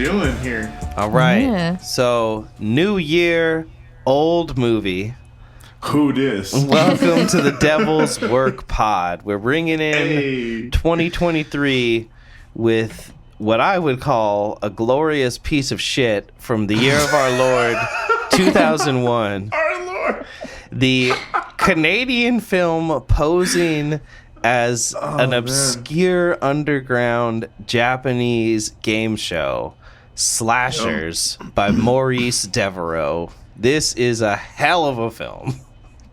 doing here? All right. Yeah. So, new year, old movie. Who dis? Welcome to the Devil's Work Pod. We're bringing in Hey. 2023 with what I would call a glorious piece of shit from the year of our Lord, 2001. Our Lord. The Canadian film posing as an obscure underground Japanese game show, Slashers by Maurice Devereaux. This is a hell of a film.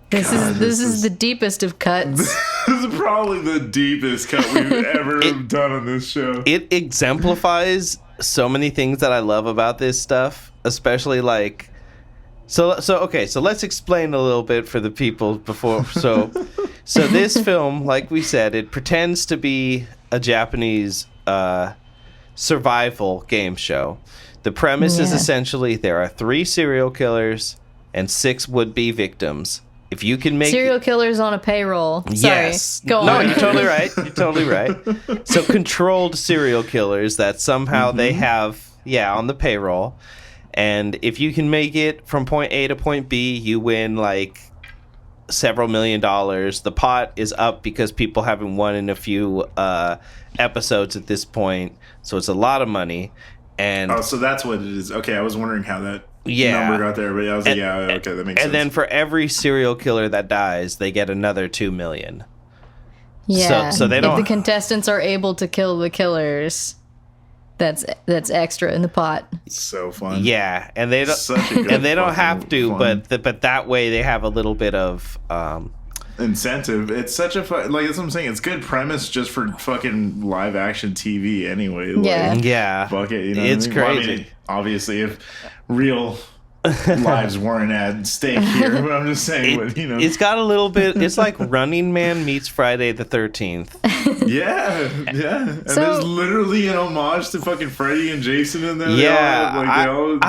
This is the deepest of cuts. This is probably the deepest cut we've ever done on this show. It exemplifies so many things that I love about this stuff, especially like so let's explain a little bit for the people before so this film, like we said, it pretends to be a Japanese survival game show. The premise is essentially there are 3 serial killers and 6 would-be victims. If you can make Serial killers on a payroll. Yes. Sorry. Go on. No, you're totally right. You're totally right. So controlled serial killers that somehow they have, on the payroll. And if you can make it from point A to point B, you win like several $1 million. The pot is up because people haven't won in a few episodes at this point. So it's a lot of money. And so that's what it is. Okay, I was wondering how that Yeah. number got there, but I was like, okay, that makes sense. And then for every serial killer that dies, they get another $2 million. Yeah. So they don't. If the contestants are able to kill the killers, that's extra in the pot. So fun. Yeah, and they don't. Such a good And they don't fucking have to, fun. but that way they have a little bit of. Incentive. It's such a that's what I'm saying. It's good premise just for fucking live action TV anyway. Yeah. Yeah, Fuck it. You know it's what I mean? crazy. Well, I mean, obviously, if real lives weren't at stake here, but I'm just saying. But, you know, It's got a little bit. It's like Running Man meets Friday the 13th. yeah. And So- there's literally an homage to fucking Freddy and Jason in there. Yeah,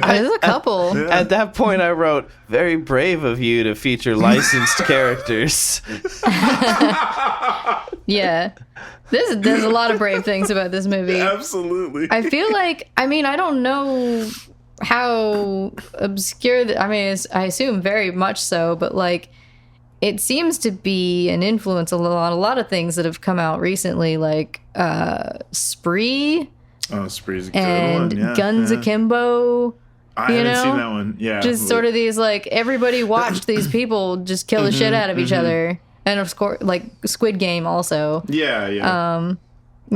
There's a couple. Yeah. At that point, I wrote, "Very brave of you to feature licensed characters." Yeah. There's a lot of brave things about this movie. Absolutely. I feel like, I don't know how obscure, I assume very much so, but like, it seems to be an influence on a lot of things that have come out recently, like Spree Oh, Spree's a good and one. Yeah, Guns yeah. Akimbo. I you haven't know? seen that one. Yeah. Just sort of these, like, everybody watched these people just kill the shit out of each other. And of course, like, Squid Game also. Yeah. Yeah.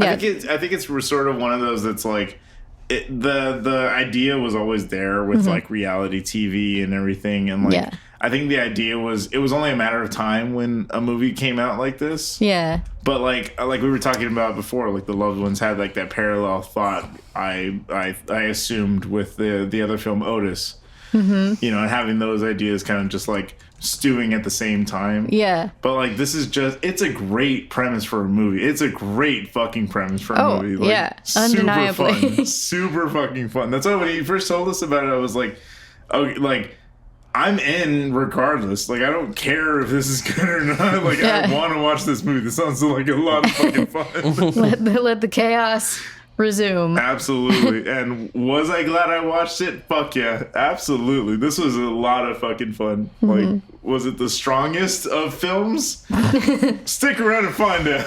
I think it's sort of one of those that's like the idea was always there with like reality TV and everything, and like Yeah. I think the idea was it was only a matter of time when a movie came out like this. Yeah. But like we were talking about before, like the Loved Ones had like that parallel thought. I assumed with the other film Otis, you know, and having those ideas kind of just like stewing at the same time. Yeah. But like this is it's a great premise for a movie. It's a great fucking premise for a Oh, movie. Like, yeah, undeniably. Super fun. Super fucking fun. That's why when you first told us about it, I was like, oh, like I'm in regardless. Like I don't care if this is good or not. Like Yeah. I want to watch this movie. This sounds like a lot of fucking fun. Let the chaos resume. Absolutely. And was I glad I watched it? Fuck yeah. Absolutely. This was a lot of fucking fun. Like, was it the strongest of films? Stick around and find out.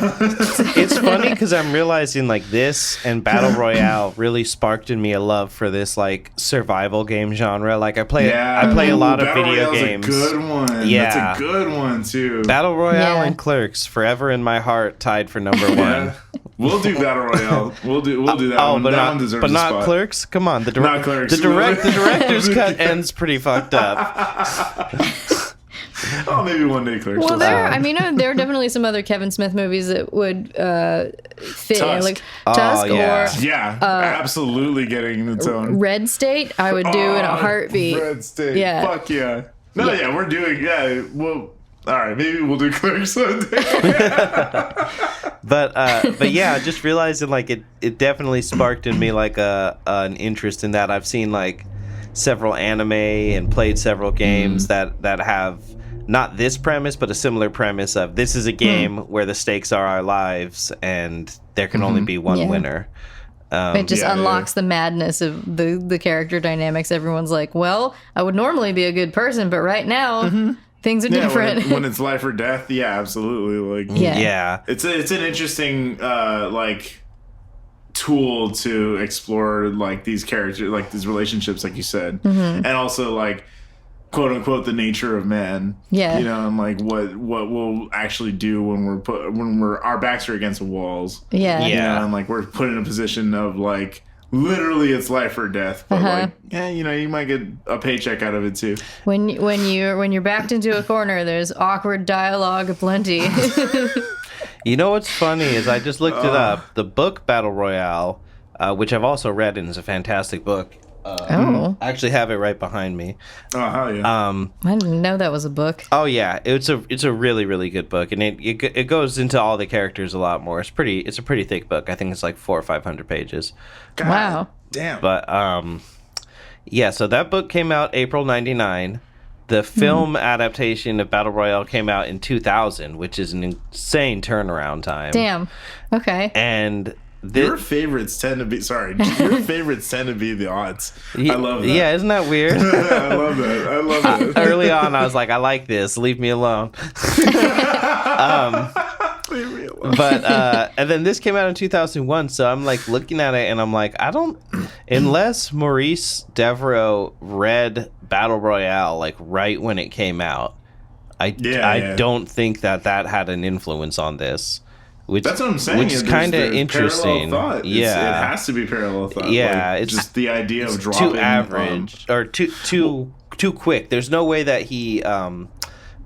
It's funny because I'm realizing like this and Battle Royale really sparked in me a love for this like survival game genre. Like I play a lot of Battle video Royale's games. A good one. Yeah. That's a good one too. Battle Royale Yeah. and Clerks, forever in my heart, tied for number one. Yeah. We'll do Battle Royale. We'll do that one. But That not, one deserves but a not spot. Clerks. Come on, the Not Clerks. the director's cut ends pretty fucked up. Oh, maybe one day Clerks. Well, will there are definitely some other Kevin Smith movies that would fit in, Tusk. like Tusk yeah. or yeah, absolutely getting its own. Red State. I would do in a heartbeat. Red State. Yeah. Fuck yeah. No, yeah, we're doing. Yeah, well, all right. Maybe we'll do Clerks someday. But yeah, just realizing like it definitely sparked in me like an interest in that. I've seen like several anime and played several games that have not this premise, but a similar premise of this is a game where the stakes are our lives and there can only be one winner. It just Yeah, unlocks the madness of the character dynamics. Everyone's like, well, I would normally be a good person, but right now things are different. When it's life or death, yeah, absolutely. Like, Yeah. it's an interesting tool to explore like these characters, like these relationships, like you said, and also like quote unquote the nature of man. Yeah. You know, and like what we'll actually do when our backs are against the walls. Yeah. You Yeah. know, and like we're put in a position of like literally it's life or death, but like you know, you might get a paycheck out of it too. When you're backed into a corner, there's awkward dialogue aplenty. You know what's funny is I just looked it up. The book Battle Royale, which I've also read and is a fantastic book. Oh. I actually have it right behind me. Oh hell yeah! I didn't know that was a book. Oh yeah, it's a really really good book, and it goes into all the characters a lot more. It's a pretty thick book. I think it's like 400 or 500 pages. God Wow. damn. But yeah. So that book came out April '99. The film adaptation of Battle Royale came out in 2000, which is an insane turnaround time. Damn. Okay. And Your favorites tend to be the odds. I love that. Yeah, isn't that weird? I love that. Early on, I was like, I like this. Leave me alone. Leave me alone. But and then this came out in 2001, so I'm like looking at it and I'm like, unless Maurice Devereaux read Battle Royale like right when it came out, I don't think that had an influence on this. That's what I'm saying. Which is kind of interesting. Yeah, it has to be parallel thought. Yeah, like, it's just the idea of dropping too average or too quick. There's no way that he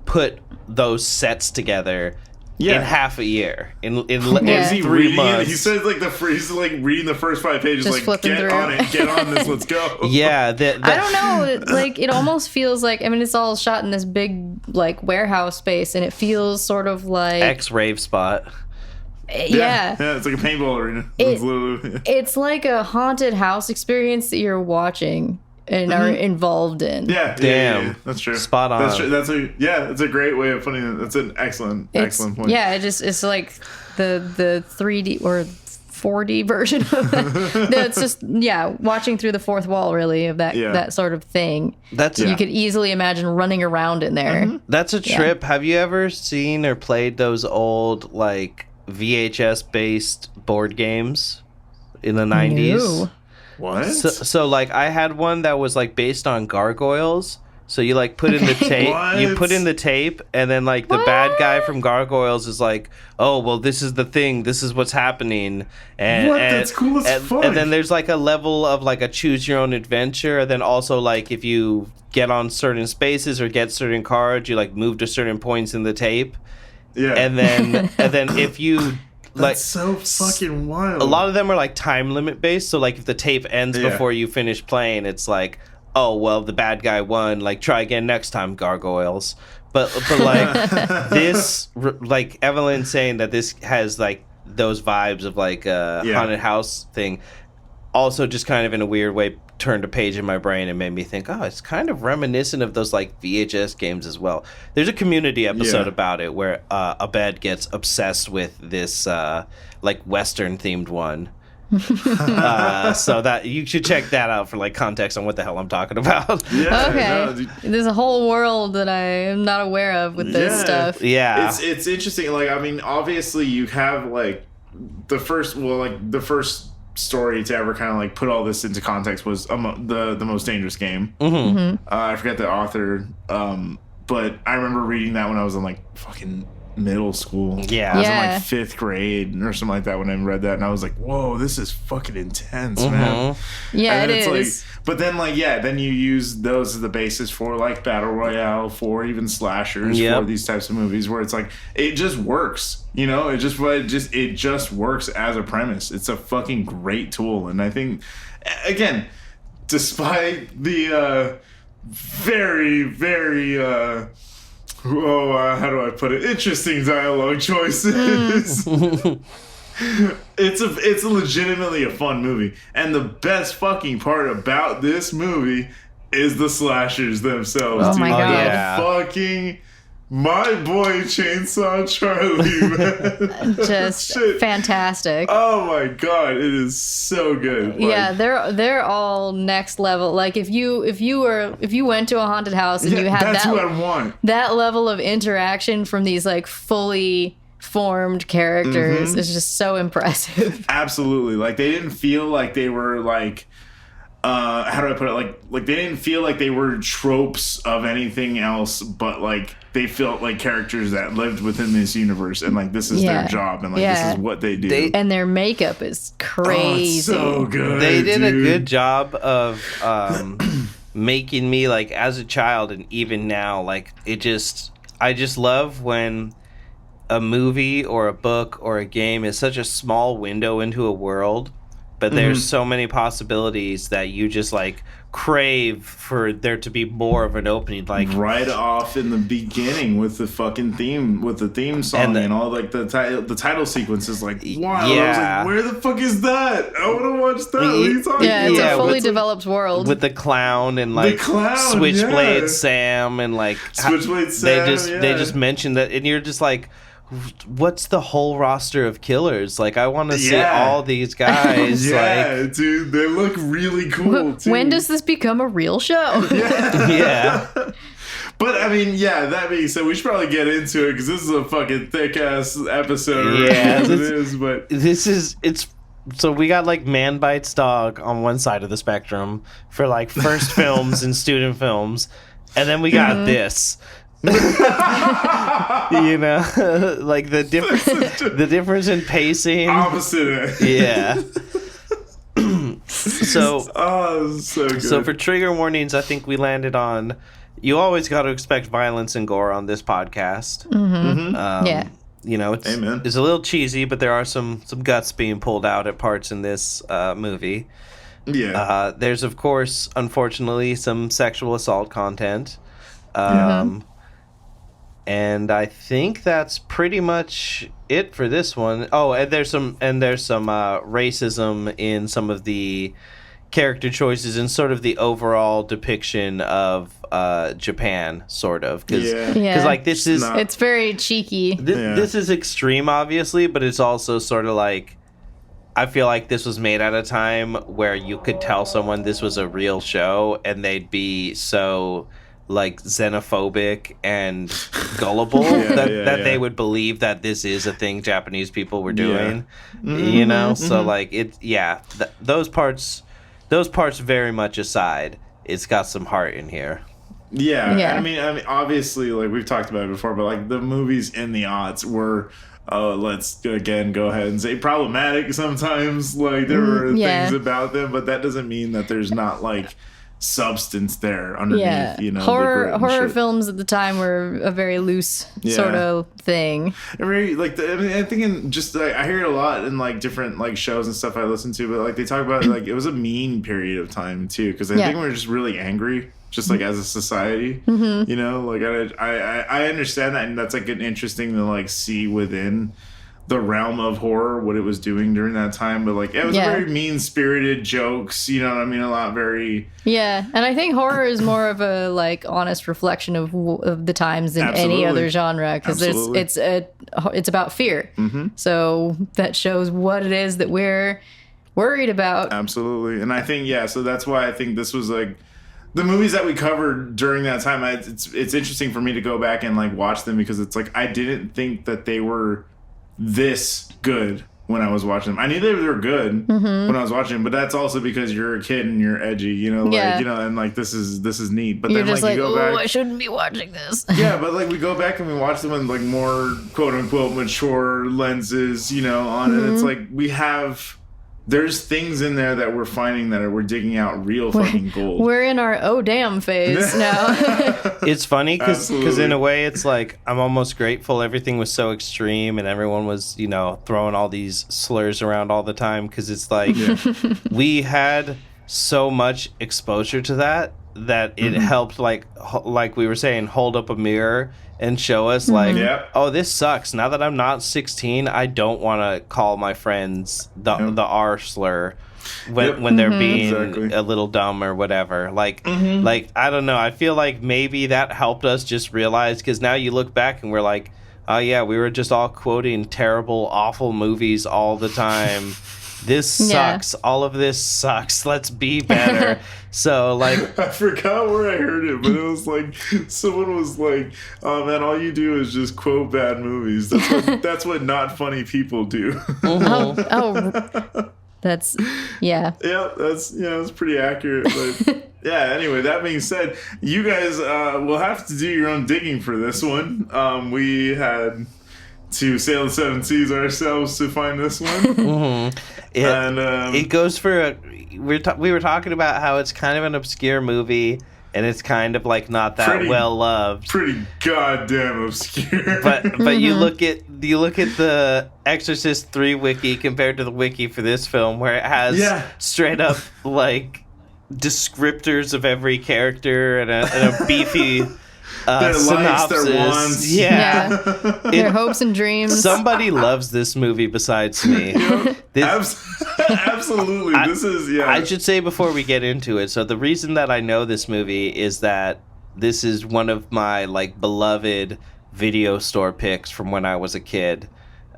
put those sets together in half a year. In Is he 3 reading months. it? He says like he's like reading the first 5 pages, Just like flipping get through. on it, get on this, let's go. Yeah, I don't know. Like, it almost feels like, I mean, it's all shot in this big, like, warehouse space, and it feels sort of like... X-rave spot. Yeah. Yeah, it's like a paintball arena. It's like a haunted house experience that you're watching and are involved in. Yeah, Damn. yeah, that's true. Spot on. That's true. That's a great way of putting it. That's an excellent point. Yeah, it's like the 3D or 4D version of it. It's just watching through the fourth wall, really, of that sort of thing. You could easily imagine running around in there. That's a trip. Have you ever seen or played those old like VHS based board games in the 90s? No. What? So like I had one that was like based on gargoyles. So you like put in the tape, you put in the tape, and then like the bad guy from Gargoyles is like, oh well, this is the thing, this is what's happening, and That's cool as fuck. And then there's like a level of like a choose your own adventure, and then also like if you get on certain spaces or get certain cards, you like move to certain points in the tape. Yeah. And then if you like, that's so fucking wild. A lot of them are like time limit based. So like if the tape ends before you finish playing, it's like, oh well, the bad guy won. Like try again next time, Gargoyles. But like this, like Evelyn saying that this has like those vibes of like a haunted house thing. Also, just kind of in a weird way, turned a page in my brain and made me think, oh, it's kind of reminiscent of those like VHS games as well. There's a Community episode about it where Abed gets obsessed with this like Western themed one. So that you should check that out for like context on what the hell I'm talking about. There's a whole world that I am not aware of with this stuff. It's interesting. Like, I mean, obviously you have like the first story to ever kind of like put all this into context was the Most Dangerous Game. I forget the author, but I remember reading that when I was in like fucking middle school. I was in like 5th grade or something like that when I read that, and I was like, whoa, this is fucking intense, man. Yeah, and it is. Like, but then like then you use those as the basis for like Battle Royale, for even slashers, for these types of movies where it's like it just works. You know, it just works as a premise. It's a fucking great tool, and I think again, despite the very, very how do I put it? Interesting dialogue choices. It's legitimately a fun movie, and the best fucking part about this movie is the slashers themselves. Oh my god! Fucking My boy Chainsaw Charlie, man. Just fantastic. Oh my god, it is so good. Like, yeah, they're all next level. Like if you went to a haunted house and you had that's that what I want. that level of interaction from these like fully formed characters is just so impressive. Absolutely. Like they didn't feel like they were like how do I put it? Like they didn't feel like they were tropes of anything else, but like they felt like characters that lived within this universe, and like this is their job, and like this is what they do. And their makeup is crazy. Oh, it's so good. They did a good job of making me like as a child, and even now, like I just love when a movie or a book or a game is such a small window into a world, but there's so many possibilities that you just like crave for there to be more of an opening, like right off in the beginning with the fucking theme, with the theme song and all like the title sequence is like wow. I was like, where the fuck is that? I want to watch that. What are you talking about? It's a fully developed world with the clown and like Switchblade Sam and like Switchblade Sam. They just mentioned that, and you're just like, what's the whole roster of killers? Like, I want to see all these guys. Like, dude, they look really cool, too. When does this become a real show? Yeah. But, I mean, that being said, we should probably get into it, because this is a fucking thick-ass episode. Yeah. It's so we got, like, Man Bites Dog on one side of the spectrum for, like, first films and student films, and then we got this. You know, like the difference in pacing, opposite. Yeah. So good. So for trigger warnings, I think we landed on you always got to expect violence and gore on this podcast. You know, it's a little cheesy, but there are some guts being pulled out at parts in this movie. There's of course, unfortunately, some sexual assault content. And I think that's pretty much it for this one. Oh, and there's some racism in some of the character choices and sort of the overall depiction of Japan, sort of. Because like this is it's very cheeky. This is extreme, obviously, but it's also sort of like I feel like this was made at a time where you could tell someone this was a real show and they'd be so like xenophobic and gullible that they would believe that this is a thing Japanese people were doing, you know? So like those parts very much aside, it's got some heart in here. I mean obviously, like we've talked about it before, but like the movies in the aughts were let's again go ahead and say problematic sometimes. Like there were things about them, but that doesn't mean that there's not like substance there underneath, you know. Horror films at the time were a very loose sort of thing. Very like I think I hear it a lot in like different like shows and stuff I listen to, but like they talk about like it was a mean period of time too, because I think we were just really angry, just like as a society, you know. Like I understand that, and that's like an interesting to like see within the realm of horror what it was doing during that time, but like it was very mean-spirited jokes, you know what I mean, a lot very and I think horror is more of a like honest reflection of the times than any other genre, because it's about fear, so that shows what it is that we're worried about. Absolutely. And I think so that's why I think this was like the movies that we covered during that time. It's interesting for me to go back and like watch them, because it's like I didn't think that they were this good when I was watching them. I knew they were good when I was watching them, but that's also because you're a kid and you're edgy, you know, like you know, and like this is neat. But you're then just like you go back, I shouldn't be watching this. But like we go back and we watch them in like more quote unquote mature lenses, you know, on it. It's like there's things in there that we're finding that we're digging out real fucking gold. We're in our oh damn phase now. It's funny because in a way it's like I'm almost grateful everything was so extreme and everyone was, you know, throwing all these slurs around all the time, because it's like we had so much exposure to that that it helped, like we were saying, hold up a mirror and show us like, oh, this sucks. Now that I'm not 16, I don't want to call my friends the R slur when they're being a little dumb or whatever. Like I don't know. I feel like maybe that helped us just realize, because now you look back and we're like, oh yeah, we were just all quoting terrible, awful movies all the time. This sucks. All of this sucks. Let's be better. So, like... I forgot where I heard it, but it was like... Someone was like, oh, man, all you do is just quote bad movies. That's what not funny people do. That's... Yeah. Yeah, that's pretty accurate. But yeah, anyway, that being said, you guys will have to do your own digging for this one. We had... to sail the seven seas ourselves to find this one. It goes for we were talking about how it's kind of an obscure movie and it's kind of like not that well loved. Pretty goddamn obscure. But you look at the Exorcist 3 wiki compared to the wiki for this film, where it has straight up like descriptors of every character and a beefy their synopsis. Likes, their wants. Their hopes and dreams. Somebody loves this movie besides me. Absolutely. I should say before we get into it, so the reason that I know this movie is that this is one of my like beloved video store picks from when I was a kid.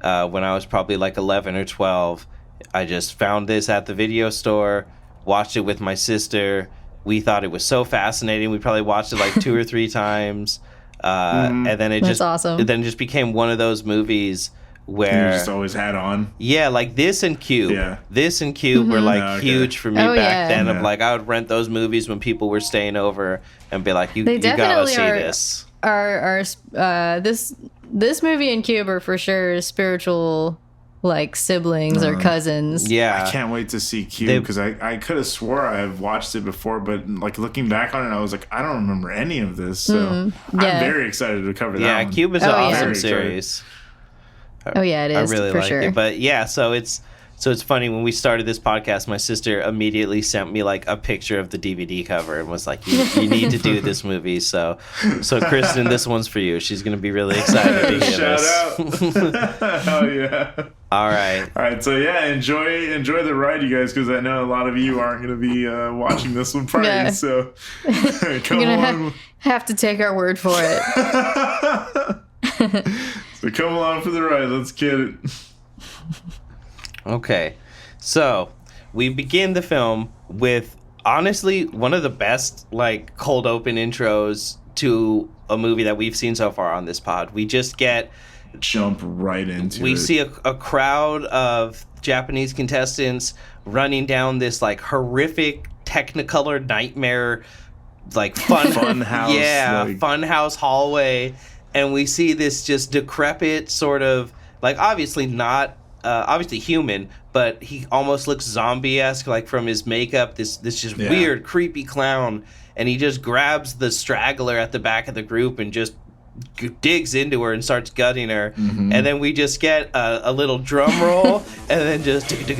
When I was probably like 11 or 12. I just found this at the video store, watched it with my sister. We thought it was so fascinating. We probably watched it like 2 or 3 times. And then it awesome. It then just became one of those movies where... You just always had on. Yeah, like this and Cube. Yeah. This and Cube were like huge for me back then. Yeah. Of like, I would rent those movies when people were staying over and be like, you gotta see this. This movie and Cube are for sure spiritual... like siblings or cousins. Yeah, I can't wait to see Cube, because I could have swore I've watched it before, but like looking back on it, I was like, I don't remember any of this. So I'm very excited to cover that. Yeah, one. Cube is an awesome series. It is. I really for like sure. it. But yeah, so it's funny, when we started this podcast, my sister immediately sent me like a picture of the DVD cover and was like, you need to do this movie. So Kristen, this one's for you. She's gonna be really excited to hear Shout this. out. Hell yeah. All right. So yeah, enjoy the ride, you guys, because I know a lot of you aren't going to be watching this one prior. Yeah. So come You're on. gonna have to take our word for it. So come along for the ride. Let's get it. Okay, so we begin the film with honestly one of the best like cold open intros to a movie that we've seen so far on this pod. We just jump right into it. We see a crowd of Japanese contestants running down this like horrific Technicolor nightmare like fun house. Yeah, fun house hallway, and we see this just decrepit sort of like obviously human, but he almost looks zombie-esque, like from his makeup, this just weird, creepy clown, and he just grabs the straggler at the back of the group and just digs into her and starts gutting her, and then we just get a little drum roll, and then just slashes,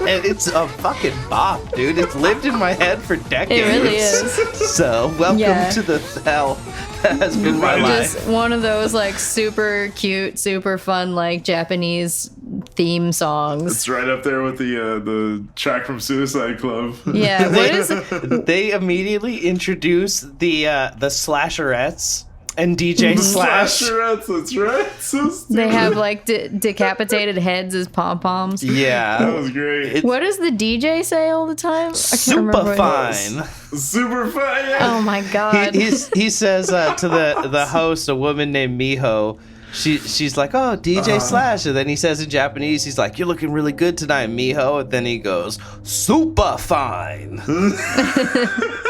and it's a fucking bop, dude. It's lived in my head for decades. It really is. So welcome to the hell that has been my life. Just one of those like super cute, super fun like Japanese theme songs. It's right up there with the track from Suicide Club. Yeah, what is it? They immediately introduce the slasherettes and DJ Slash. Slasherettes, that's right. So stupid. They have like decapitated heads as pom poms. Yeah, that was great. What does the DJ say all the time? Super fine. Super fine. Yeah. Oh my god. He says to the host, a woman named Miho. She's like, oh, DJ Slash. And then he says in Japanese, he's like, you're looking really good tonight, Miho. And then he goes, super fine.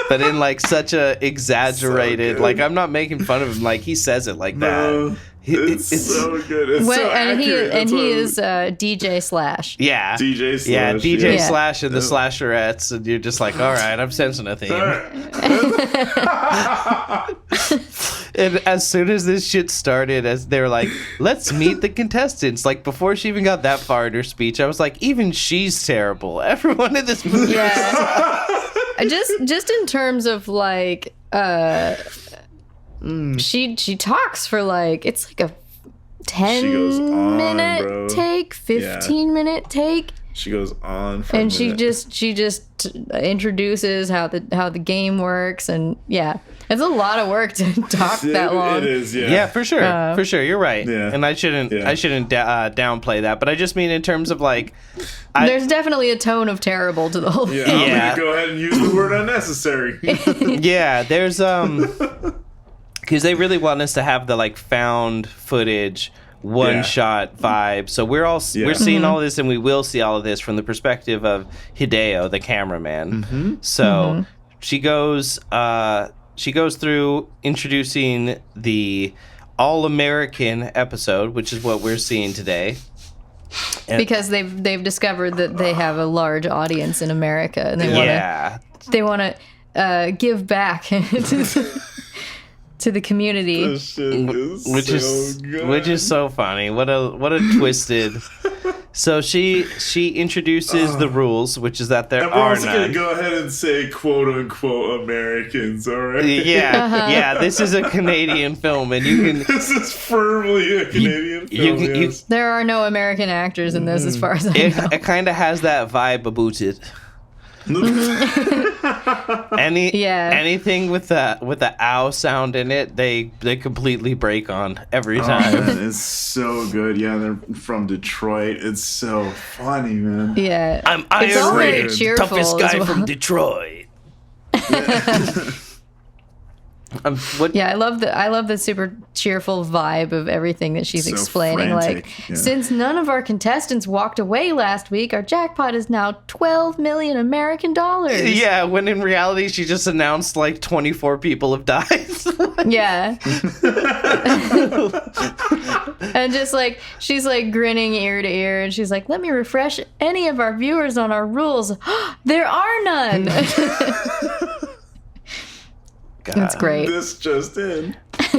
But in like such a exagerated, like I'm not making fun of him. Like he says it like that. It's so good. It's so accurate. He is DJ Slash. Yeah. DJ Slash. Yeah, DJ Yeah. Slash and the Slasherettes. And you're just like, all right, I'm sensing a theme. And as soon as this shit started, as they're like, let's meet the contestants. Like, before she even got that far in her speech, I was like, even she's terrible. Everyone in this movie. Yeah. just in terms of like, she talks for like, it's like a 10-minute take, 15-minute take. She goes on for and a minute. she just introduces how the game works, and it's a lot of work to talk that long. It is, Yeah, for sure, for sure. You're right, Yeah. and I shouldn't downplay that, but I just mean in terms of like, there's definitely a tone of terrible to the whole thing. I'm gonna go ahead and use the word unnecessary. Yeah, there's because they really want us to have the like found footage one shot vibe. So we're seeing all of this, and we will see all of this from the perspective of Hideo, the cameraman. So she goes through introducing the All-American episode, which is what we're seeing today. Because they've discovered that they have a large audience in America, and they want to give back to the community. This shit is which is so funny. What a twisted. So she introduces the rules, which is that there I'm are also none. gonna go ahead and say quote unquote Americans, alright? Yeah, this is a Canadian film, and you can. This is firmly a Canadian film. Yes. There are no American actors in this, as far as I know. It kind of has that vibe about it. Anything with the ow sound in it, they completely break on every time. Man, it's so good. Yeah, they're from Detroit. It's so funny, man. Yeah, I'm it's all very Iron, cheerful toughest guy as well. from Detroit. I love the super cheerful vibe of everything that she's So explaining. frantic, Like, since none of our contestants walked away last week, our jackpot is now 12 million American dollars. Yeah, when in reality she just announced like 24 people have died. Yeah. And just like, she's like grinning ear to ear, and she's like, let me refresh any of our viewers on our rules. There are none. It's great. This just in.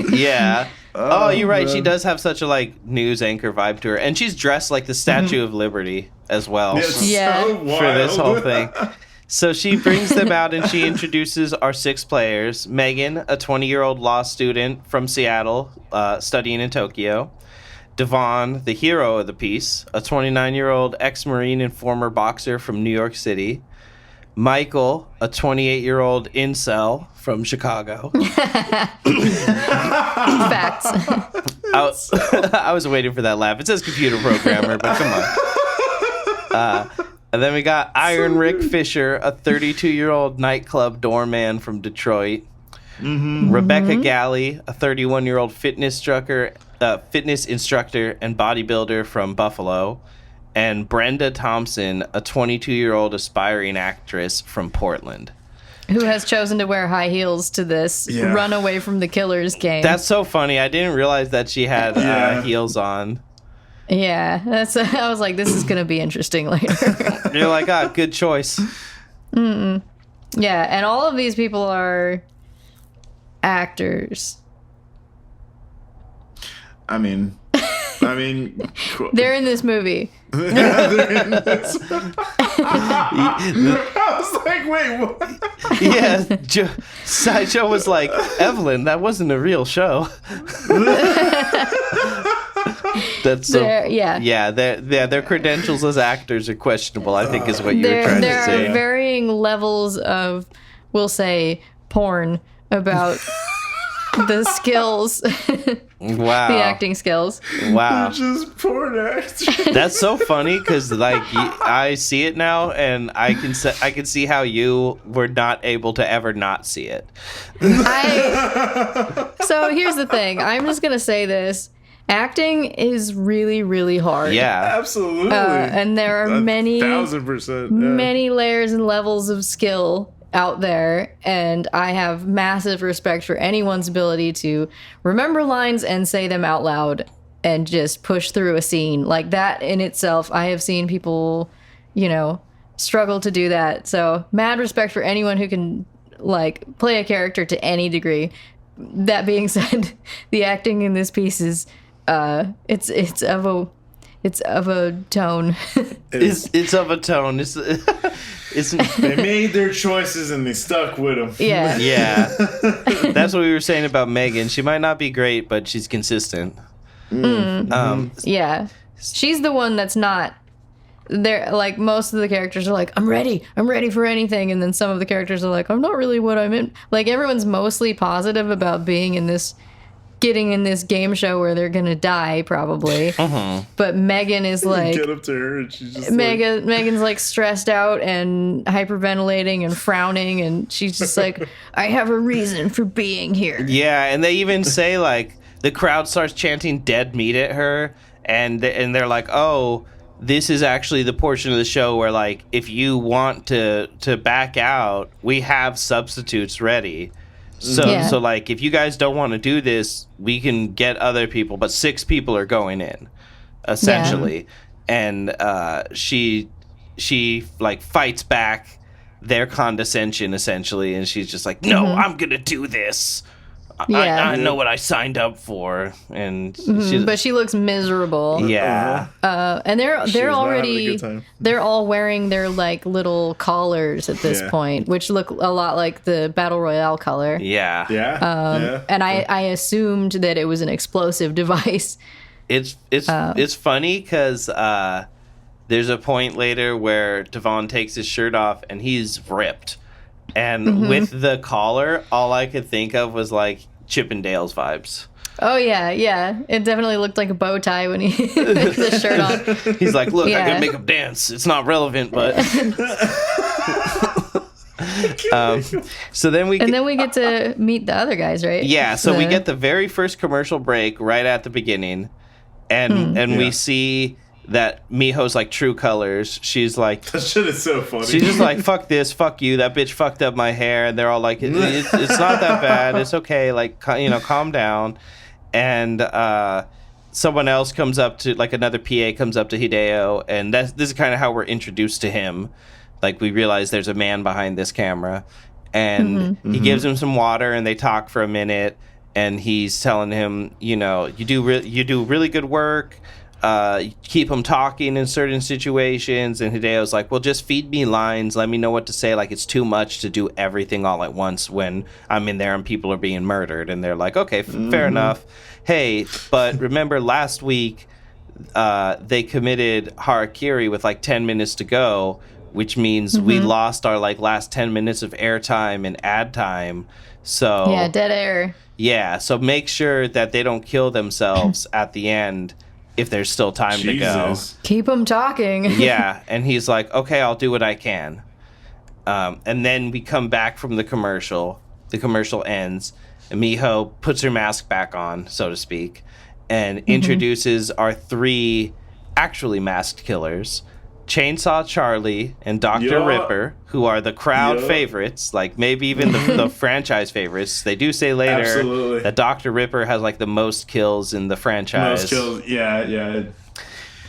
Yeah. Oh, you're right. Man. She does have such a like news anchor vibe to her, and she's dressed like the Statue of Liberty as well. Yeah. So wild. For this whole thing. So she brings them out, and she introduces our 6 players. Megan, a 20-year-old law student from Seattle, studying in Tokyo. Devon, the hero of the piece, a 29-year-old ex-Marine and former boxer from New York City. Michael, a 28-year-old incel from Chicago. Facts. I was waiting for that laugh. It says computer programmer, but come on. And then we got Iron Rick Fisher, a 32-year-old nightclub doorman from Detroit. Rebecca Galley, a 31-year-old fitness instructor and bodybuilder from Buffalo. And Brenda Thompson, a 22-year-old aspiring actress from Portland. Who has chosen to wear high heels to this run away from the killers game. That's so funny. I didn't realize that she had heels on. Yeah, I was like, this is going to be interesting later. You're like, good choice. Yeah, and all of these people are actors. I mean, cool. They're in this movie. They're in this. I was like, wait, what? Yeah, Sideshow was like, Evelyn, that wasn't a real show. That's so. Their credentials as actors are questionable, I think, is what you were trying to say. There are varying levels of, we'll say, porn about the skills. Wow. The acting skills. Wow. Just porn actors. That's so funny because, like, I see it now, and I can see how you were not able to ever not see it. So here's the thing. I'm just gonna say this. Acting is really, really hard. Yeah. Absolutely. And there are 1,000%. Many layers and levels of skill out there, and I have massive respect for anyone's ability to remember lines and say them out loud and just push through a scene. Like that in itself, I have seen people, struggle to do that. So mad respect for anyone who can like play a character to any degree. that being said, the acting in this piece is it's of a tone. It's of a tone. They made their choices and they stuck with them. Yeah. Yeah. That's what we were saying about Megan. She might not be great, but she's consistent. Yeah. She's the one that's not there. Like, most of the characters are like, I'm ready for anything. And then some of the characters are like, I'm not really what I'm in. Like, everyone's mostly positive about getting in this game show where they're gonna die, probably. But Megan is like, get up to her and she's just Megan's like stressed out and hyperventilating and frowning, and she's just like, I have a reason for being here. Yeah, and they even say, like, the crowd starts chanting dead meat at her, and they're like, oh, this is actually the portion of the show where, like, if you want to back out, we have substitutes ready. So like, if you guys don't want to do this, we can get other people, but 6 people are going in, essentially. And she like fights back their condescension, essentially, and she's just like, no, I'm gonna do this. I know what I signed up for. And but she looks miserable. Yeah. And they're all wearing their like little collars at this point, which look a lot like the Battle Royale color. Yeah. And I assumed that it was an explosive device. It's funny because there's a point later where Devon takes his shirt off and he's ripped. And with the collar, all I could think of was like Chippendales vibes. Oh, yeah. It definitely looked like a bow tie when he took the shirt on. He's like, look, I can make him dance. It's not relevant, but... so then we get to meet the other guys, right? Yeah, so we get the very first commercial break right at the beginning. And we see that Miho's like true colors. She's like, that shit is so funny. She's just like, fuck this, fuck you. That bitch fucked up my hair, and they're all like, it's not that bad. It's okay. Like, calm down. And someone else comes up to, like, another PA comes up to Hideo, and this is kind of how we're introduced to him. Like, we realize there's a man behind this camera, and he gives him some water, and they talk for a minute, and he's telling him, you do really good work. Keep him talking in certain situations, and Hideo's like, well, just feed me lines, let me know what to say. Like, it's too much to do everything all at once when I'm in there and people are being murdered. And they're like, okay, fair enough. Hey, but remember last week they committed harakiri with like 10 minutes to go, which means we lost our like last 10 minutes of airtime and ad time. So yeah, dead air. Yeah, so make sure that they don't kill themselves at the end if there's still time to go. Keep them talking. Yeah, and he's like, okay, I'll do what I can. And then we come back from the commercial. The commercial ends, and Miho puts her mask back on, so to speak, and introduces our 3 actually masked killers. Chainsaw Charlie and Dr. Ripper, who are the crowd favorites, like maybe even the franchise favorites. They do say later that Dr. Ripper has like the most kills in the franchise. Most kills, yeah.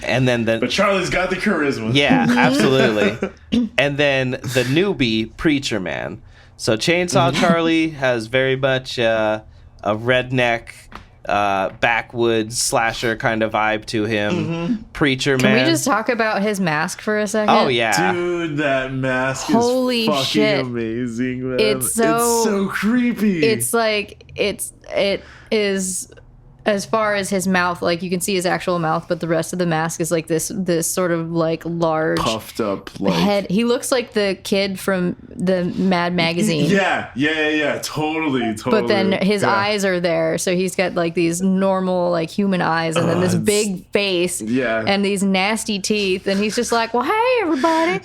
And then but Charlie's got the charisma. Yeah, absolutely. And then the newbie Preacher Man. So Chainsaw Charlie has very much a redneck, backwoods slasher kind of vibe to him. Preacher Man. Can we just talk about his mask for a second? Oh yeah, dude, that mask Holy is fucking shit. amazing, man. It's so creepy. It's like it is, as far as his mouth, like you can see his actual mouth, but the rest of the mask is like this sort of like large puffed up like head. He looks like the kid from the Mad magazine. Yeah, totally. But then his eyes are there, so he's got like these normal like human eyes, and then this big face, and these nasty teeth, and he's just like, well, hey everybody,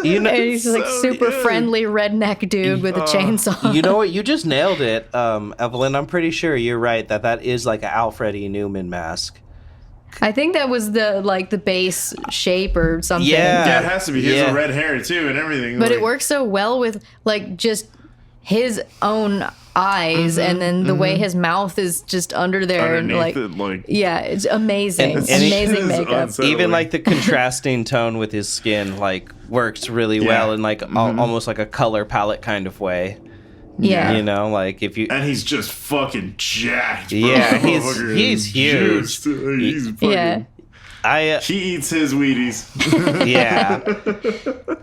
you know, and he's just like super friendly redneck dude with a chainsaw. You know what? You just nailed it, Evelyn. I'm pretty sure you're right that is like an Alfred E. Newman mask. I think that was the base shape or something. Yeah, it has to be. He has a red hair too and everything. But it works so well with like just his own eyes, and then the way his mouth is just under there, and like it's amazing. And amazing makeup. Even like the contrasting tone with his skin like works really well in like almost like a color palette kind of way. Yeah. You know, like if you And he's just fucking jacked. Bro. Yeah, Motherfucker he's is huge. juiced. He's fucking. Yeah. He eats his Wheaties. Yeah.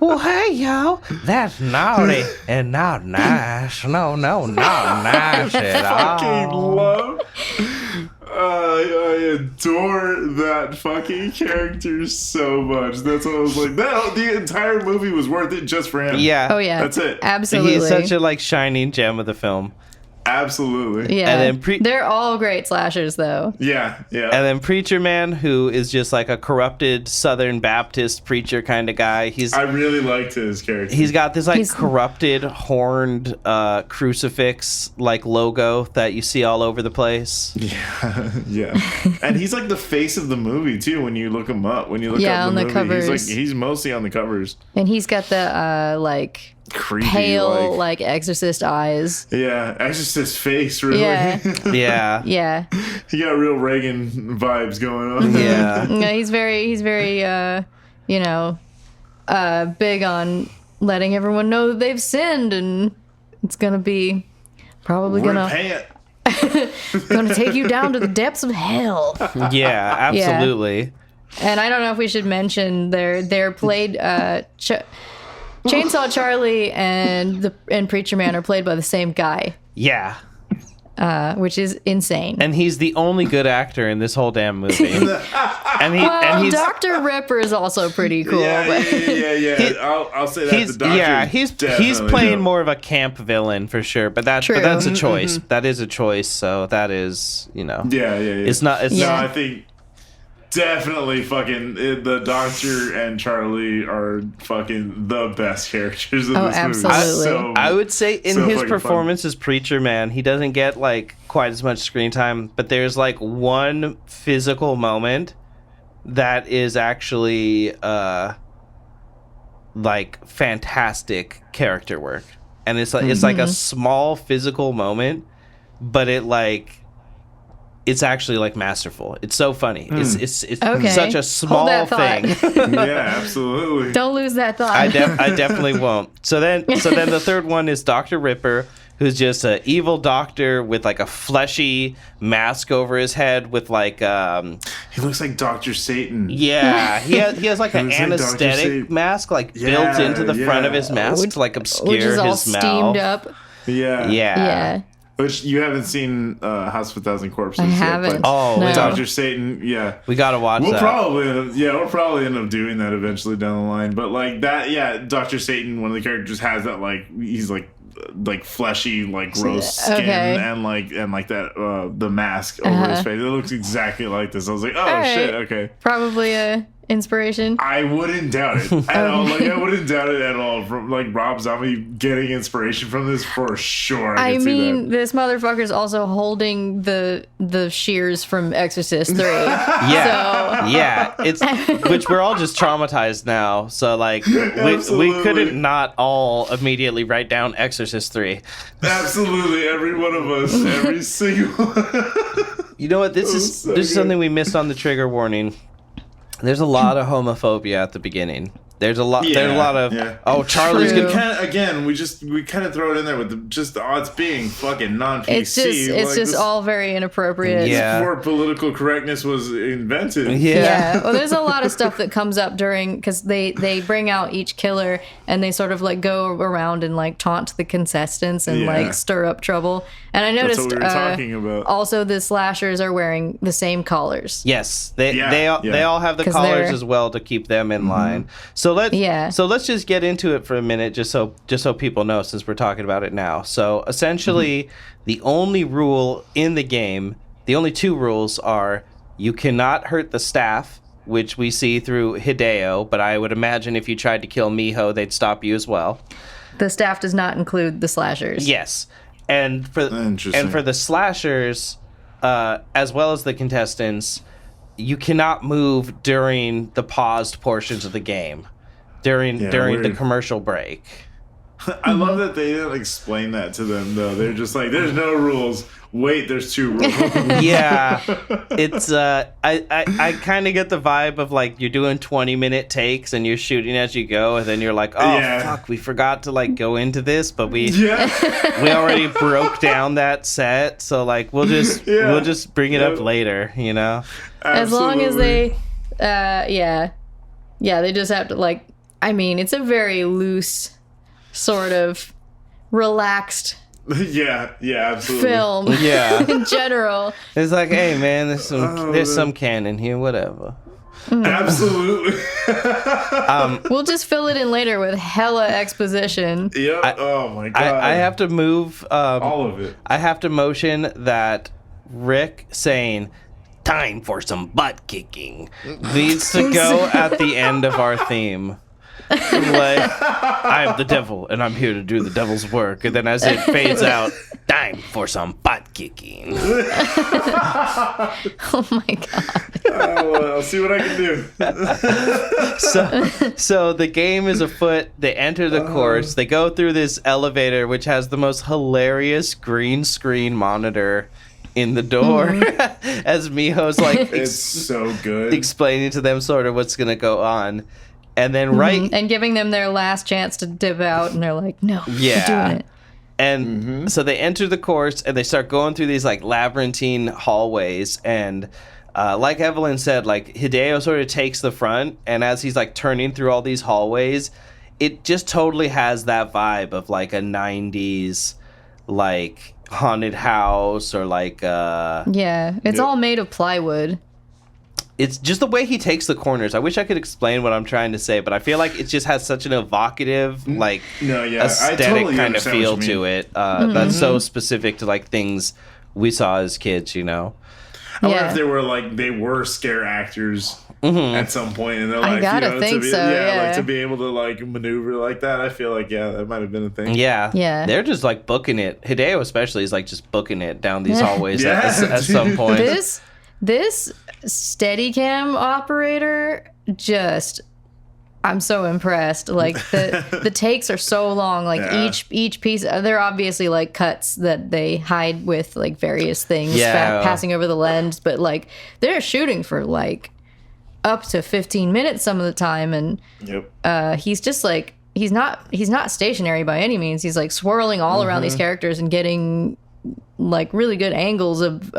Well, hey, yo, that's naughty and not nice. No, not nice at Fucking all. love. I adore that fucking character so much. That's what I was like. The entire movie was worth it just for him. Yeah. Oh yeah. That's it. Absolutely. He's such a shining gem of the film. Absolutely. Yeah. And then they're all great slashers though. Yeah. And then Preacher Man, who is just like a corrupted Southern Baptist preacher kind of guy. I really liked his character. He's got this corrupted horned crucifix like logo that you see all over the place. Yeah. And he's like the face of the movie too when you look him up. When you look up on the movie, covers. he's mostly on the covers. And he's got the Creepy, pale like exorcist eyes. Yeah, Exorcist face, really. Yeah. Yeah. Yeah. He got real Reagan vibes going on. Yeah. Yeah, he's very big on letting everyone know that they've sinned, and it's gonna be probably Repent. gonna take you down to the depths of hell. Yeah, absolutely. And I don't know if we should mention they're played Chainsaw Charlie and Preacher Man are played by the same guy, Yeah. which is insane. And he's the only good actor in this whole damn movie. and he's Dr. Ripper is also pretty cool. Yeah. I'll say that. he's the doctor he's definitely playing dope. more of a camp villain for sure, but that's True. a choice. That is a choice, so that is, Yeah. It's not it's No, Yeah. I think definitely fucking the Doctor and Charlie are fucking the best characters in this absolutely. movie. I would say in so his fucking performance as Preacher Man, he doesn't get like quite as much screen time, but there's like one physical moment that is actually like fantastic character work. And it's like a small physical moment, but it's actually like masterful. It's so funny. It's Okay. such a Hold small that thing. thought. Yeah, absolutely. Don't lose that thought. I definitely won't. So then the third one is Dr. Ripper, who's just an evil doctor with like a fleshy mask over his head with like He looks like Dr. Satan. yeah, he has like an looks like Dr. anesthetic Satan. mask like built into the front of his mask to like obscure which is all his steamed mouth. up. Yeah. Yeah. Which you haven't seen House of a Thousand Corpses I yet, haven't. but Oh, No. Dr. Satan, yeah. We gotta watch We'll that. we'll probably end up doing that eventually down the line. But like that, yeah, Dr. Satan, one of the characters has that he's like fleshy, like gross skin Okay. and like that the mask over his face. It looks exactly like this. I was like, oh shit, okay. Probably a inspiration. I wouldn't doubt it at all. Like I wouldn't doubt it at all. From like Rob Zombie getting inspiration from this for sure. I can see that. This motherfucker's also holding the shears from Exorcist 3. Yeah, So, yeah. It's which we're all just traumatized now. So like we Absolutely. couldn't not all immediately write down Exorcist 3. Absolutely, every one of us, every single. You know what? This is so this is good. something we missed on the trigger warning. There's a lot of homophobia at the beginning. There's a lot. There's a lot of Charlie's True. gonna. We kind of throw it in there with just the odds being fucking non-PC. it's just all very inappropriate. Yeah. before political correctness was invented. Yeah. Well, there's a lot of stuff that comes up because they bring out each killer and they sort of like go around and like taunt the contestants and like stir up trouble. And I That's noticed what we were talking about. also the slashers are wearing the same collars. Yes, they all have the 'Cause collars they're- as well to keep them in line. So let's just get into it for a minute, just so people know, since we're talking about it now. So essentially, the only rule in the game, the only two rules are you cannot hurt the staff, which we see through Hideo, but I would imagine if you tried to kill Miho, they'd stop you as well. The staff does not include the slashers. Yes, and for the slashers, as well as the contestants, you cannot move during the paused portions of the game, during the weird. commercial break. I love that they didn't explain that to them though. They're just like, there's no rules. Wait, there's 2 rules. Yeah, it's I kind of get the vibe of like you're doing 20-minute takes and you're shooting as you go, and then you're like, oh fuck, we forgot to like go into this, but we already broke down that set, so like we'll just bring it up later, you know. As long as they, they just have to like. I mean, it's a very loose, sort of relaxed. Yeah, absolutely. Film. Yeah. In general. It's like, hey man, there's some canon here, whatever. Absolutely. We'll just fill it in later with hella exposition. Yep. Oh my god. I have to move all of it. I have to motion that Rick saying time for some butt kicking needs to go at the end of our theme. Like, I am the devil, and I'm here to do the devil's work. And then as it fades out, time for some butt kicking. Oh my god. I'll see what I can do. So the game is afoot. They enter the course. They go through this elevator, which has the most hilarious green screen monitor in the door. As Miho's like, it's so good. Explaining to them sort of what's going to go on. And then and giving them their last chance to dip out, and they're like, no, we're doing it. And so they enter the course, and they start going through these like labyrinthine hallways, and like Evelyn said, like Hideo sort of takes the front, and as he's like turning through all these hallways, it just totally has that vibe of like a 90s like haunted house, or like it's all made of plywood. It's just the way he takes the corners. I wish I could explain what I'm trying to say, but I feel like it just has such an evocative, like, aesthetic totally kind of feel what you to it. That's so specific to like things we saw as kids, you know. I wonder if they were scare actors at some point, and they're like, I gotta think so. Like to be able to like maneuver like that. I feel like that might have been a thing. Yeah. They're just like booking it. Hideo especially is like just booking it down these hallways at some point. This Steadicam operator, I'm so impressed. Like the takes are so long. Like each piece, they're obviously like cuts that they hide with like various things passing over the lens, but like they're shooting for like up to 15 minutes some of the time, and he's just like he's not stationary by any means. He's like swirling all around these characters and getting like really good angles of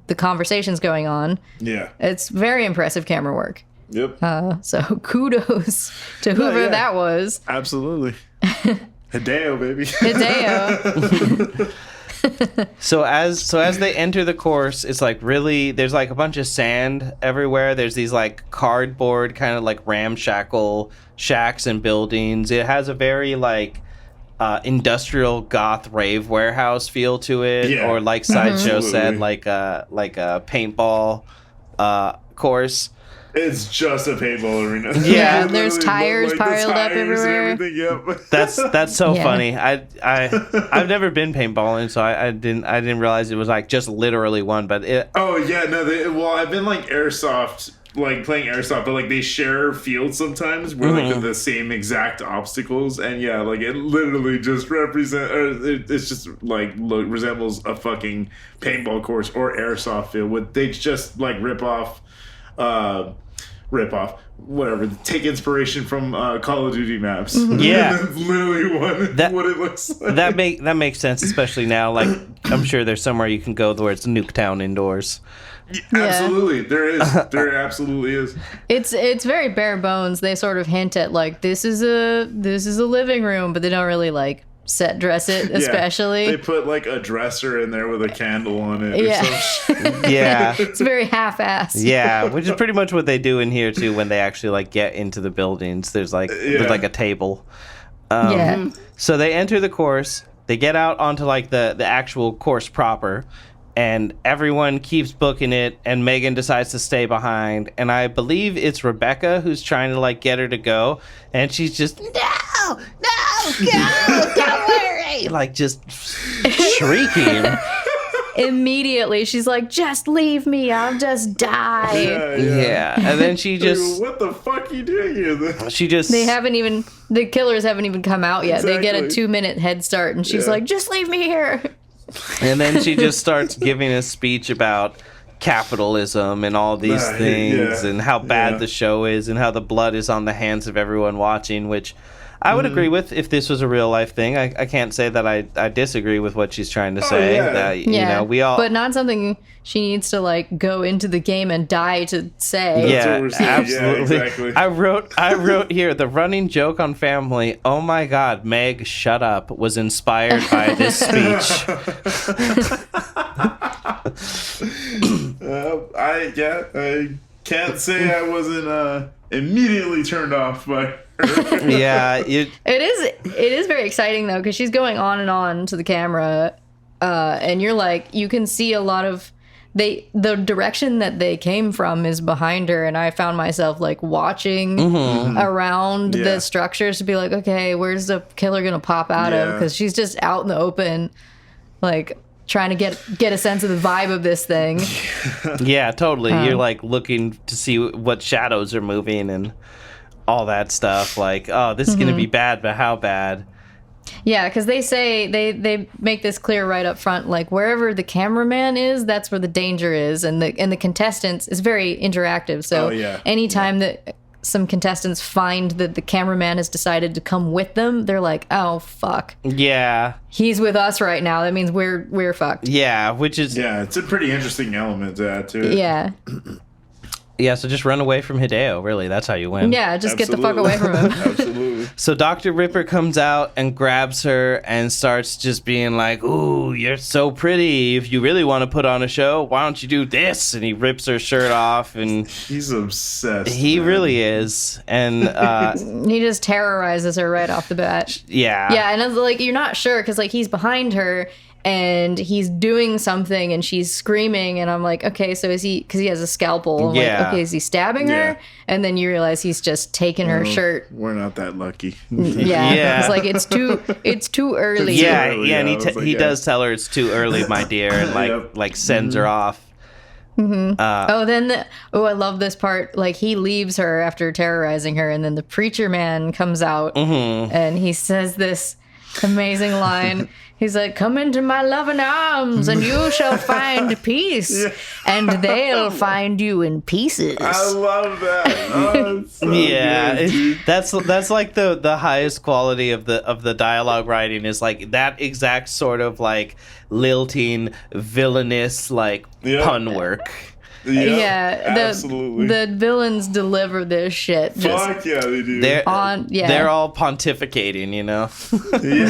the conversations going on. Yeah. It's very impressive camera work. Yep. So kudos to whoever that was. Absolutely. Hideo, baby. Hideo. So as they enter the course, it's like really there's like a bunch of sand everywhere. There's these like cardboard kind of like ramshackle shacks and buildings. It has a very like industrial goth rave warehouse feel to it, or like Sideshow said, like a paintball course. It's just a paintball arena. Yeah, there's tires piled up everywhere. That's so funny. I've never been paintballing, so I didn't realize it was like just literally one. But I've been like playing airsoft, but like they share fields sometimes where like the same exact obstacles, and like it literally just it's just like resembles a fucking paintball course or airsoft field. They just like rip off, whatever. Take inspiration from Call of Duty maps. Yeah, that's literally what it looks like. That makes sense, especially now. Like I'm sure there's somewhere you can go where it's Nuketown indoors. Absolutely, there is. There absolutely is. It's very bare bones. They sort of hint at like this is a living room, but they don't really like set dress it. Especially they put like a dresser in there with a candle on it. Yeah, it's very half-assed. Yeah, which is pretty much what they do in here too. When they actually like get into the buildings, there's like a table. So they enter the course. They get out onto like the actual course proper. And everyone keeps booking it, and Megan decides to stay behind. And I believe it's Rebecca who's trying to like get her to go, and she's just no, go, don't worry, like just shrieking. immediately she's like, just leave me, I'll just die. Yeah. And then she just... What the fuck are you doing here? She just... The killers haven't even come out yet. Exactly. They get a 2-minute head start, and she's like, just leave me here. And then she just starts giving a speech about capitalism and all these things and how bad the show is and how the blood is on the hands of everyone watching, which I would agree with if this was a real life thing. I can't say that I disagree with what she's trying to say. That, you know, we all... But not something she needs to, like, go into the game and die to say. Yeah, absolutely. Yeah, exactly. I wrote here, the running joke on Family, oh my god, Meg, shut up, was inspired by this speech. I can't say I wasn't immediately turned off by her. Yeah, it is very exciting though, because she's going on and on to the camera, and you're like, you can see a lot of the direction that they came from is behind her, and I found myself like watching around the structures to be like, okay, where's the killer gonna pop out of? Because she's just out in the open, like trying to get a sense of the vibe of this thing. Yeah, totally. You're like looking to see what shadows are moving and all that stuff. Like, oh, this is gonna be bad, but how bad? Yeah, because they say they make this clear right up front, like wherever the cameraman is, that's where the danger is, and the contestants is very interactive. So anytime that some contestants find that the cameraman has decided to come with them, they're like, oh fuck, yeah, he's with us right now. That means we're fucked. Yeah, which is it's a pretty interesting element to add to it. Yeah. Yeah, so just run away from Hideo, really. That's how you win. Yeah, just get the fuck away from him. Absolutely. So Dr. Ripper comes out and grabs her and starts just being like, ooh, you're so pretty. If you really want to put on a show, why don't you do this? And he rips her shirt off, and he's obsessed. He really is. And he just terrorizes her right off the bat. Yeah. Yeah, and it's like, you're not sure, because like he's behind her and he's doing something and she's screaming, and I'm like, okay, so is he, because he has a scalpel, I'm like, okay, is he stabbing her? And then you realize he's just taking her shirt. We're not that lucky. It's like it's too early. And he does tell her it's too early, my dear, and like sends her off. I love this part. Like, he leaves her after terrorizing her, and then the preacher man comes out and he says this amazing line. He's like, come into my loving arms and you shall find peace, and they'll find you in pieces. I love that. Oh, so good. That's like the highest quality of the dialogue writing, is like that exact sort of like lilting, villainous, like pun work. Absolutely. The villains deliver this shit. Fuck yeah, they do. They're all pontificating, you know? Dude,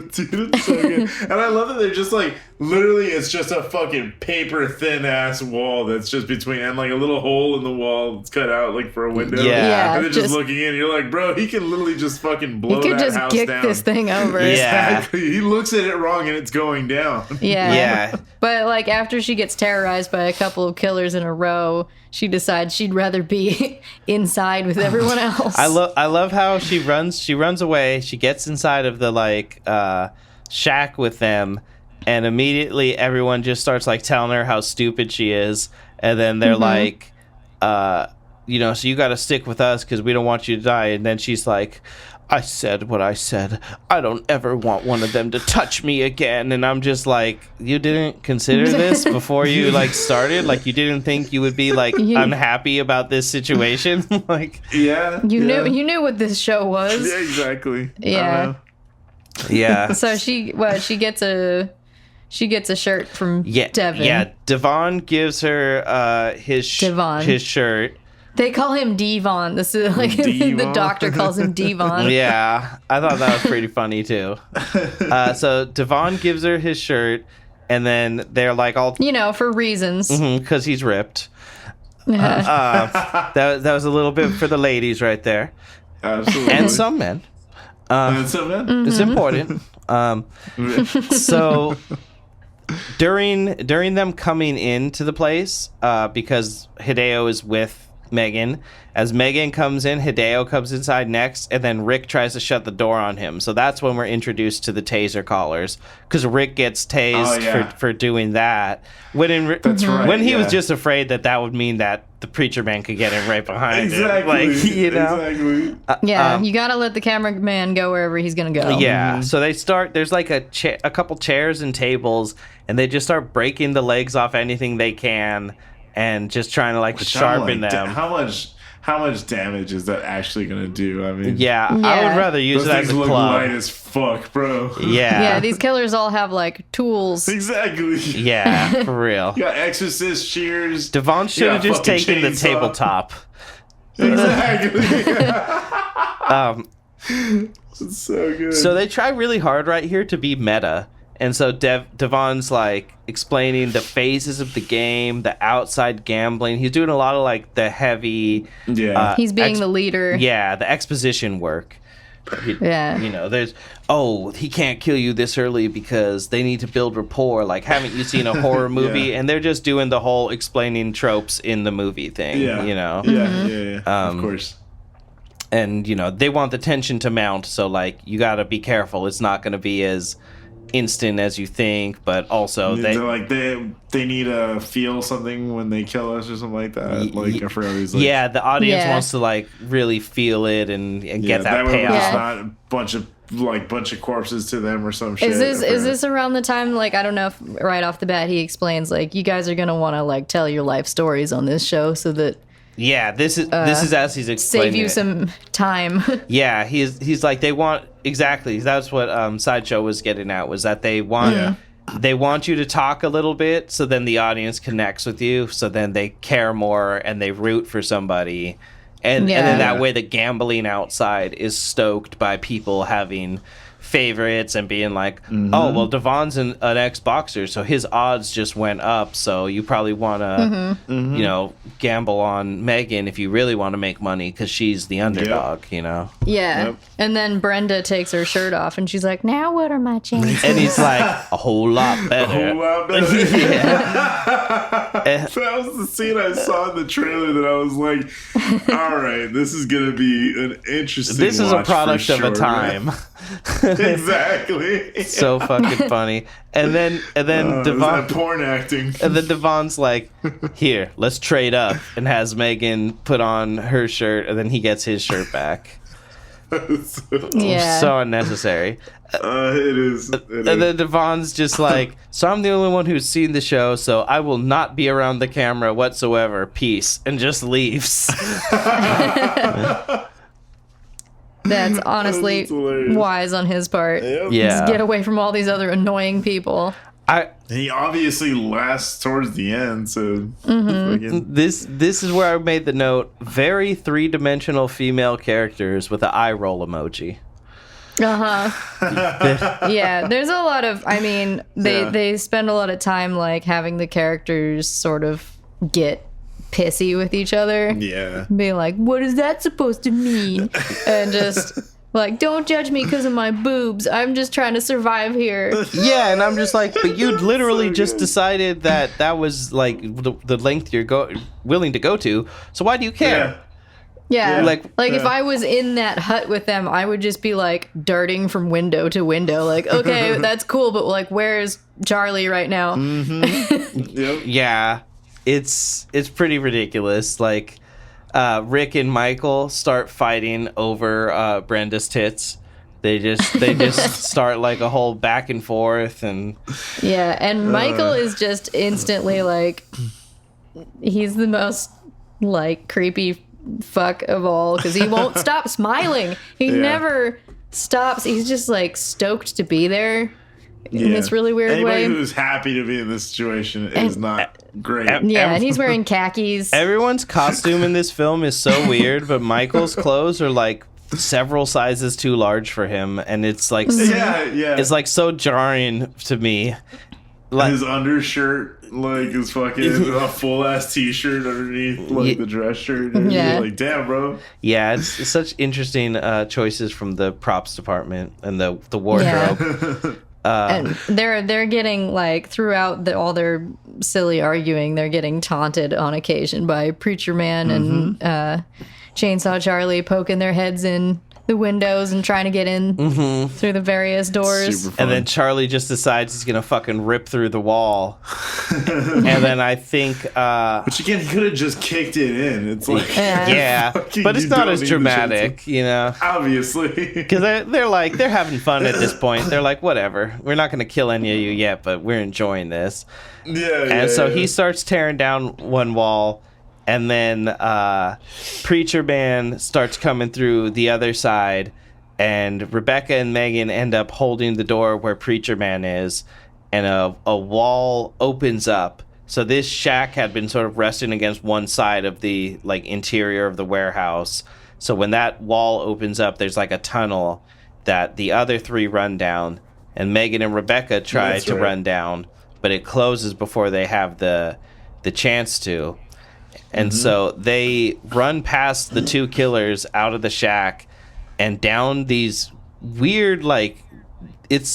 it's so good. And I love that they're just like, literally, it's just a fucking paper thin ass wall that's just between, and like a little hole in the wall that's cut out like for a window. And they're just looking in, you're like, bro, he can literally just fucking blow that house down. He could just kick this thing over. Exactly. He looks at it wrong and it's going down. Yeah. But like, after she gets terrorized by a couple of killers in a row, she decides she'd rather be inside with everyone else. I love how she runs away. She gets inside of the like shack with them, and immediately everyone just starts like telling her how stupid she is, and then they're like, so you got to stick with us because we don't want you to die. And then she's like, I said what I said. I don't ever want one of them to touch me again. And I'm just like, you didn't consider this before you like started? Like, you didn't think you would be like unhappy about this situation? Like, you knew what this show was. Yeah, exactly. Yeah. So she gets a shirt from Devin. Yeah, Devon gives her his shirt. They call him Devon. This is like the doctor calls him Devon. Yeah, I thought that was pretty funny too. So Devon gives her his shirt, and then they're like all, for reasons, because he's ripped. That was a little bit for the ladies right there. Absolutely. And some men. It's important. So during them coming into the place, because Hideo is with Megan. As Megan comes in, Hideo comes inside next, and then Rick tries to shut the door on him. So that's when we're introduced to the taser collars, because Rick gets tased for doing that. That's right. When he was just afraid that would mean that the preacher man could get him right behind him. Like, you know? Exactly. You gotta let the cameraman go wherever he's gonna go. Yeah, so they start, there's like a couple chairs and tables, and they just start breaking the legs off anything they can, and just trying to like sharpen them. How much damage is that actually gonna do? I mean, yeah. I would rather use those it as a things club. look light as fuck, bro. Yeah, these killers all have like tools. Exactly. Yeah, for real. You got exorcist shears. Devon should have just taken the tabletop. Exactly. It's so good. So they try really hard right here to be meta. And so Devon's like explaining the phases of the game, the outside gambling. He's doing a lot of like the heavy. Yeah. He's being the leader. Yeah, the exposition work. Yeah. You know, there's, he can't kill you this early because they need to build rapport. Like, haven't you seen a horror movie? Yeah. And they're just doing the whole explaining tropes in the movie thing, you know? Yeah. Of course. And, you know, they want the tension to mount. So, like, you got to be careful. It's not going to be as instant as you think, but also they need to feel something when they kill us or something like that. Like, I forgot he's like, the audience wants to like really feel it and get that payoff. It's not a bunch of corpses to them or some shit. Is this around the time, like, I don't know if right off the bat he explains like, you guys are gonna want to like tell your life stories on this show so that this is as he's explaining save you some time. Yeah, he's like, they want, exactly, that's what Sideshow was getting at, was that they want you to talk a little bit, so then the audience connects with you, so then they care more and they root for somebody, and then that way the gambling outside is stoked by people having favorites and being like, oh, well, Devon's an ex-boxer, so his odds just went up, so you probably want to you know, gamble on Megan if you really want to make money because she's the underdog, you know. And then Brenda takes her shirt off and she's like, now what are my chances? And he's like, a whole lot better. That was the scene I saw in the trailer that I was like, all right, this is gonna be an interesting this is a product of a sure, time. Exactly. So fucking funny. And then Devon, porn acting. and then Devon's like, here, let's trade up, and has Megan put on her shirt, and then he gets his shirt back. So unnecessary. It is. And then Devon's just like, so I'm the only one who's seen the show, so I will not be around the camera whatsoever. Peace. And just leaves. That's honestly wise on his part. Yep. Yeah. Just get away from all these other annoying people. He obviously lasts towards the end, so This is where I made the note, very three-dimensional female characters with an eye roll emoji. Yeah, there's a lot of, I mean, they spend a lot of time like having the characters sort of get pissy with each other. Yeah. Being like, what is that supposed to mean? And just like, don't judge me because of my boobs. I'm just trying to survive here. Yeah, and I'm just like, but you literally just decided that was like the length you're willing to go to. So why do you care? Yeah. Like if I was in that hut with them, I would just be like darting from window to window. Like, okay, that's cool, but like, where's Charlie right now? Yep. Yeah. It's pretty ridiculous. Like, Rick and Michael start fighting over Brenda's tits. They just start like a whole back and forth, and Michael is just instantly like, he's the most like creepy fuck of all because he won't stop smiling. He never stops. He's just like stoked to be there. In this really weird Anybody way. who's happy to be in this situation is not great. And he's wearing khakis. Everyone's costume in this film is so weird, but Michael's clothes are like several sizes too large for him, and it's like it's like so jarring to me. Like, his undershirt like is fucking a full ass t-shirt underneath like the dress shirt. And you're like, damn, bro. Yeah, it's such interesting choices from the props department and the wardrobe. And they're getting like throughout all their silly arguing, they're getting taunted on occasion by Preacher Man and Chainsaw Charlie poking their heads in the windows and trying to get in through the various doors. And then Charlie just decides he's gonna fucking rip through the wall. And then I think but again, he could have just kicked it in. It's like yeah, but it's not as dramatic, you know, obviously, because they're having fun at this point. They're like, whatever, we're not gonna kill any of you yet, but we're enjoying this. And so he starts tearing down one wall, and then Preacher Man starts coming through the other side, and Rebecca and Megan end up holding the door where Preacher Man is, and a wall opens up. So this shack had been sort of resting against one side of the like interior of the warehouse. So when that wall opens up, there's like a tunnel that the other three run down, and Megan and Rebecca try to run down, but it closes before they have the chance to. And so they run past the two killers out of the shack and down these weird, like, it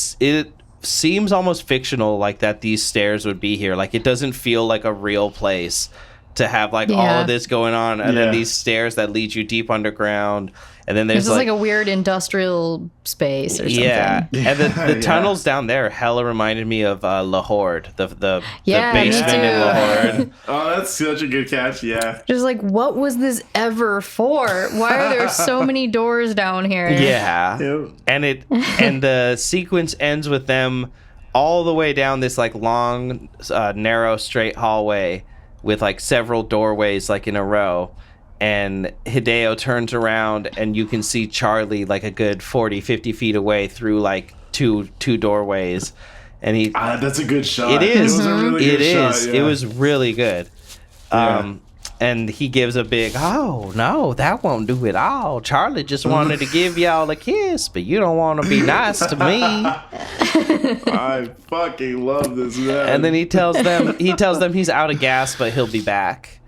seems almost fictional, like that these stairs would be here. Like, it doesn't feel like a real place to have like all of this going on, and then these stairs that lead you deep underground, and then there's like a weird industrial space or something. Yeah, and the tunnels down there hella reminded me of La Horde, the basement in La Horde. Oh, that's such a good catch. Yeah, just like, what was this ever for? Why are there so many doors down here? Yeah, and the sequence ends with them all the way down this like long, narrow, straight hallway with like several doorways like in a row, and Hideo turns around and you can see Charlie like a good 40-50 feet away through like two doorways, and he that's a good shot. It is. It was a really good shot, yeah. It was really good. And he gives a big, oh no, that won't do it all. Charlie just wanted to give y'all a kiss, but you don't want to be nice to me. I fucking love this man. And then he tells them he's out of gas, but he'll be back.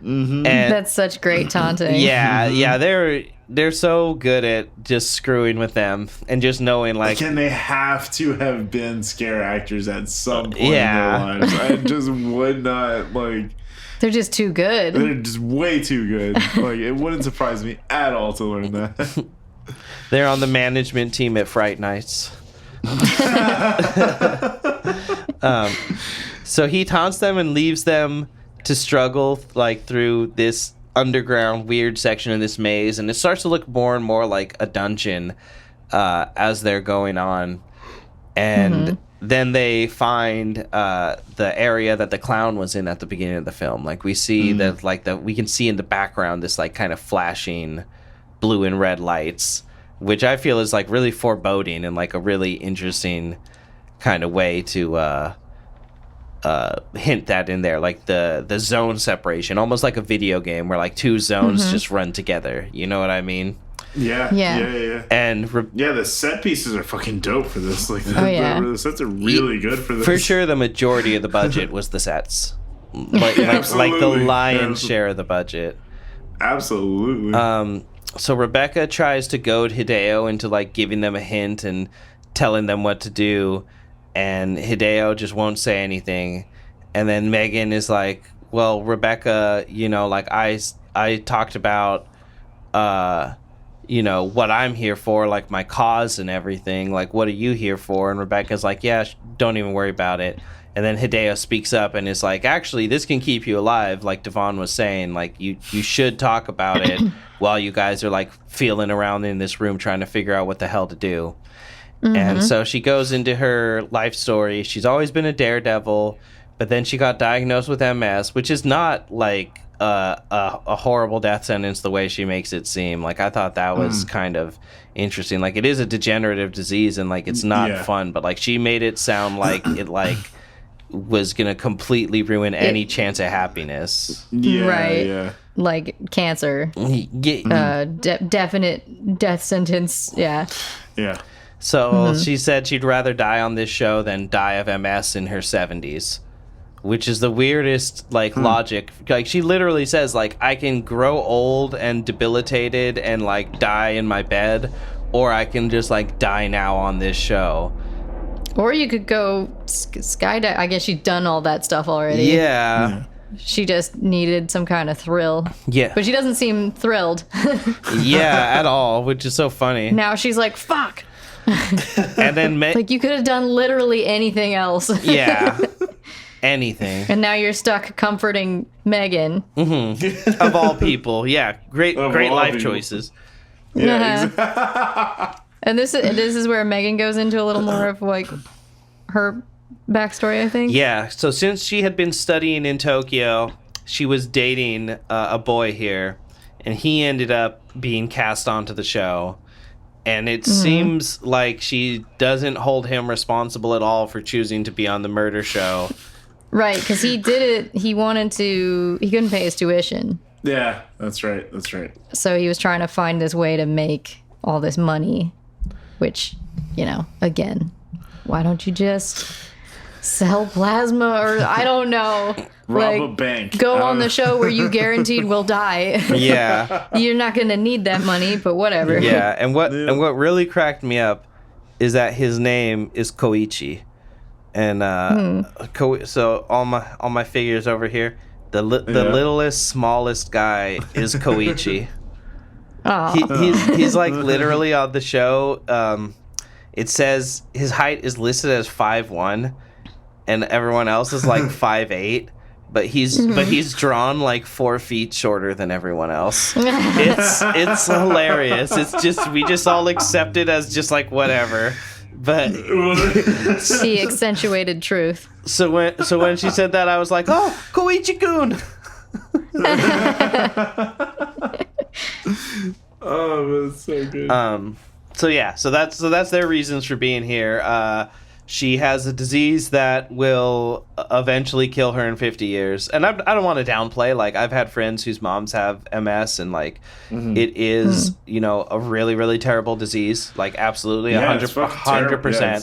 And that's such great taunting. Yeah, they're so good at just screwing with them and just knowing like, and they have to have been scare actors at some point in their lives. I just would not like. They're just too good. They're just way too good. Like, it wouldn't surprise me at all to learn that. They're on the management team at Fright Nights. So he taunts them and leaves them to struggle like through this underground weird section of this maze, and it starts to look more and more like a dungeon as they're going on. And then they find the area that the clown was in at the beginning of the film. Like, we see we can see in the background this like kind of flashing blue and red lights, which I feel is like really foreboding and like a really interesting kind of way to hint that in there, like the zone separation, almost like a video game where like two zones just run together. You know what I mean? Yeah. And the set pieces are fucking dope for this. Like, the sets are really good for this. For sure, the majority of the budget was the sets, like the lion's share of the budget. Absolutely. So Rebecca tries to goad Hideo into like giving them a hint and telling them what to do, and Hideo just won't say anything. And then Megan is like, well, Rebecca, you know, like I talked about you know, what I'm here for, like my cause and everything. Like, what are you here for? And Rebecca's like, yeah, don't even worry about it. And then Hideo speaks up and is like, actually, this can keep you alive. Like Devon was saying, like you should talk about it while you guys are like feeling around in this room trying to figure out what the hell to do. And so she goes into her life story. She's always been a daredevil, but then she got diagnosed with MS, which is not like a horrible death sentence the way she makes it seem. Like, I thought that was kind of interesting. Like, it is a degenerative disease and like it's not fun, but like she made it sound like it like was gonna completely ruin any chance of happiness. Yeah. Like cancer. Definite death sentence. Yeah. So she said she'd rather die on this show than die of MS in her 70s. Which is the weirdest, like, logic. Like, she literally says, like, I can grow old and debilitated and, like, die in my bed, or I can just, like, die now on this show. Or you could go skydive. I guess she'd done all that stuff already. Yeah. She just needed some kind of thrill. Yeah. But she doesn't seem thrilled. Yeah, at all, which is so funny. Now she's like, fuck. And then like, you could have done literally anything else. Yeah. Anything. And now you're stuck comforting Megan. Mm-hmm. Of all people. Yeah. Great life people. choices. Yeah, And this is where Megan goes into a little more of like her backstory, I think. Yeah. So since she had been studying in Tokyo, she was dating a boy here, and he ended up being cast onto the show. And it seems like she doesn't hold him responsible at all for choosing to be on the murder show. Right, because he did it. He couldn't pay his tuition. Yeah, that's right. So he was trying to find this way to make all this money, which, again, why don't you just sell plasma or I don't know. Rob a bank. Go on the show where you guaranteed will die. Yeah. You're not going to need that money, but whatever. Yeah, and what really cracked me up is that his name is Koichi. And so all my figures over here, the littlest, smallest guy is Koichi. He's like literally on the show. It says his height is listed as 5'1", and everyone else is like 5'8". But he's drawn like 4 feet shorter than everyone else. It's hilarious. It's just we just all accept it as just like whatever. But the accentuated truth. So when she said that, I was like, oh, Koichi-kun. Oh, that's so good. So that's their reasons for being here. She has a disease that will eventually kill her in 50 years. And I don't want to downplay. Like, I've had friends whose moms have MS, and, like, it is, a really, really terrible disease. Like, absolutely, 100%. Yeah.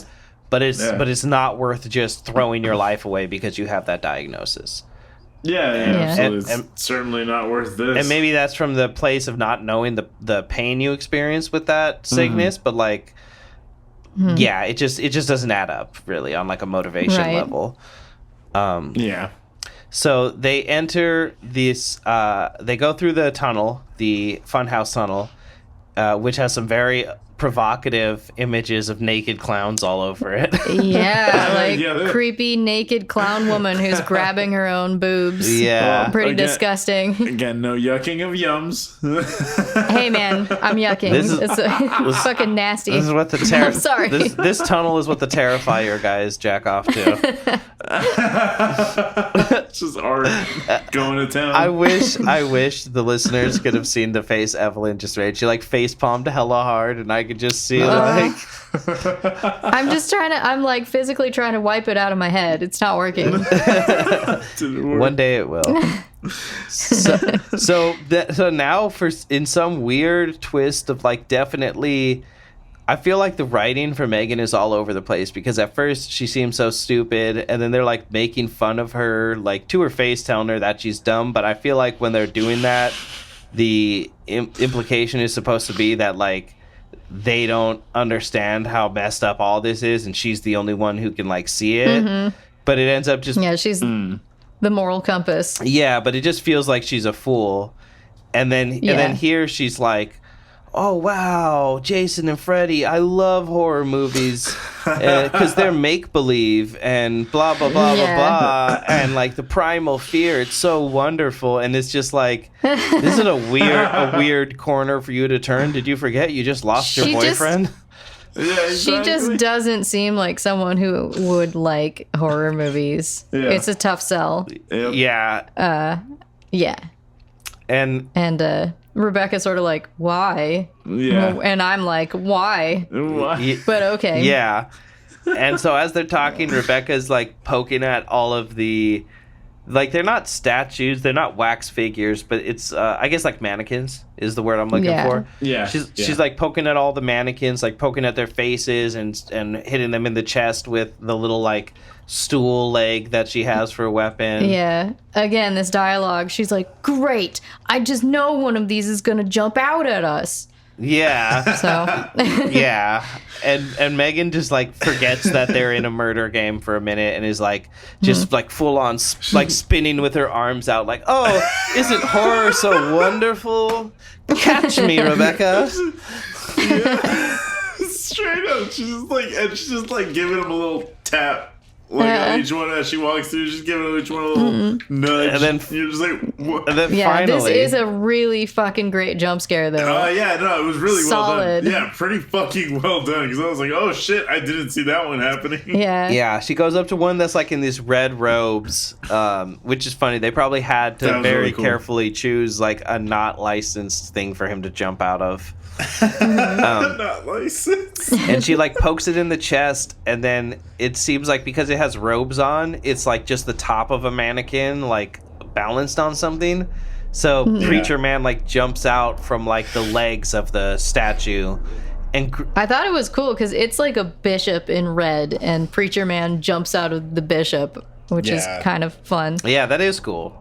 But it's not worth just throwing your life away because you have that diagnosis. Yeah, absolutely. It's certainly not worth this. And maybe that's from the place of not knowing the pain you experience with that sickness, but, like... Yeah, it just doesn't add up really on like a motivation level. Yeah. So they enter this. They go through the tunnel, the funhouse tunnel, which has some very provocative images of naked clowns all over it. Yeah, creepy naked clown woman who's grabbing her own boobs. Yeah. Pretty disgusting. Again, no yucking of yums. Hey man, I'm yucking. It's fucking nasty. This is what the I'm sorry. This tunnel is what the Terrifier guys jack off to. It's just art going to town. I wish the listeners could have seen the face Evelyn just made. She like face palmed hella hard, and I could just see like. I'm like physically trying to wipe it out of my head. It's not working. One day it will. So now in some weird twist of like definitely. I feel like the writing for Megan is all over the place because at first she seems so stupid and then they're like making fun of her like to her face telling her that she's dumb, but I feel like when they're doing that the implication is supposed to be that like they don't understand how messed up all this is and she's the only one who can like see it, but it ends up just she's the moral compass. Yeah, but it just feels like she's a fool. And then here she's like, oh, wow, Jason and Freddy, I love horror movies because they're make-believe and blah, blah, blah, blah, blah. And, like, the primal fear, it's so wonderful. And it's just like, this is a weird corner for you to turn. Did you forget you just lost your boyfriend? Yeah, exactly. She just doesn't seem like someone who would like horror movies. Yeah. It's a tough sell. Yep. Yeah. Yeah. And Rebecca's sort of like, why? Yeah. And I'm like, why? Why? But okay. Yeah. And so as they're talking, Rebecca's like poking at all of the, like they're not statues, they're not wax figures, but it's I guess like mannequins is the word I'm looking for. Yeah. She's like poking at all the mannequins, like poking at their faces and hitting them in the chest with the little like stool leg that she has for a weapon. Yeah. Again, this dialogue, she's like, great, I just know one of these is gonna jump out at us. Yeah. So Yeah. And Megan just like forgets that they're in a murder game for a minute and is like just like full on like spinning with her arms out like, "Oh, isn't horror so wonderful? Catch me, Rebecca." Yeah. Straight up, she's just like giving him a little tap. Like on each one as she walks through, she's giving each one a little nudge. And then you're just like, what? And then yeah, finally, this is a really fucking great jump scare, though. Yeah, no, it was really Solid. well done. Yeah, pretty fucking well done. Because I was like, oh shit, I didn't see that one happening. Yeah. yeah, she goes up to one that's like in these red robes, which is funny. They probably had to That was very really cool. carefully choose like a not licensed thing for him to jump out of. Not licensed. And she like pokes it in the chest, and then it seems like because it has robes on, it's like just the top of a mannequin like balanced on something. So Preacher Man like jumps out from like the legs of the statue, and I thought it was cool because it's like a bishop in red, and Preacher Man jumps out of the bishop, which is Yeah. kind of fun. yeah, that is cool.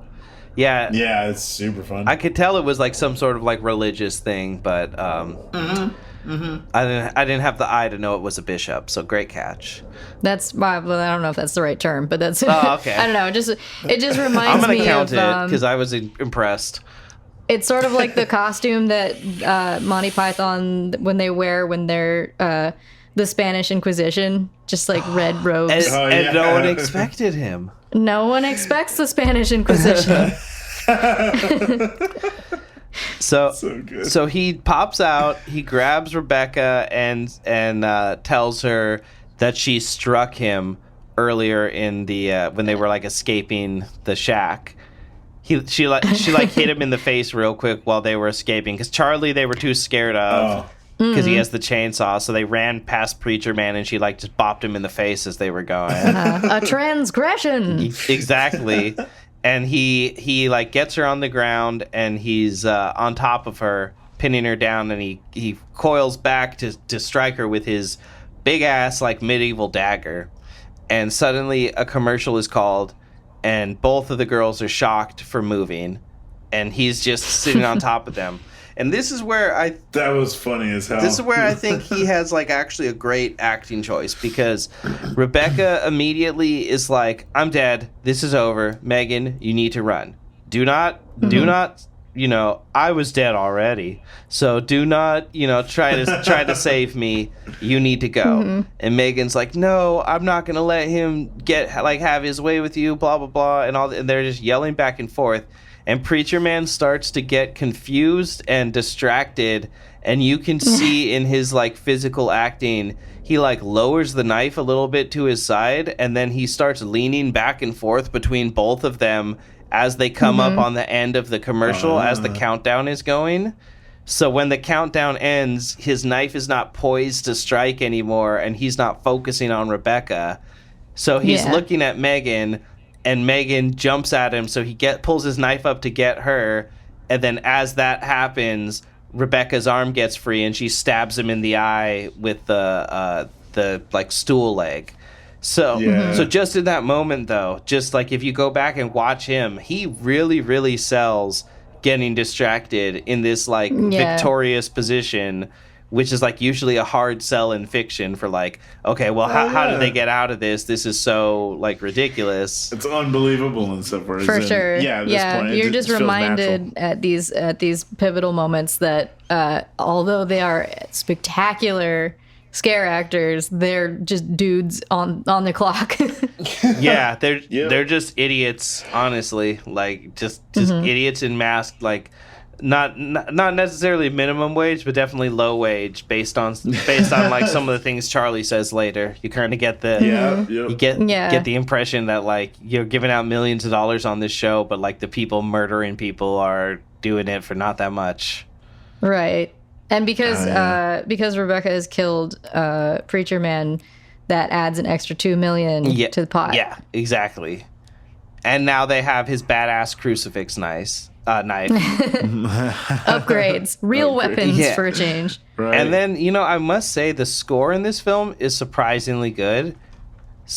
Yeah, Yeah, it's super fun. I could tell it was like some sort of like religious thing, but I didn't have the eye to know it was a bishop. So great catch. That's well, I don't know if that's the right term, but that's Oh, okay. I don't know. It just I'm reminds gonna me count of it because I was impressed. it's sort of like the costume that Monty Python when they're the Spanish Inquisition, just like red robes. And, Oh, and yeah. no one expected him. No one expects the Spanish Inquisition. So good. So he pops out, he grabs Rebecca and tells her that she struck him earlier in the when they were like escaping the shack. She hit him in the face real quick while they were escaping because Charlie they were too scared of because he has the chainsaw, so they ran past Preacher Man and she like just bopped him in the face as they were going. A transgression. Exactly. And he like gets her on the ground and he's on top of her, pinning her down, and he coils back to strike her with his big ass like medieval dagger. And suddenly a commercial is called and both of the girls are shocked for moving and he's just sitting on top of them. And this is where That was funny as hell. this is where I think he has like actually a great acting choice because Rebecca immediately is like, "I'm dead. This is over. Megan, you need to run. Do not, I was dead already. So do not, try to save me. You need to go." And Megan's like, "No, I'm not going to let him have his way with you, blah blah blah." And they're just yelling back and forth. And Preacher Man starts to get confused and distracted, and you can see in his like physical acting, he like lowers the knife a little bit to his side, and then he starts leaning back and forth between both of them as they come up on the end of the commercial as the countdown is going. So when the countdown ends, his knife is not poised to strike anymore, and he's not focusing on Rebecca. So he's looking at Megan, and Megan jumps at him, so he pulls his knife up to get her, and then as that happens, Rebecca's arm gets free, and she stabs him in the eye with the like stool leg. So just in that moment, though, just like if you go back and watch him, he really, really sells getting distracted in this like victorious position, which is like usually a hard sell in fiction for like, okay, well, how did they get out of this? This is so like ridiculous. It's unbelievable and stuff. For sure. At this point, you're it just feels reminded natural. at these pivotal moments that although they are spectacular scare actors, they're just dudes on the clock. Yeah, they're just idiots, honestly. Like just idiots in masks, like not necessarily minimum wage, but definitely low wage based on like some of the things Charlie says later. You kind of get the you get the impression that like you're giving out millions of dollars on this show, but like the people murdering people are doing it for not that much. Right. And because Rebecca has killed Preacher Man, that adds an extra $2 million to the pot. Yeah, exactly. And now they have his badass crucifix knife. Upgrades. Real weapons for a change. Right. And then, I must say the score in this film is surprisingly good.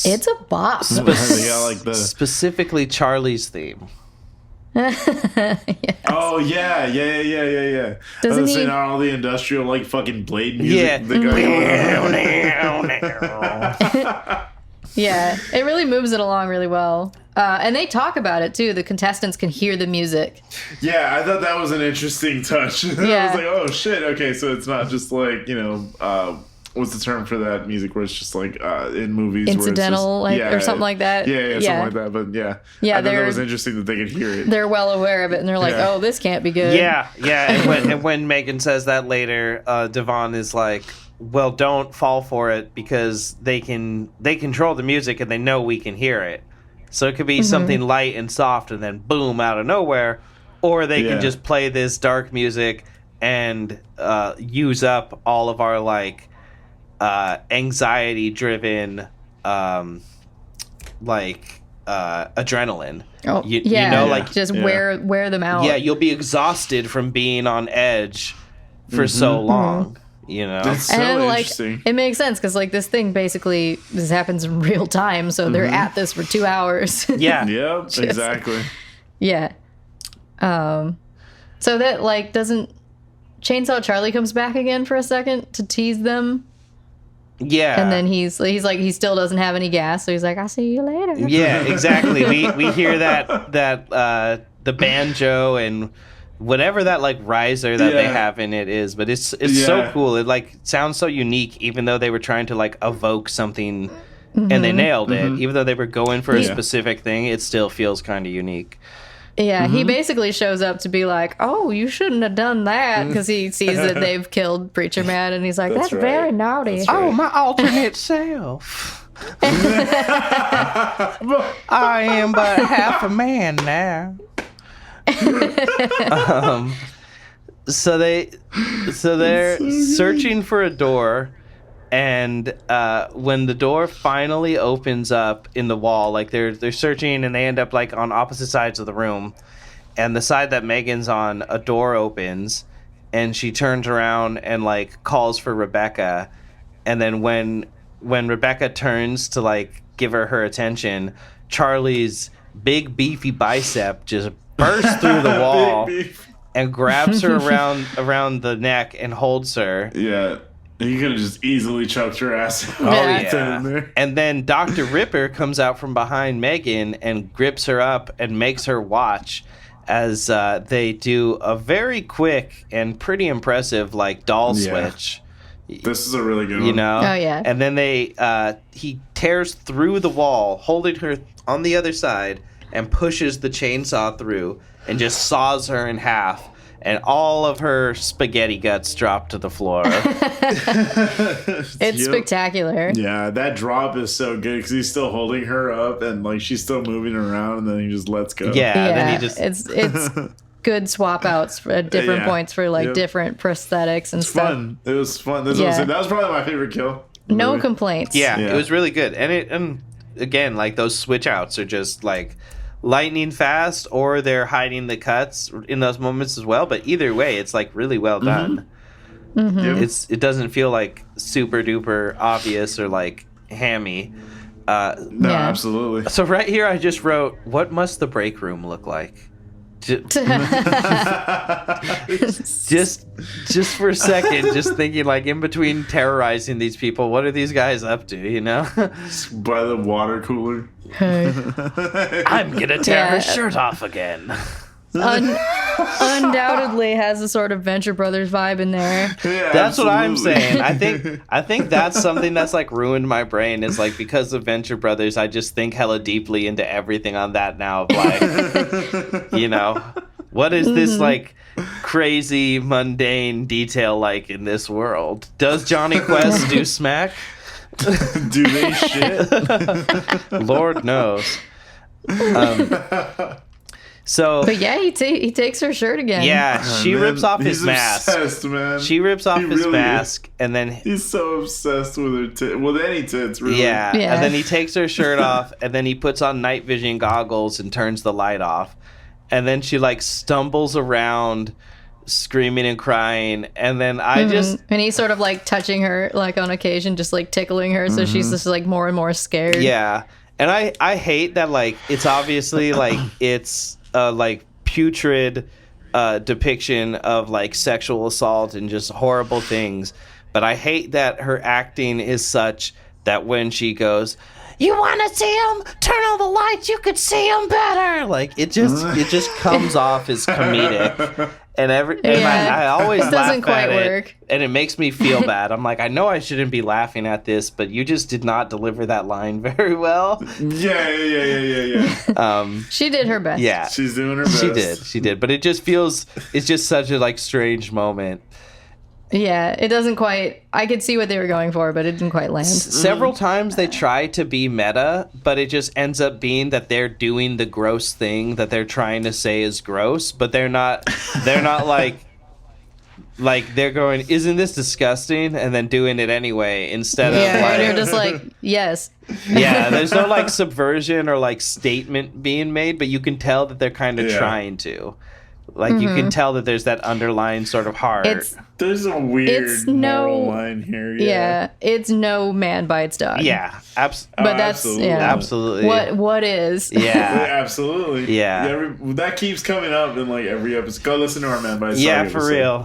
It's a bop. Yeah, like Specifically Charlie's theme. Yes. Oh yeah. Doesn't he- Not all the industrial like fucking blade music? Yeah. They got- Yeah, it really moves it along really well. And they talk about it too. The contestants can hear the music. Yeah, I thought that was an interesting touch. I Yeah. was like, oh shit, okay, so it's not just like, what's the term for that music where it's just like in movies Incidental, where it's just, or something like that. Yeah, something like that. But yeah, Yeah, I thought that was interesting that they could hear it. They're well aware of it, and they're like, Yeah. "Oh, this can't be good." Yeah. And when Megan says that later, Devon is like, well, don't fall for it because they control the music and they know we can hear it. So it could be something light and soft and then boom out of nowhere, or they can just play this dark music and use up all of our like anxiety driven adrenaline. Oh, You yeah. know, like just wear them out. yeah, you'll be exhausted from being on edge for so long. You know, That's so And interesting. it makes sense because this thing basically this happens in real time, so they're at this for 2 hours. yeah. Yep, exactly. Yeah. So that doesn't Chainsaw Charlie comes back again for a second to tease them, Yeah. and then he's like he still doesn't have any gas, so he's like, "I'll see you later." Yeah, exactly. We hear that the banjo and whatever that like riser that they have in it is, but it's so cool. It like sounds so unique, even though they were trying to like evoke something and they nailed it. Even though they were going for a specific thing, it still feels kind of unique. Yeah, he basically shows up to be like, "Oh, you shouldn't have done that," because he sees that they've killed Preacher Man, and he's like, "That's right. very naughty." That's right. Oh, my alternate self. I am but half a man now. So they're searching for a door, and when the door finally opens up in the wall, like they're searching and they end up like on opposite sides of the room, and the side that Megan's on, a door opens, and she turns around and like calls for Rebecca, and then when Rebecca turns to like give her attention, Charlie's big beefy bicep just bursts through the wall and grabs her around the neck and holds her. Yeah. You could have just easily choked her ass out. Oh, yeah. In there. And then Dr. Ripper comes out from behind Megan and grips her up and makes her watch as they do a very quick and pretty impressive like doll switch. This is a really good one. You know? Oh, yeah. And then he tears through the wall, holding her on the other side, and pushes the chainsaw through and just saws her in half. And all of her spaghetti guts drop to the floor. It's spectacular. Yeah, that drop is so good because he's still holding her up and like she's still moving around, and then he just lets go. Yeah, Yeah, then he just it's good swap outs at different points for like different prosthetics and stuff. Fun. It was fun. That's what I'm saying. That was probably my favorite kill. No Really. complaints. Yeah, Yeah. it was really good. And again, like those switch outs are just like lightning fast, or they're hiding the cuts in those moments as well. But either way, it's like really well done. Yep. It doesn't feel like super duper obvious or like hammy. No, Yeah. absolutely. So right here, I just wrote, "What must the break room look like?" Just for a second, just thinking like in between terrorizing these people, what are these guys up to? You know, By the water cooler. I'm gonna tear her Yeah. shirt off again. Undoubtedly has a sort of Venture Brothers vibe in there. Yeah, That's what I'm absolutely. saying. I think that's something that's like ruined my brain. Is like because of Venture Brothers, I just think hella deeply into everything on that now. Of like, you know, what is this like crazy mundane detail like in this world? Does Johnny Quest do smack? Do they shit? Lord knows. So But yeah, he takes her shirt again. yeah, she Man, rips off his he's mask. Obsessed, man. She rips off He his really mask, and then He's so obsessed with her tits. With any tits, really. yeah, Yeah. and then he takes her shirt off, and then he puts on night vision goggles and turns the light off, and then she like stumbles around, screaming and crying, and then I just And he's sort of like touching her like on occasion, just like tickling her, so she's just like more and more scared. yeah, and I hate that like it's obviously like it's like putrid depiction of like sexual assault and just horrible things. But I hate that her acting is such that when she goes, "You want to see him? Turn on the lights. You could see him better." Like it just comes off as comedic. And I always laugh doesn't quite at it, work. and it makes me feel bad. I'm like, I know I shouldn't be laughing at this, but you just did not deliver that line very well. Yeah. She did her best. Yeah, She's doing her best. She did. But it's just such a like strange moment. Yeah, it doesn't quite. I could see what they were going for, but it didn't quite land. Several times they try to be meta, but it just ends up being that they're doing the gross thing that they're trying to say is gross, but they're not like they're going, "Isn't this disgusting?" and then doing it anyway instead of Yeah, like, and you're just like, yes. yeah, there's no like subversion or like statement being made, but you can tell that they're kind of trying to. Like you can tell that there's that underlying sort of heart. There's a weird moral line here. Yeah, it's no man bites dog. Yeah, but that's absolutely. What is? Yeah, absolutely. Yeah, that keeps coming up in like every episode. Go listen to our Man bites dog. Yeah, for episode. real.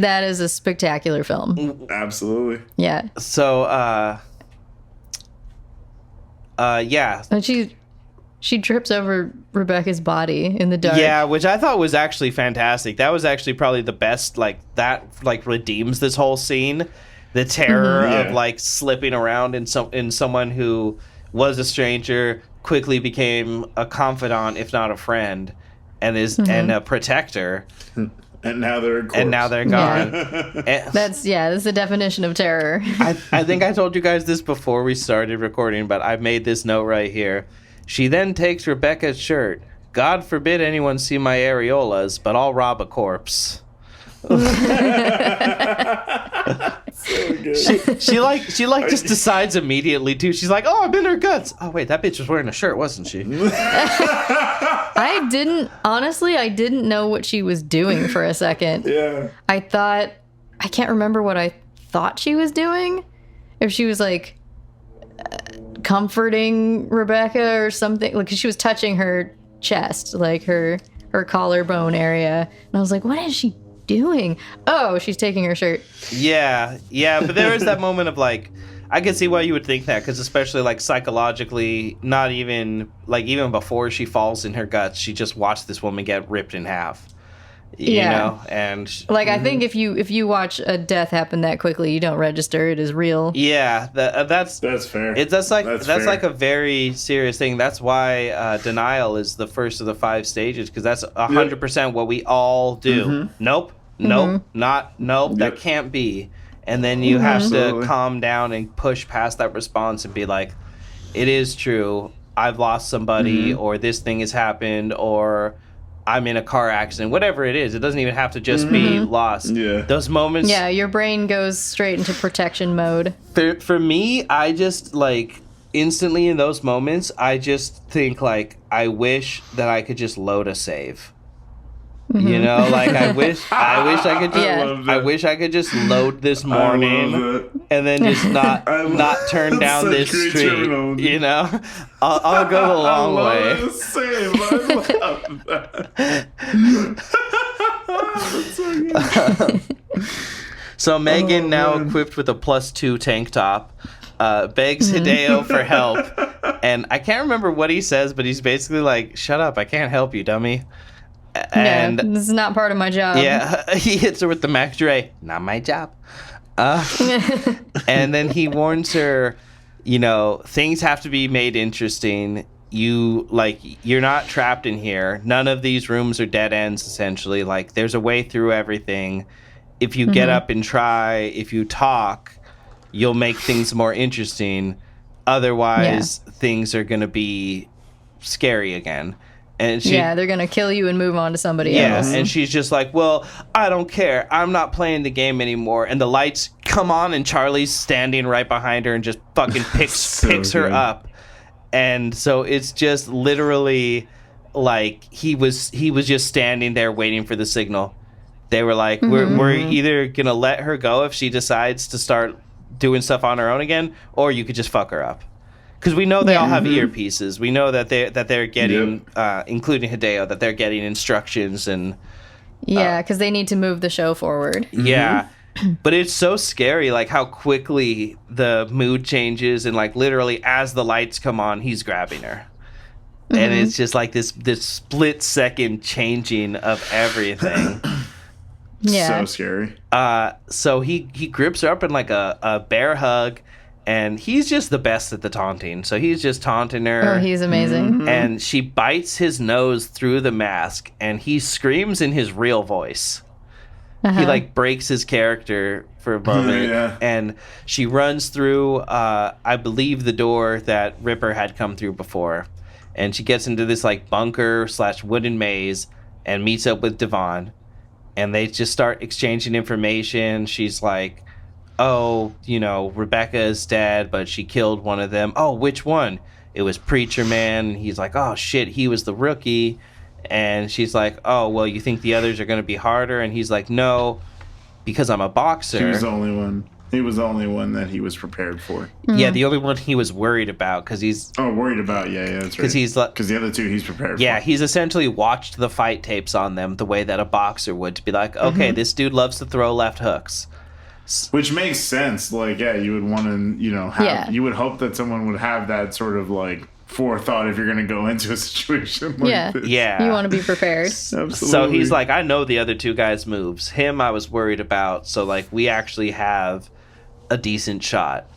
That is a spectacular film. Absolutely. Yeah. So, yeah. And she trips over Rebecca's body in the dark. Yeah, which I thought was actually fantastic. That was actually probably the best, like, that, like, redeems this whole scene. The terror of, like, slipping around in someone who was a stranger, quickly became a confidant, if not a friend, and and a protector. And now they're a corpse. And now they're gone. Yeah. That's the definition of terror. I think I told you guys this before we started recording, but I made this note right here. She then takes Rebecca's shirt. God forbid anyone see my areolas, but I'll rob a corpse. So good. She just decides immediately too. She's like, "Oh, I'm in her guts." Oh wait, that bitch was wearing a shirt, wasn't she? I didn't know what she was doing for a second. Yeah. I can't remember what I thought she was doing. If she was like comforting Rebecca or something, like 'cause she was touching her chest, like her collarbone area, and I was like, what is she doing? Oh, she's taking her shirt. Yeah, but there is that moment of like, I can see why you would think that, because especially like psychologically, not even like even before she falls in her guts, she just watched this woman get ripped in half. You know, and like I think if you watch a death happen that quickly, you don't register it as real. Yeah, that's fair. That's like a very serious thing. That's why denial is the first of the 5 stages, because that's 100% what we all do. Nope, that can't be. And then you have to calm down and push past that response and be like, it is true. I've lost somebody, or this thing has happened, or I'm in a car accident, whatever it is. It doesn't even have to just be lost. Yeah. Those moments. Yeah, your brain goes straight into protection mode. For me, I just like instantly in those moments, I just think like, I wish that I could just load a save. You know, like I wish I could just I wish I could just load this morning and then just not turn down this street. You know, I'll go a long way. So Megan, now equipped with a +2 tank top, begs Hideo for help, and I can't remember what he says, but he's basically like, "Shut up! I can't help you, dummy." And this is not part of my job. Yeah, he hits her with the Mac Dre. Not my job. And then he warns her, you know, things have to be made interesting. You're not trapped in here. None of these rooms are dead ends, essentially. Like, there's a way through everything. If you get up and try, if you talk, you'll make things more interesting. Otherwise, things are going to be scary again. And they're going to kill you and move on to somebody else. Yeah, and she's just like, well, I don't care. I'm not playing the game anymore. And the lights come on, and Charlie's standing right behind her and just fucking picks her up. And so it's just literally like he was just standing there waiting for the signal. They were like, we're either going to let her go if she decides to start doing stuff on her own again, or you could just fuck her up. because we know they all have Mm-hmm. earpieces. We know that they're getting, including Hideo, that they're getting instructions and Yeah, because they need to move the show forward. yeah. But it's so scary, like how quickly the mood changes, and like literally as the lights come on, he's grabbing her, and it's just like this split second changing of everything. Yeah. So scary. So he grips her up in like a bear hug, and he's just the best at the taunting. So he's just taunting her. Oh, he's amazing. And she bites his nose through the mask, and he screams in his real voice. He like breaks his character for a moment, Yeah. and she runs through, I believe, the door that Ripper had come through before, and she gets into this like bunker / wooden maze and meets up with Devon, and they just start exchanging information. She's like, "Oh, Rebecca is dead, but she killed one of them. Oh, which one? It was Preacher Man." And he's like, "Oh shit, he was the rookie." And she's like, "Oh, well, you think the others are going to be harder?" And he's like, "No, because I'm a boxer." He was the only one. He was the only one that he was prepared for. Yeah, the only one he was worried about because he's worried about. Yeah, that's right. because he's like, because the other two he's prepared. yeah, for. he's essentially watched the fight tapes on them the way that a boxer would, to be like, okay, this dude loves to throw left hooks. Which makes sense. Like, yeah, you would want to, have, you would hope that someone would have that sort of like forethought if you're going to go into a situation like this. Yeah. You want to be prepared. Absolutely. So he's like, I know the other two guys' moves. Him, I was worried about. So like, we actually have a decent shot.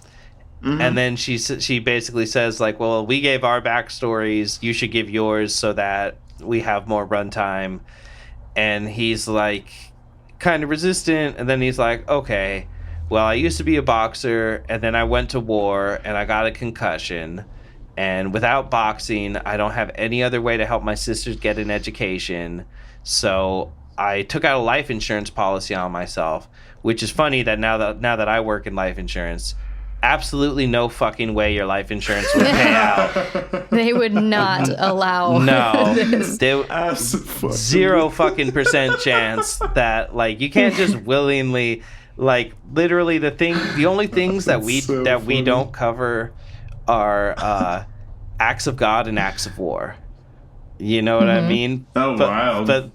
And then she basically says like, well, we gave our backstories. You should give yours so that we have more runtime. And he's like, kind of resistant. And then he's like, okay, well, I used to be a boxer, and then I went to war, and I got a concussion. And without boxing, I don't have any other way to help my sisters get an education. So I took out a life insurance policy on myself, which is funny that now that I work in life insurance, absolutely no fucking way your life insurance would pay out. They would not allow No. this. Zero fucking % chance that like you can't just willingly like literally the only things that we so we funny. don't cover are acts of God and acts of war. You know what I mean? Oh, wild. But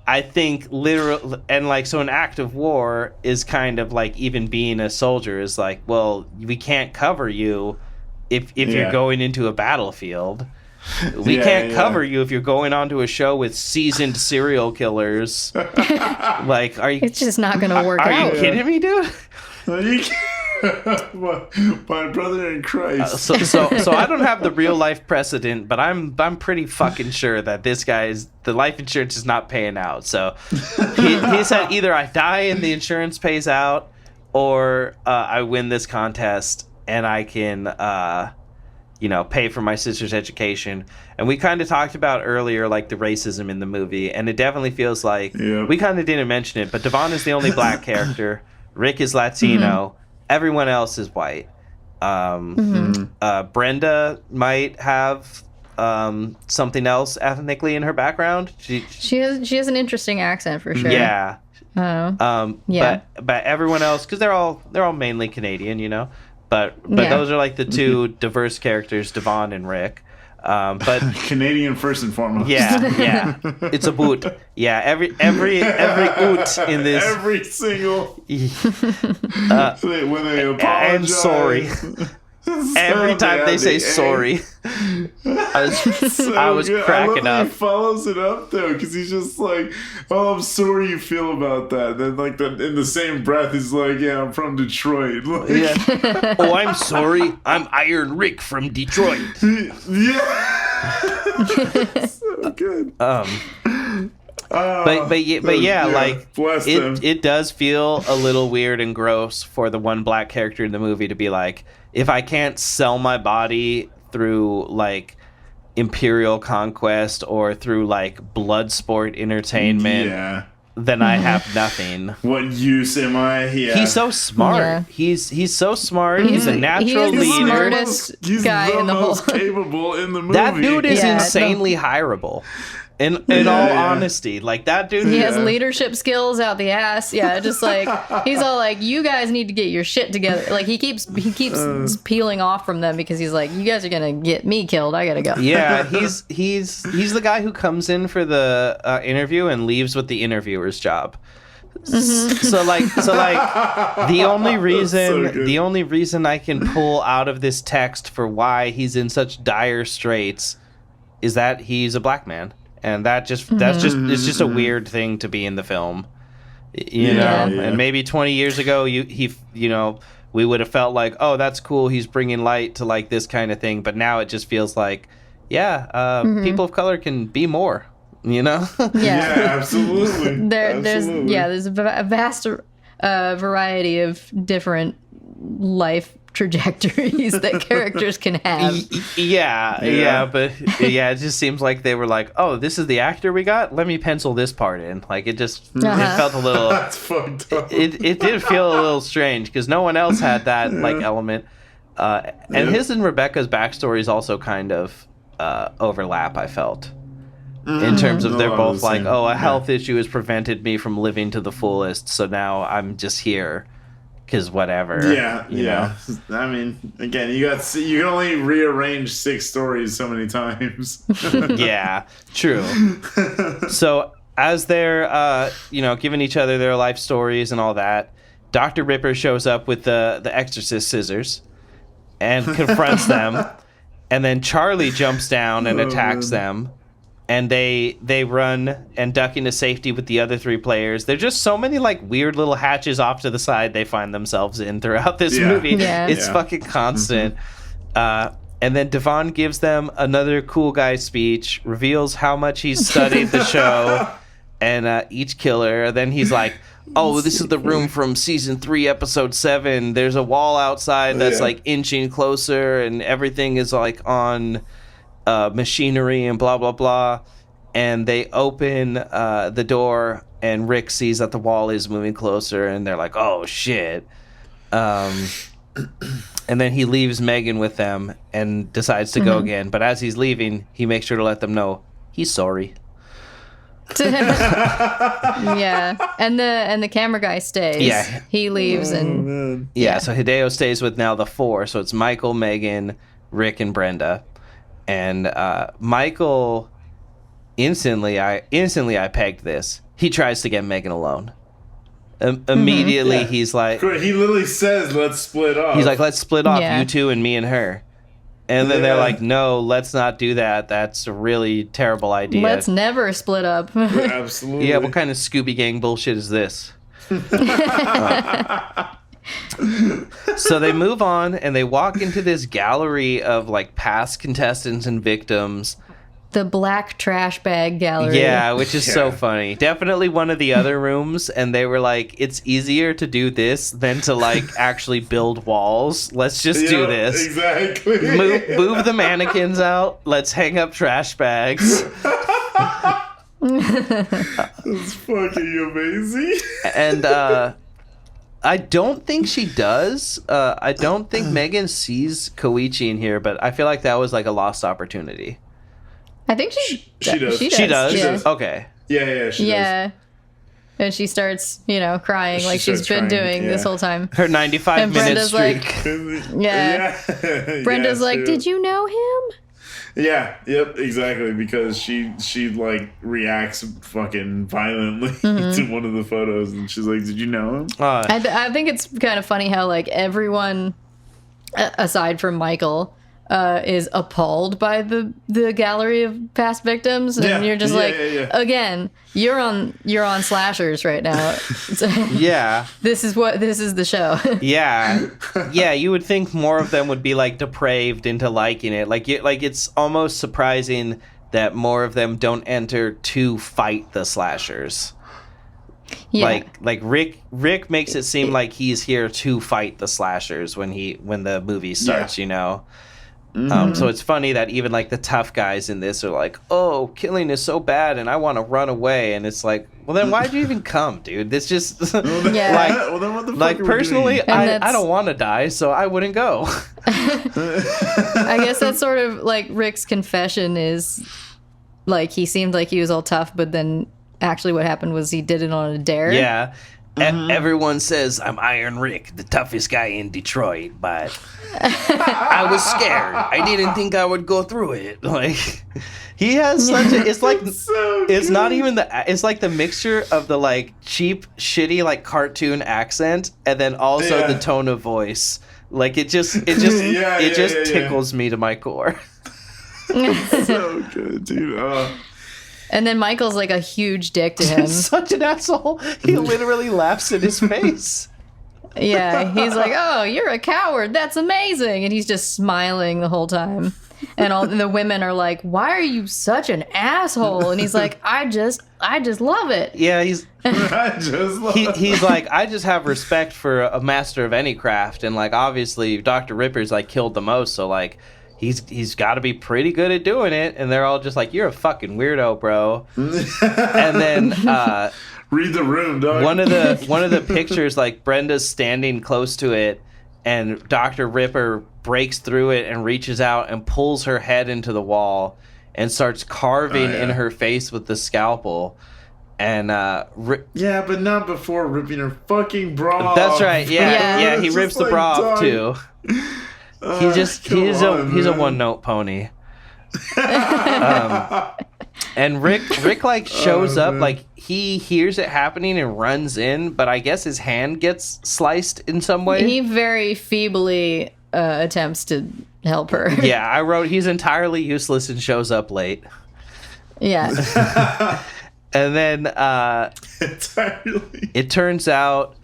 I think literal and like so an act of war is kind of like even being a soldier is like, well, we can't cover you if you're going into a battlefield. We can't cover you if you're going onto a show with seasoned serial killers. Like, are you? It's just not going to work Are out. you kidding me, dude? My brother in Christ. So I don't have the real life precedent, but I'm pretty fucking sure that this guy's the life insurance is not paying out. So he said either I die and the insurance pays out, or I win this contest and I can pay for my sister's education. And we kind of talked about earlier like the racism in the movie, and it definitely feels like we kind of didn't mention it, but Devon is the only black character. Rick is Latino. Everyone else is white. Brenda might have something else ethnically in her background. She has an interesting accent for sure. Yeah. Yeah. But everyone else, because they're all mainly Canadian, But those are like the two diverse characters, Devon and Rick. But Canadian first and foremost. yeah, it's a boot. Yeah, every oot in this. Every single. When they apologize. And sorry. Every time they say sorry, I was good. cracking I love up. He follows it up though, because he's just like, "Oh, I'm sorry you feel about that." And then, like in the same breath, he's like, "Yeah, I'm from Detroit." Like, Yeah. Oh, I'm sorry. I'm Iron Rick from Detroit. Yeah. So good. But yeah, like bless them. it does feel a little weird and gross for the one black character in the movie to be like, if I can't sell my body through like imperial conquest or through like blood sport entertainment, then I have nothing. What use am I? Yeah. He's so smart. Yeah. He's so smart. He's a natural He's the leader. smartest He's guy the in the whole. most capable in the movie. That dude is Yeah, insanely hireable. In all honesty, like that dude, he has leadership skills out the ass. Yeah, just like he's all like, you guys need to get your shit together. Like he keeps peeling off from them because he's like, you guys are gonna get me killed. I gotta go. Yeah, he's the guy who comes in for the interview and leaves with the interviewer's job. So like the only reason I can pull out of this text for why he's in such dire straits is that he's a black man. And it's just a weird thing to be in the film, you know. And maybe 20 years ago, we would have felt like, oh, that's cool. He's bringing light to like this kind of thing. But now it just feels like, people of color can be more, you know. Yeah, absolutely. There's a vast variety of different life trajectories that characters can have. But it just seems like they were like, oh, this is the actor we got, let me pencil this part in. Like it just it felt a little that's fucked up. It did feel a little strange because no one else had that like element, and his and Rebecca's backstories also kind of overlap, I felt, in terms of they're both like, oh, a health issue has prevented me from living to the fullest, so now I'm just here because whatever. You know? I mean, again, you can only rearrange 6 stories so many times. Yeah, true. So as they're giving each other their life stories and all that, Dr. Ripper shows up with the exorcist scissors and confronts them, and then Charlie jumps down and attacks them. And they run and duck into safety with the other 3 players. There's just so many like weird little hatches off to the side they find themselves in throughout this movie. Yeah. It's fucking constant. And then Devon gives them another cool guy speech, reveals how much he's studied the show and each killer. Then he's like, oh, this is the room from season 3, episode 7. There's a wall outside that's like inching closer and everything is like on machinery and blah blah blah, and they open the door and Rick sees that the wall is moving closer and they're like, oh shit, and then he leaves Megan with them and decides to go again, but as he's leaving he makes sure to let them know he's sorry. Yeah, and the camera guy stays. Yeah, he leaves so Hideo stays with now the 4, so it's Michael, Megan, Rick, and Brenda. And Michael, instantly I pegged this. He tries to get Megan alone. Immediately, he's like... He literally says, let's split off. He's like, let's split off, you two and me and her. And then they're like, no, let's not do that. That's a really terrible idea. Let's never split up. Absolutely. Yeah, what kind of Scooby Gang bullshit is this? So they move on and they walk into this gallery of like past contestants and victims. The black trash bag gallery. Yeah, which is so funny. Definitely one of the other rooms, and they were like, it's easier to do this than to like actually build walls. Let's just do this. Exactly. Move the mannequins out. Let's hang up trash bags. That's fucking amazing. And I don't think she does. I don't think Megan sees Koichi in here, but I feel like that was like a lost opportunity. I think she does. She does? Yeah. Okay. Yeah, she does. And she starts, crying like she's been doing this whole time. Her 95-minute streak. Brenda's like, did you know him? Yeah, yep, exactly, because she like reacts fucking violently to one of the photos, and she's like, "Did you know him?" I think it's kind of funny how like everyone, aside from Michael, is appalled by the gallery of past victims, and you're just again, you're on slashers right now. Yeah, this is the show. yeah, you would think more of them would be like depraved into liking it. Like it's almost surprising that more of them don't enter to fight the slashers. Yeah. Like Rick makes it seem like he's here to fight the slashers when the movie starts, So it's funny that even like the tough guys in this are like, oh, killing is so bad and I want to run away, and it's like, well then why'd you even come, dude? This just well, then what the fuck are we personally doing? I don't want to die, so I wouldn't go. I guess that's sort of like Rick's confession is Like, he seemed like he was all tough, but then actually what happened was he did it on a dare. Yeah. Everyone says I'm Iron Rick, the toughest guy in Detroit, but I was scared. I didn't think I would go through it. Like, he has such a, it's like, it's not even it's like the mixture of the like cheap, shitty, like cartoon accent and then also the tone of voice. Like, it just tickles me to my core. So good, dude. And then Michael's like a huge dick to him. Such an asshole. He literally laughs in his face. Yeah, he's like, "Oh, you're a coward. That's amazing." And he's just smiling the whole time. And all the women are like, "Why are you such an asshole?" And he's like, I just love it." Yeah, he's I just love he's like, I just have respect for a master of any craft, and like obviously Dr. Ripper's like killed the most, so like he's got to be pretty good at doing it. And they're all just like, "You're a fucking weirdo, bro." And then read the room, dog. one of the pictures, like Brenda's standing close to it, and Dr. Ripper breaks through it and reaches out and pulls her head into the wall and starts carving in her face with the scalpel. And yeah, but not before ripping her fucking bra off. That's right. Yeah. He rips the bra off too. He's a one-note pony. And Rick like shows up, like he hears it happening and runs in, but I guess his hand gets sliced in some way. He very feebly attempts to help her. Yeah, I wrote he's entirely useless and shows up late. Yeah. And then entirely. It turns out,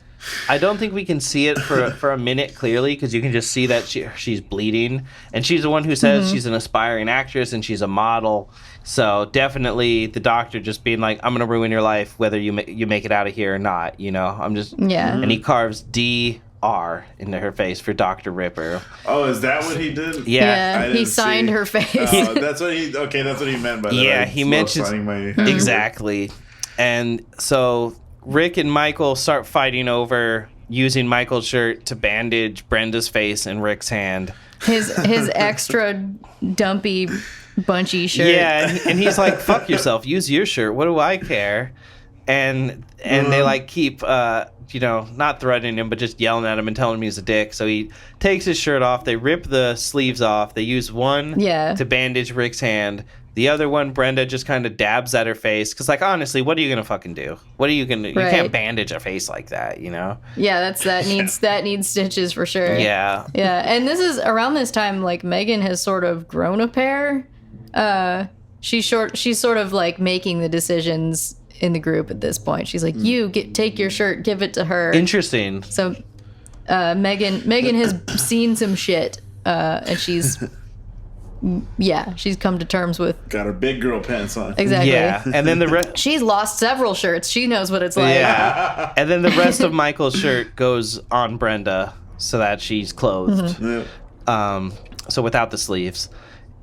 I don't think we can see it for a minute clearly, because you can just see that she's bleeding, and she's the one who says she's an aspiring actress and she's a model. So definitely the doctor just being like, "I'm gonna ruin your life whether you make it out of here or not." You know, I'm just And he carves DR into her face for Dr. Ripper. Oh, is that what he did? Yeah, he signed her face. That's what he meant by that. Yeah, he mentions exactly. And so Rick and Michael start fighting over using Michael's shirt to bandage Brenda's face and Rick's hand. His extra dumpy, bunchy shirt. Yeah, and he's like, "Fuck yourself. Use your shirt. What do I care?" And they like keep not threatening him, but just yelling at him and telling him he's a dick. So he takes his shirt off. They rip the sleeves off. They use one to bandage Rick's hand. The other one, Brenda just kind of dabs at her face. Because, like, honestly, what are you going to fucking do? What are you going to... You can't bandage a face like that, you know? Yeah, that needs stitches for sure. Yeah. Yeah, and this is around this time, like, Megan has sort of grown a pair. She's sort of, like, making the decisions in the group at this point. She's like, take your shirt, give it to her. Interesting. So, Megan has seen some shit, and she's come to terms with... Got her big girl pants on. Exactly. Yeah, and then she's lost several shirts. She knows what it's like. Yeah, and then the rest of Michael's shirt goes on Brenda so that she's clothed. So without the sleeves.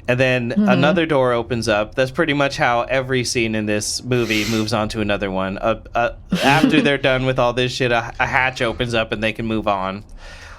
And then another door opens up. That's pretty much how every scene in this movie moves on to another one. After they're done with all this shit, a hatch opens up and they can move on.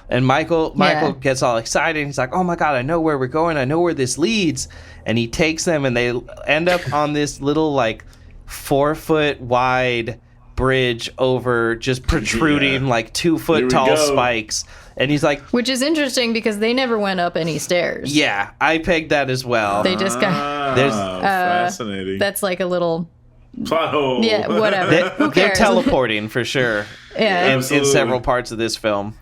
And Michael gets all excited. He's like, "Oh my God, I know where we're going. I know where this leads." And he takes them and they end up on this little like 4-foot wide bridge over just protruding like 2-foot tall spikes. And he's like... Which is interesting because they never went up any stairs. Yeah, I pegged that as well. They just got... fascinating. That's like a little... plot hole. Yeah, whatever. Who cares? They're teleporting for sure. Yeah. In several parts of this film.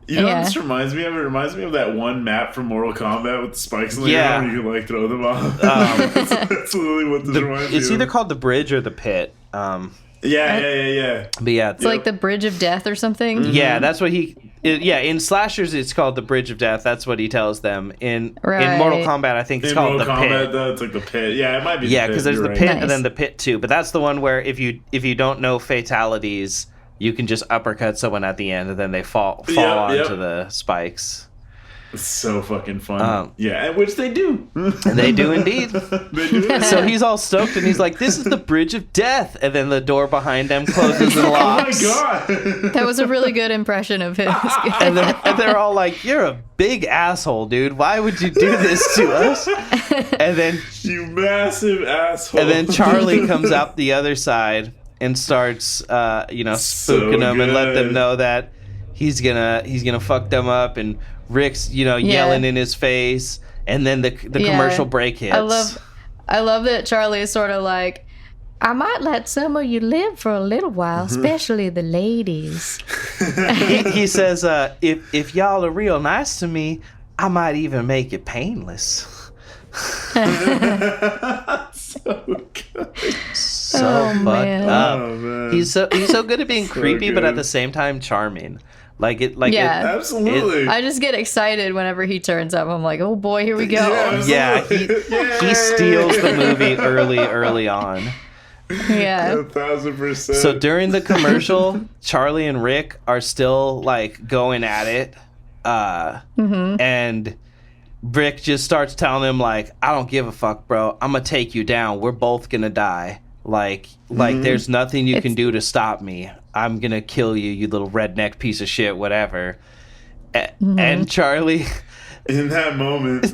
You know what this reminds me of? It reminds me of that one map from Mortal Kombat with the spikes in the air where you can like throw them off. That's literally what this reminds me of. It's either called the bridge or the pit. Yeah. But yeah, it's like the Bridge of Death or something. Yeah, that's what in slashers it's called the Bridge of Death. That's what he tells them. In Mortal Kombat, I think it's called the pit. Though, it's like the pit. Yeah, it might be. Yeah, because there's the pit Nice. and then the pit 2. But that's the one where if you don't know fatalities, you can just uppercut someone at the end and then they fall onto the spikes. It's so fucking fun. Yeah, which they do. They do indeed. They do. So he's all stoked and he's like, "This is the bridge of death." And then the door behind them closes and locks. Oh my god. That was a really good impression of his. And they're all like, "You're a big asshole, dude. Why would you do this to us?" And then You massive asshole. And then Charlie comes out the other side and starts, spooking them and let them know that he's gonna fuck them up. And Rick's, yelling in his face. And then the commercial break hits. I love that Charlie is sort of like, I might let some of you live for a little while, especially the ladies. he says, if y'all are real nice to me, I might even make it painless. So good. So fucked man. up. Oh, man. He's so good at being So creepy, but good. at the same time charming. Absolutely. I just get excited whenever he turns up. I'm like, oh boy, here we go. Yeah, he steals the movie early on. Yeah. 1,000%. So during the commercial, Charlie and Rick are still like going at it, and Rick just starts telling him like, "I don't give a fuck, bro. I'm gonna take you down. We're both gonna die. Like there's nothing you can do to stop me. I'm gonna kill you, you little redneck piece of shit, whatever." And Charlie, in that moment,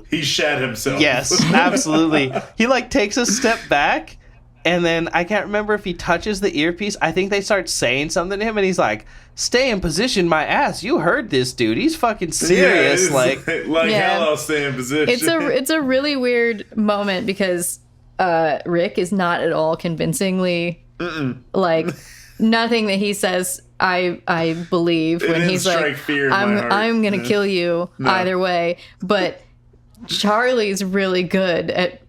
he shat himself. Yes, absolutely. He like takes a step back, and then I can't remember if he touches the earpiece. I think they start saying something to him, and he's like, "Stay in position, my ass. You heard this dude. He's fucking serious." Yeah, hell, I'll stay in position. It's a really weird moment because Rick is not at all convincingly like nothing that he says I believe when he's like, I'm gonna kill you either way. But Charlie's really good at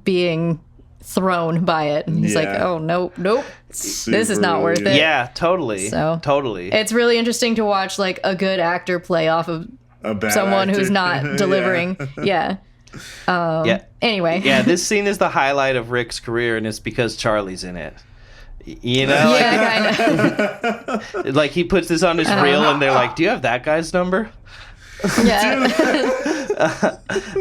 being thrown by it, and he's like, oh nope, this is not worth it. Yeah, totally. So totally, it's really interesting to watch like a good actor play off of someone who's not delivering. Yeah. Anyway. Yeah, this scene is the highlight of Rick's career, and it's because Charlie's in it. You know? Yeah, kind of. Like, he puts this on his reel, and they're like, "Do you have that guy's number?" Yeah.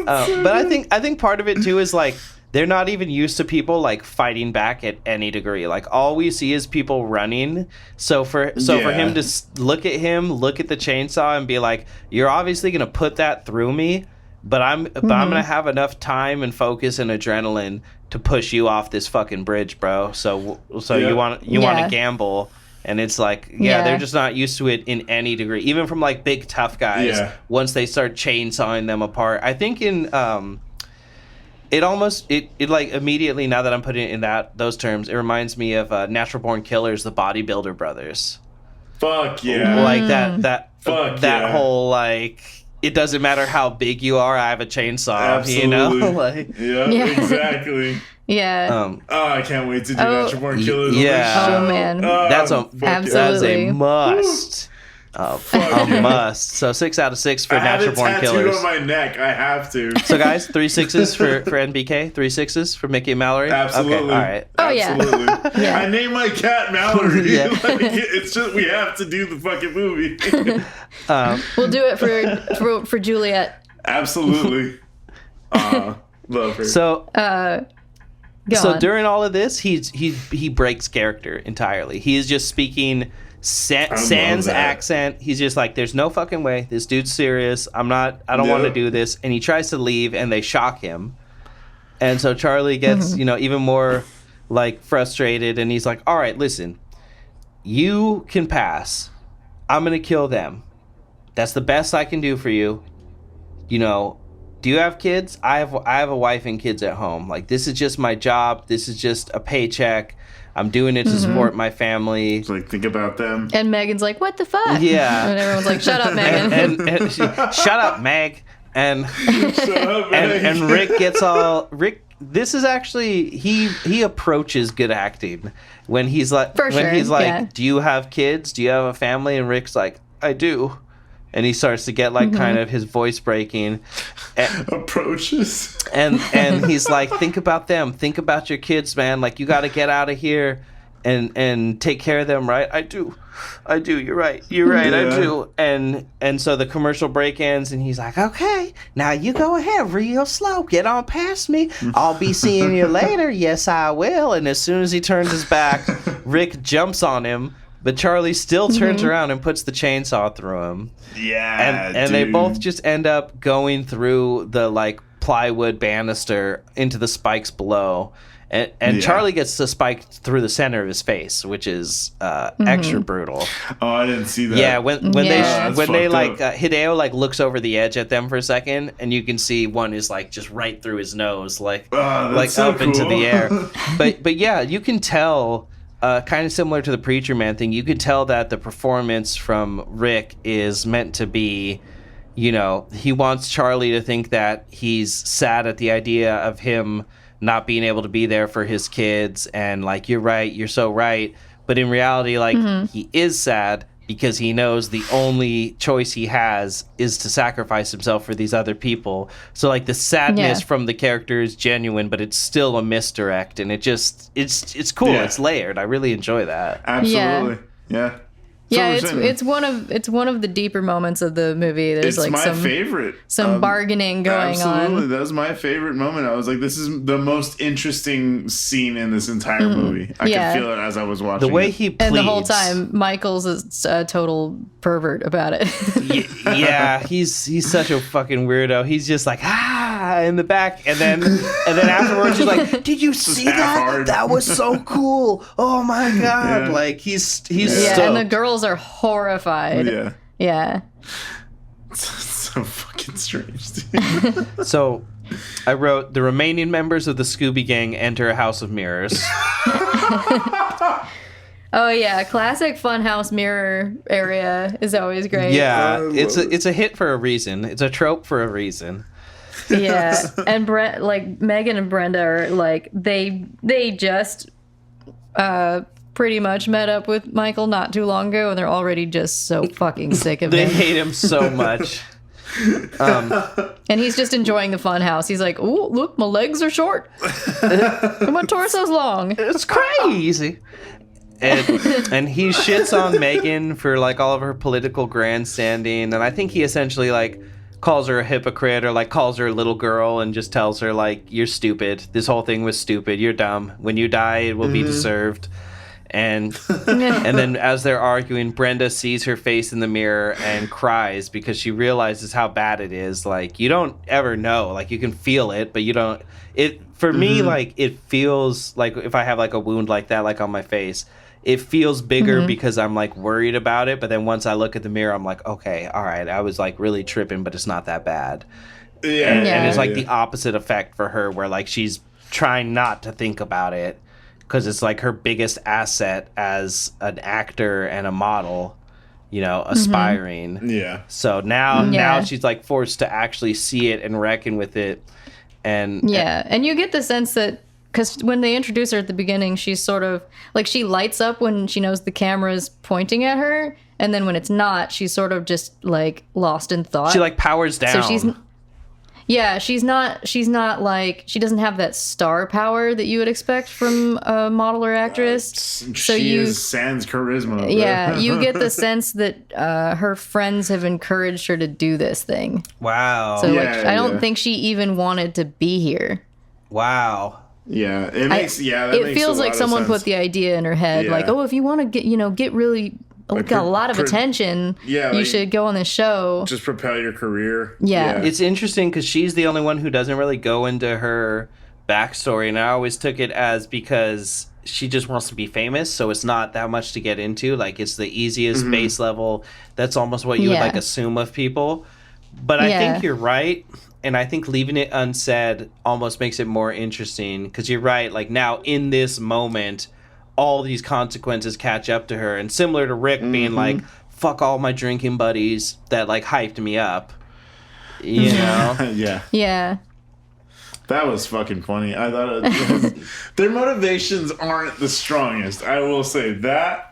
But I think part of it, too, is, like, they're not even used to people, like, fighting back at any degree. Like, all we see is people running. So for him to look at the chainsaw and be like, "You're obviously going to put that through me, but I'm gonna have enough time and focus and adrenaline to push you off this fucking bridge, bro. So you want to gamble." And it's like, they're just not used to it in any degree, even from like big tough guys. Yeah. Once they start chainsawing them apart, I think in it like immediately, now that I'm putting it in those terms, it reminds me of Natural Born Killers, the Bodybuilder Brothers. Fuck yeah! Like that whole like. It doesn't matter how big you are, I have a chainsaw. Absolutely. You know? Like, yeah, exactly. Yeah. I can't wait to do Natural Born Killers. Yeah. Oh man. That's a must. A must. So 6 out of 6 for Natural Born Killers. I have a tattoo on my neck. I have to. So guys, 3 6s for NBK, 3 6s for Mickey and Mallory. Absolutely. Okay, all right. Oh yeah. Absolutely. I named my cat Mallory. It's just we have to do the fucking movie. We'll do it for Juliet. Absolutely. Love her. So during all of this, he breaks character entirely. He is just speaking sans accent. He's just like, "There's no fucking way. This dude's serious. I don't want to do this." And he tries to leave, and they shock him. And so Charlie gets, even more like frustrated, and he's like, "All right, listen. You can pass. I'm gonna kill them. That's the best I can do for you. Do you have kids? I have a wife and kids at home. Like, this is just my job. This is just a paycheck. I'm doing it to support my family." It's like, think about them. And Megan's like, "What the fuck?" Yeah. And everyone's like, "Shut up, Megan." and shut up, Meg. And and Rick gets all this is actually he approaches good acting when he's like "Do you have kids? Do you have a family?" And Rick's like, "I do." And he starts to get like kind of his voice breaking. Approaches. And he's like, "Think about them. Think about your kids, man. Like, you got to get out of here and take care of them, right? I do. You're right. I do. And so the commercial break ends, and he's like, okay, now you go ahead real slow. Get on past me. I'll be seeing you later. Yes, I will. And as soon as he turns his back, Rick jumps on him, but Charlie still turns around and puts the chainsaw through him. Yeah, and they both just end up going through the like plywood banister into the spikes below. And Charlie gets the spike through the center of his face, which is extra brutal. Oh, I didn't see that. Yeah, when they like Hideo like looks over the edge at them for a second, and you can see one is like just right through his nose, like so up cool. into the air. But yeah, you can tell, kind of similar to the Preacher Man thing. You could tell that the performance from Rick is meant to be, you know, he wants Charlie to think that he's sad at the idea of him not being able to be there for his kids, and like, you're right, you're so right, but in reality, like, he is sad because he knows the only choice he has is to sacrifice himself for these other people. So like the sadness from the character is genuine, but it's still a misdirect, and it's cool. It's layered. I really enjoy that. Absolutely. Yeah. Yeah, it's one of the deeper moments of the movie. There's it's like my favorite. Some bargaining going on. Absolutely, that was my favorite moment. I was like, this is the most interesting scene in this entire movie. I could feel it as I was watching. The way he pleads. And the whole time, Michael's a total pervert about it. Yeah, he's such a fucking weirdo. He's just like in the back, and then afterwards he's like, "Did you see that? Hard. That was so cool! Oh my god!" Like he's stoked. And the girls are horrified. Yeah. It's so fucking strange. So, I wrote, the remaining members of the Scooby Gang enter a house of mirrors. Oh yeah, classic funhouse mirror area is always great. Yeah, it's a hit for a reason. It's a trope for a reason. Yeah, and like Megan and Brenda are like they just pretty much met up with Michael not too long ago, and they're already just so fucking sick of him. They hate him so much. And he's just enjoying the fun house. He's like, "Ooh, look, my legs are short. My torso's long. It's crazy." And he shits on Megan for like all of her political grandstanding, and I think he essentially like calls her a hypocrite, or like calls her a little girl and just tells her like, "You're stupid. This whole thing was stupid. You're dumb. When you die, it will be deserved." And then as they're arguing, Brenda sees her face in the mirror and cries because she realizes how bad it is. Like, you don't ever know. Like, you can feel it, but you don't. For me, like, it feels like if I have like a wound like that, like on my face, it feels bigger because I'm like worried about it. But then once I look at the mirror, I'm like, okay, all right, I was like really tripping, but it's not that bad. And it's like the opposite effect for her, where like she's trying not to think about it, because it's like her biggest asset as an actor and a model, you know, aspiring. Yeah. So now she's like forced to actually see it and reckon with it. And you get the sense that, because when they introduce her at the beginning, she's sort of like, she lights up when she knows the camera's pointing at her, and then when it's not, she's sort of just like lost in thought. She like powers down. So she's not like, she doesn't have that star power that you would expect from a model or actress. She is sans charisma. Yeah, you get the sense that her friends have encouraged her to do this thing. Wow. So I don't think she even wanted to be here. Wow. Yeah, it makes it feels like someone put the idea in her head, like, oh, if you want to get really got a lot of attention, you should go on this show. Just propel your career. Yeah. It's interesting because she's the only one who doesn't really go into her backstory, and I always took it as because she just wants to be famous, so it's not that much to get into. Like, it's the easiest base level. That's almost what you would like assume of people. But I think you're right, and I think leaving it unsaid almost makes it more interesting, because you're right. Like, now in this moment, all these consequences catch up to her, and similar to Rick being like, fuck all my drinking buddies that like hyped me up, you know. Yeah, that was fucking funny. I thought their motivations aren't the strongest, I will say that.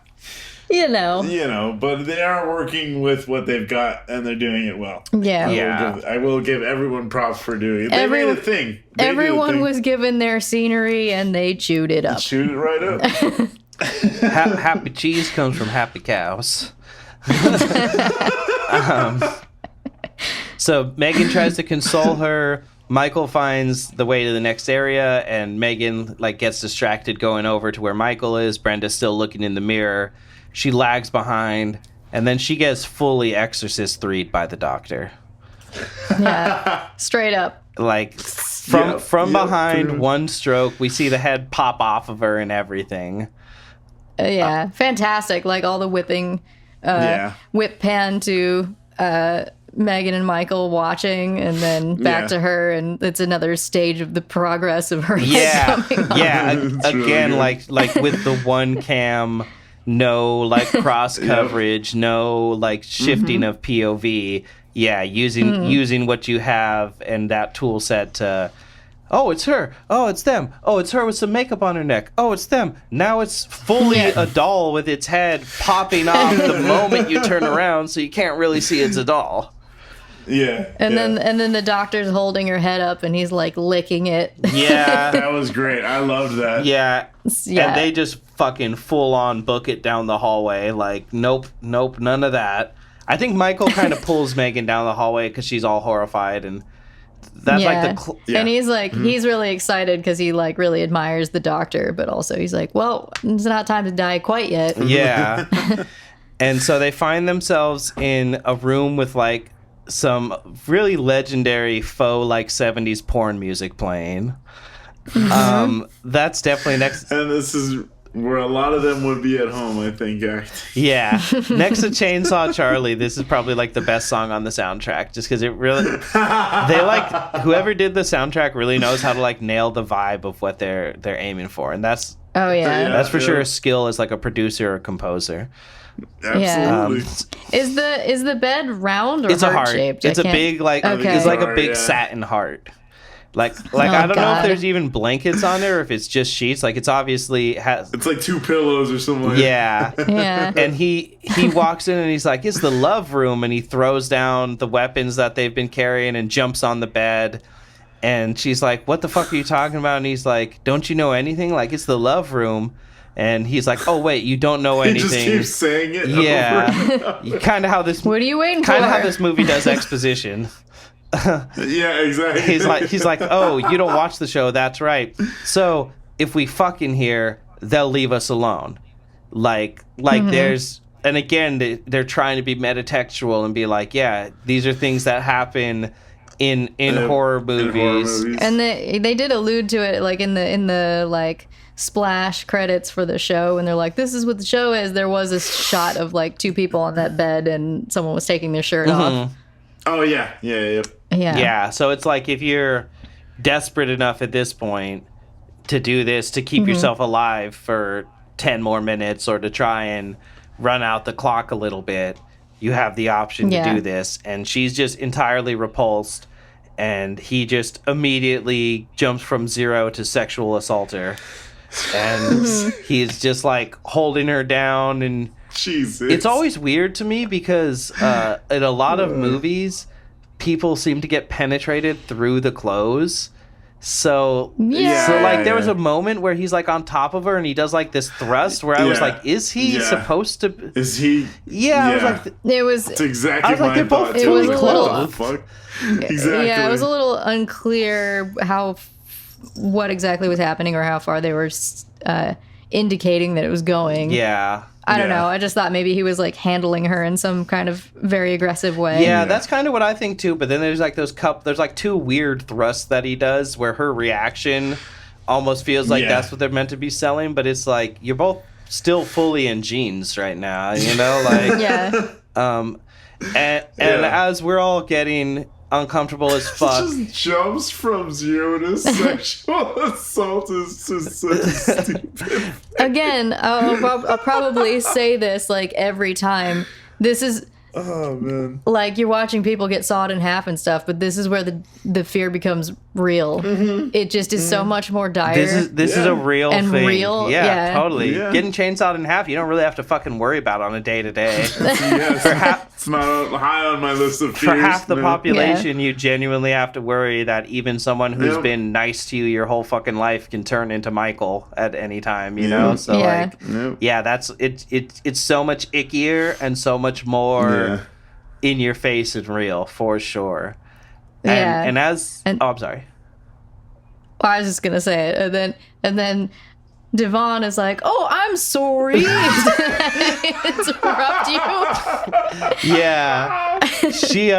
You know, but they are working with what they've got, and they're doing it well. I will give everyone props for doing it. They made a thing. Everyone was given their scenery, and they chewed it up. Chewed it right up. Happy cheese comes from happy cows. So Megan tries to console her. Michael finds the way to the next area, and Megan like gets distracted going over to where Michael is. Brenda's still looking in the mirror. She lags behind, and then she gets fully Exorcist 3'd by the doctor. Yeah, straight up. Like from behind, one stroke, we see the head pop off of her and everything. Yeah, fantastic. Like all the whipping, whip pan to Megan and Michael watching, and then back to her, and it's another stage of the progress of her. Coming Again, really like with the one cam, no like cross coverage, no like shifting of POV. Yeah, using what you have and that tool set to. Oh, it's her. Oh, it's them. Oh, it's her with some makeup on her neck. Oh, it's them. Now it's fully a doll with its head popping off the moment you turn around, so you can't really see it's a doll. Yeah. And then the doctor's holding her head up and he's like licking it. Yeah. That was great. I loved that. Yeah. And they just fucking full on book it down the hallway. Like, nope, none of that. I think Michael kind of pulls Megan down the hallway because she's all horrified, and that's like the and he's like he's really excited because he like really admires the doctor, but also he's like, well, it's not time to die quite yet. Yeah. And so they find themselves in a room with like some really legendary faux like 70s porn music playing. That's definitely next. And this is where a lot of them would be at home, I think. Yeah. Next to Chainsaw Charlie, this is probably like the best song on the soundtrack, just because it really, they like, whoever did the soundtrack really knows how to like nail the vibe of what they're aiming for, and that's that's for sure a skill as like a producer or composer. Absolutely. Is the bed round or it's heart shaped? It's a big like it's like a big satin heart. Like I don't know if there's even blankets on there or if it's just sheets. Like it's obviously it's like two pillows or something. Yeah. And he walks in and he's like, it's the love room, and he throws down the weapons that they've been carrying and jumps on the bed. And she's like, what the fuck are you talking about? And he's like, don't you know anything? Like, it's the love room. And he's like, oh wait, you don't know anything. He just keeps saying it. Yeah. Kind of how this. What are you waiting for? Kind of how this movie does exposition. Yeah, exactly. He's like, oh, you don't watch the show. That's right. So if we fuck in here, they'll leave us alone. Like there's, and again, they're trying to be metatextual and be like, yeah, these are things that happen in horror movies. And they did allude to it, like in the like splash credits for the show, and they're like, this is what the show is. There was a shot of like two people on that bed and someone was taking their shirt off. Oh yeah. Yeah, so it's like if you're desperate enough at this point to do this, to keep yourself alive for 10 more minutes or to try and run out the clock a little bit, you have the option to do this. And she's just entirely repulsed, and he just immediately jumps from 0 to sexual assaulter. And he's just like holding her down, and Jesus. It's always weird to me because in a lot of movies, people seem to get penetrated through the clothes. So like there was a moment where he's like on top of her and he does like this thrust where I was like, is he supposed to? Is he? Yeah, I was like, it was. It's exactly. I was like, they're both. It was a little. Fuck. Exactly. Yeah, it was a little unclear what exactly was happening or how far they were indicating that it was going. Yeah. I don't know. I just thought maybe he was like handling her in some kind of very aggressive way. Yeah, that's kind of what I think too. But then there's like there's like two weird thrusts that he does where her reaction almost feels like that's what they're meant to be selling. But it's like you're both still fully in jeans right now, you know? Like, and as we're all getting uncomfortable as fuck. Just jumps from 0 to sexual assault is just so stupid. Again, I'll probably say this like every time. This is Oh man. like you're watching people get sawed in half and stuff, but this is where the fear becomes real. It just is so much more dire. This is a real And thing. real, yeah. Totally. Yeah. Getting chainsawed in half, you don't really have to fucking worry about on a day to day. Yes, it's not high on my list of fears. For half the no. population, you genuinely have to worry that even someone who's Yep. been nice to you your whole fucking life can turn into Michael at any time, you know? So Yeah. like Yep. yeah, that's it's so much ickier and so much more Yeah. in your face and real, for sure. Yeah. And I'm sorry. Well, I was just gonna say it, and then Devon is like, "Oh, I'm sorry." Interrupt you. Yeah. She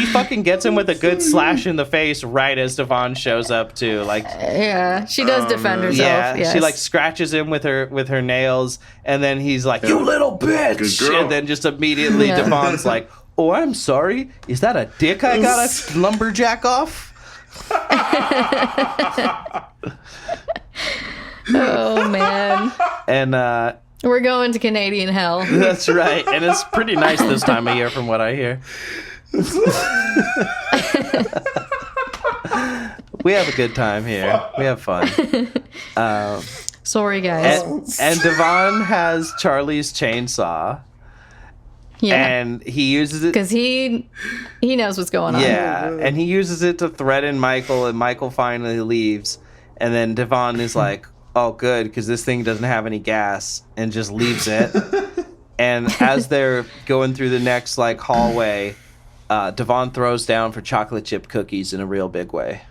fucking gets him with a good slash in the face right as Devon shows up too. Like Yeah, she does defend herself. yeah, yes. she like scratches him with her nails, and then he's like, "You little bitch!" Good girl. And then just immediately Yeah. Devon's like, "Oh, I'm sorry. Is that a dick I gotta lumberjack off?" Oh man, And we're going to Canadian hell. that's right. And it's pretty nice this time of year, from what I hear. We have a good time here. We have fun. Sorry, guys. And Devon has Charlie's chainsaw. Yeah, And he uses it. because he knows what's going on. Yeah, and he uses it to threaten Michael, and Michael finally leaves. And then Devon is like, "Oh, good, because this thing doesn't have any gas," and just leaves it. And as they're going through the next like hallway, Devon throws down for chocolate chip cookies in a real big way.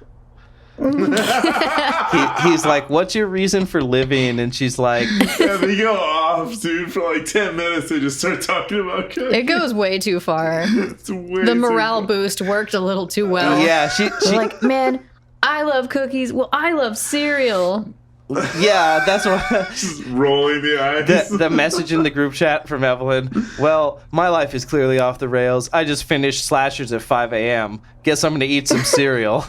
He's like, "What's your reason for living?" And she's like, Yeah, they go off, dude, for like 10 minutes. They just start talking about cookies. It goes way too far. It's way The too morale far. boost worked a little too well. "Yeah, she They're like, man, I love cookies. Well, I love cereal. yeah, that's what." Just rolling the eyes. The message in the group chat from Evelyn, "Well, my life is clearly off the rails. I just finished Slashers at 5 a.m. Guess I'm going to eat some cereal."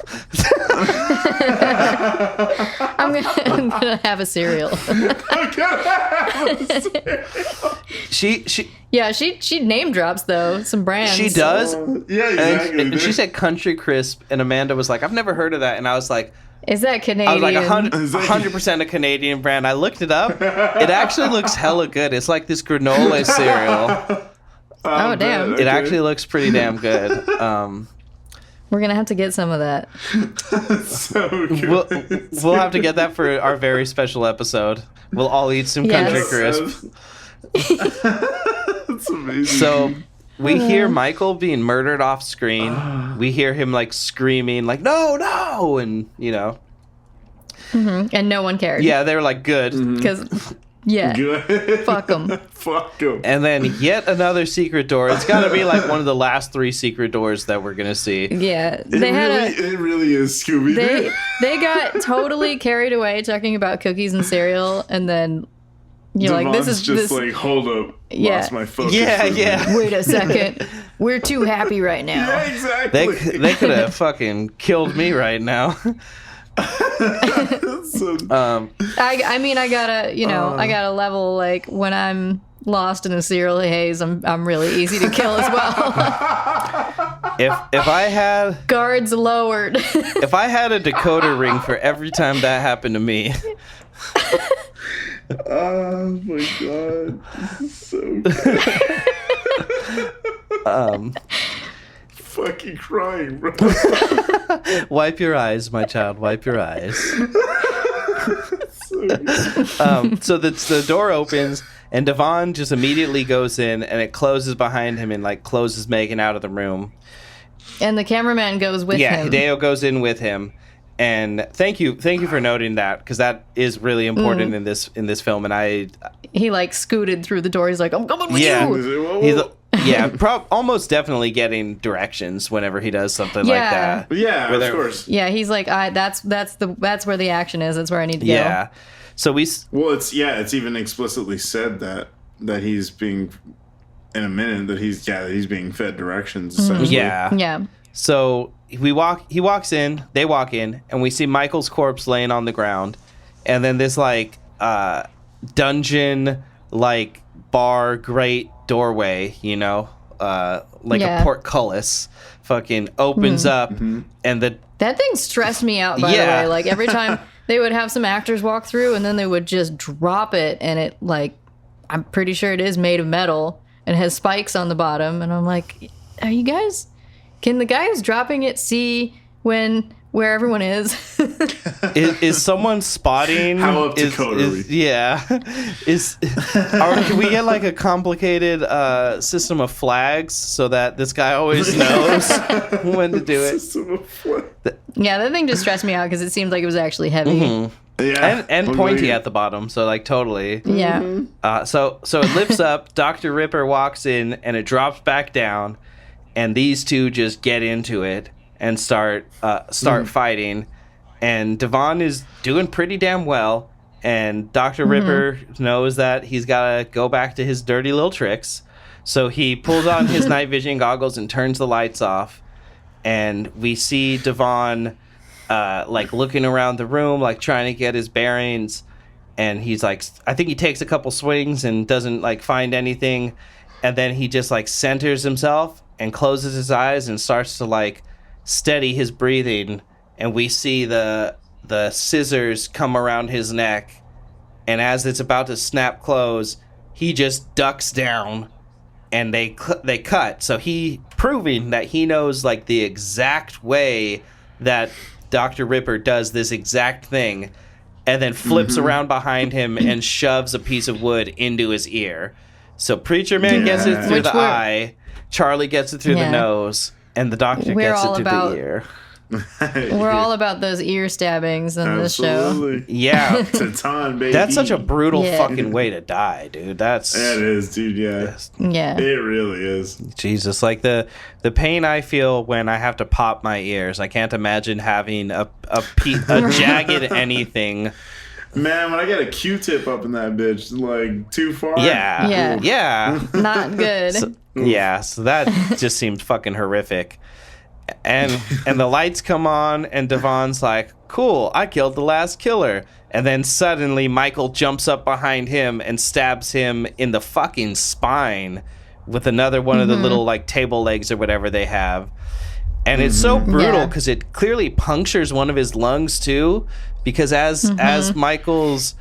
I'm gonna have a cereal. She Yeah, she name drops though some brands. she does. Yeah, exactly. And she said Country Crisp, and Amanda was like, "I've never heard of that." And I was like, Is that I Canadian? was like 100% a Canadian brand. I looked it up. It actually looks hella good. It's like this granola cereal. Oh damn! It actually looks pretty damn good. We're gonna have to get some of that. so good. We'll have to get that for our very special episode. We'll all eat some Yes. Country Crisp. That's amazing. So we hear Michael being murdered off screen. We hear him like screaming, like, "No, no!" And you know, And no one cared. yeah, they were like, "Good." Because yeah, Good. fuck them. Fuck him. And then yet another secret door. It's got to be like one of the last 3 secret doors that we're gonna see. Yeah, it really is Scooby Doo. they got totally carried away talking about cookies and cereal, and then you're like, this is just this. like, hold up. Yeah. Lost my focus. Yeah, for a minute. yeah. Wait a second, we're too happy right now. Yeah, exactly. They could have fucking killed me right now. So- I mean, I gotta level, like when I'm lost in a cereal haze, I'm really easy to kill as well. If I had Guards lowered. if I had a decoder ring for every time that happened to me. oh my god. This is so good. Fucking crying, bro. Wipe your eyes, my child. Wipe your eyes. So the door opens, and Devon just immediately goes in, and it closes behind him, and like closes Megan out of the room. And the cameraman goes with Yeah, him. Hideo goes in with him. And thank you for noting that, because that is really important in this film. And He like scooted through the door. He's like, I'm coming with yeah, you. Whoa, he's whoa. almost definitely getting directions whenever he does something Yeah. like that. Yeah, Where of they're- course. Yeah, he's like, that's where the action is. That's where I need to Yeah. So Well, it's even explicitly said that he's being in a minute that he's being fed directions. Essentially. yeah. go. Yeah. So he walks in, they walk in, and we see Michael's corpse laying on the ground. And then this like dungeon like bar grate doorway, you know, like Yeah. a portcullis, fucking opens up, and That thing stressed me out, by the Yeah. way. Like, every time they would have some actors walk through, and then they would just drop it, and it, like, I'm pretty sure it is made of metal and has spikes on the bottom. And I'm like, are you guys... Can the guy who's dropping it see where everyone is? is someone spotting? How up to code are we? Can we get like a complicated system of flags so that this guy always knows when to do it? Yeah, that thing just stressed me out because it seemed like it was actually heavy. Yeah, And pointy at the bottom, so like totally. Yeah. So it lifts up. Dr. Ripper walks in, and it drops back down, and these two just get into it and start fighting. And Devon is doing pretty damn well, and Dr. Ripper knows that he's got to go back to his dirty little tricks. So he pulls on his night vision goggles and turns the lights off, and we see Devon like looking around the room, like trying to get his bearings. And he's like, I think he takes a couple swings and doesn't like find anything, and then he just like centers himself and closes his eyes and starts to like steady his breathing. And we see the scissors come around his neck, and as it's about to snap close, he just ducks down, and they cut. So he proving that he knows like the exact way that Dr. Ripper does this exact thing, and then flips around behind him and shoves a piece of wood into his ear. So Preacher Man gets it through the eye, Charlie gets it through the nose, and the doctor gets it through the ear. We're all about those ear stabbings in this show. Yeah. Teton, baby. That's such a brutal fucking way to die, dude. Yeah, it is, dude. Yeah. Yeah. It really is. Jesus, like the pain I feel when I have to pop my ears. I can't imagine having a jagged anything. Man, when I get a Q-tip up in that bitch, like too far. Yeah. Not good. So that just seemed fucking horrific. And the lights come on, and Devon's like, cool, I killed the last killer. And then suddenly Michael jumps up behind him and stabs him in the fucking spine with another one of the little like table legs or whatever they have. And it's so brutal because it clearly punctures one of his lungs too, because as Michael's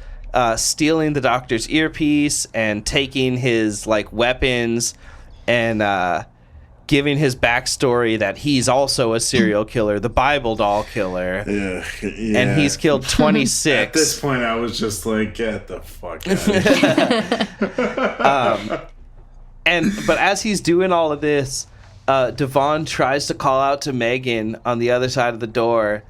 stealing the doctor's earpiece and taking his like weapons and giving his backstory that he's also a serial killer, the Bible doll killer. Yeah. And he's killed 26. At this point, I was just like, get the fuck out of here. But as he's doing all of this, Devon tries to call out to Megan on the other side of the door,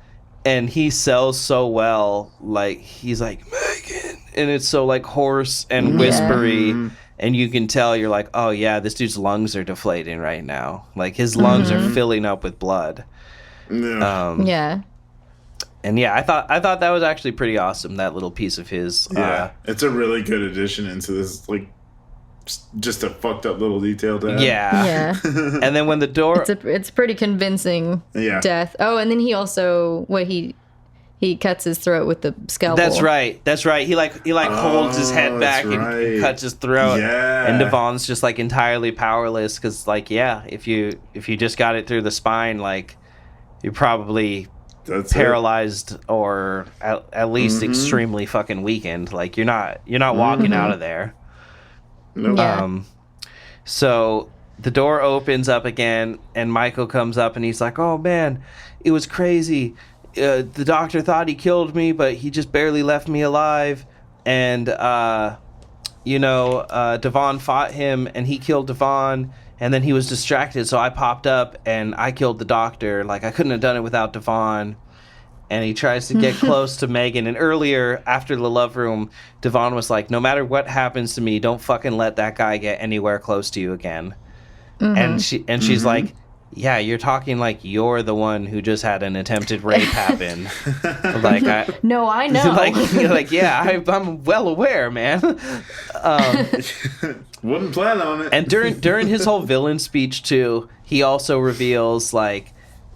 and he sells so well. Like, he's like, Megan! And it's so, like, hoarse and whispery. And you can tell, you're like, oh, yeah, this dude's lungs are deflating right now. Like, his lungs are filling up with blood. Yeah. And, yeah, I thought that was actually pretty awesome, that little piece of his. Yeah. It's a really good addition into this, like, just a fucked up little detail to have. Yeah. And then when the door... It's pretty convincing death. Oh, and then he also... He cuts his throat with the scalpel. That's right. He holds his head back and cuts his throat. Yeah. And Devon's just like entirely powerless because, like, if you just got it through the spine, like, you're probably paralyzed or at least extremely fucking weakened. Like, you're not walking out of there. Nope. Yeah. So the door opens up again, and Michael comes up, and he's like, "Oh man, it was crazy. The doctor thought he killed me, but he just barely left me alive. And, Devon fought him, and he killed Devon, and then he was distracted, so I popped up, and I killed the doctor. Like, I couldn't have done it without Devon." And he tries to get close to Megan. And earlier, after the love room, Devon was like, no matter what happens to me, don't fucking let that guy get anywhere close to you again. And she's like, yeah, you're talking like you're the one who just had an attempted rape happen. Like, no, I know. like, yeah, I'm well aware, man. Wouldn't plan on it. And during his whole villain speech too, he also reveals like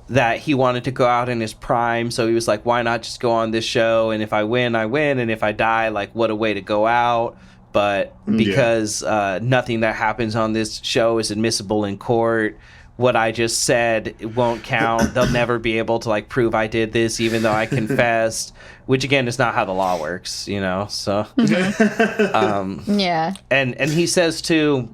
that he wanted to go out in his prime. So he was like, why not just go on this show? And if I win, I win. And if I die, like, what a way to go out. but because nothing that happens on this show is admissible in court, what I just said won't count. They'll never be able to like prove I did this, even though I confessed. Which again is not how the law works, you know. So, Yeah. And he says too,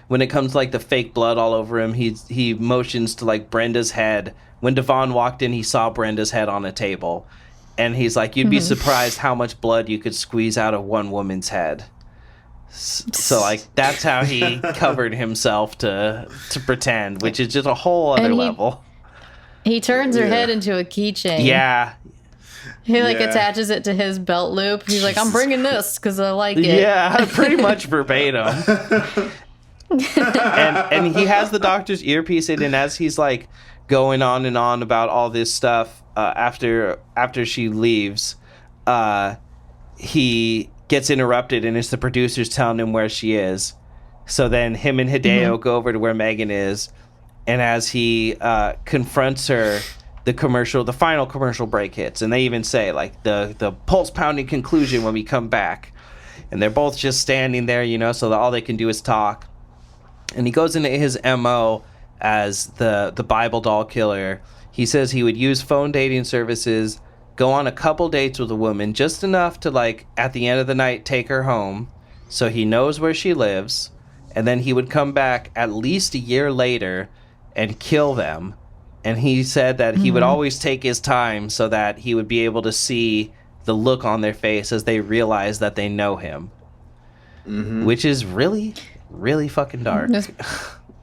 when it comes to like the fake blood all over him, he motions to like Brenda's head. When Devon walked in, he saw Brenda's head on a table, and he's like, "You'd be surprised how much blood you could squeeze out of one woman's head." So like that's how he covered himself to pretend, which is just a whole other level. He turns her head into a keychain. Yeah. He like attaches it to his belt loop. He's like, I'm bringing this because I like it. Yeah, pretty much verbatim. and he has the doctor's earpiece in, and as he's like going on and on about all this stuff after she leaves, he gets interrupted, and it's the producers telling him where she is. So then him and Hideo go over to where Megan is, and as he confronts her, the final commercial break hits, and they even say like the pulse pounding conclusion when we come back, and they're both just standing there, you know, so that all they can do is talk. And he goes into his MO as the Bible doll killer. He says he would use phone dating services, go on a couple dates with a woman, just enough to, like, at the end of the night, take her home so he knows where she lives, and then he would come back at least a year later and kill them. And he said that he would always take his time so that he would be able to see the look on their face as they realize that they know him. Which is really, really fucking dark.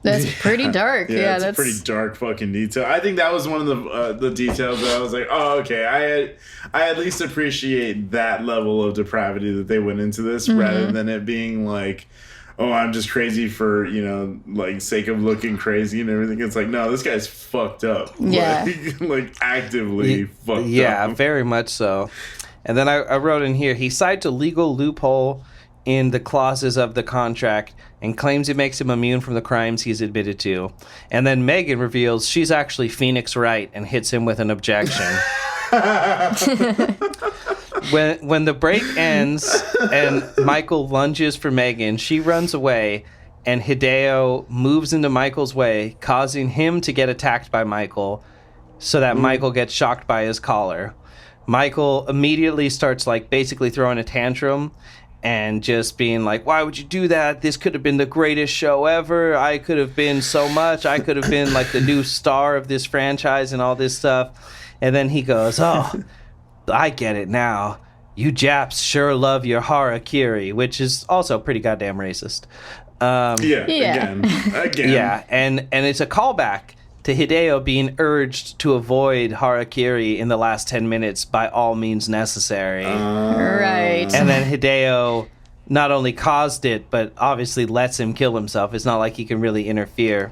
That's pretty dark. Yeah, that's a pretty dark fucking detail. I think that was one of the details that I was like, oh, okay. I at least appreciate that level of depravity that they went into this, rather than it being like, oh, I'm just crazy for, you know, like, sake of looking crazy and everything. It's like, no, this guy's fucked up. Yeah. Like actively fucked up. Yeah, very much so. And then I wrote in here, he cites a legal loophole in the clauses of the contract and claims it makes him immune from the crimes he's admitted to. And then Megan reveals she's actually Phoenix Wright and hits him with an objection. When the break ends and Michael lunges for Megan, she runs away, and Hideo moves into Michael's way, causing him to get attacked by Michael so that Michael gets shocked by his collar. Michael immediately starts like basically throwing a tantrum and just being like, why would you do that? This could have been the greatest show ever. I could have been so much. I could have been like the new star of this franchise and all this stuff. And then he goes, oh, I get it now. You Japs sure love your harakiri, which is also pretty goddamn racist. Again. Yeah, and it's a callback to Hideo being urged to avoid harakiri in the last 10 minutes by all means necessary. Right. And then Hideo not only caused it, but obviously lets him kill himself. It's not like he can really interfere.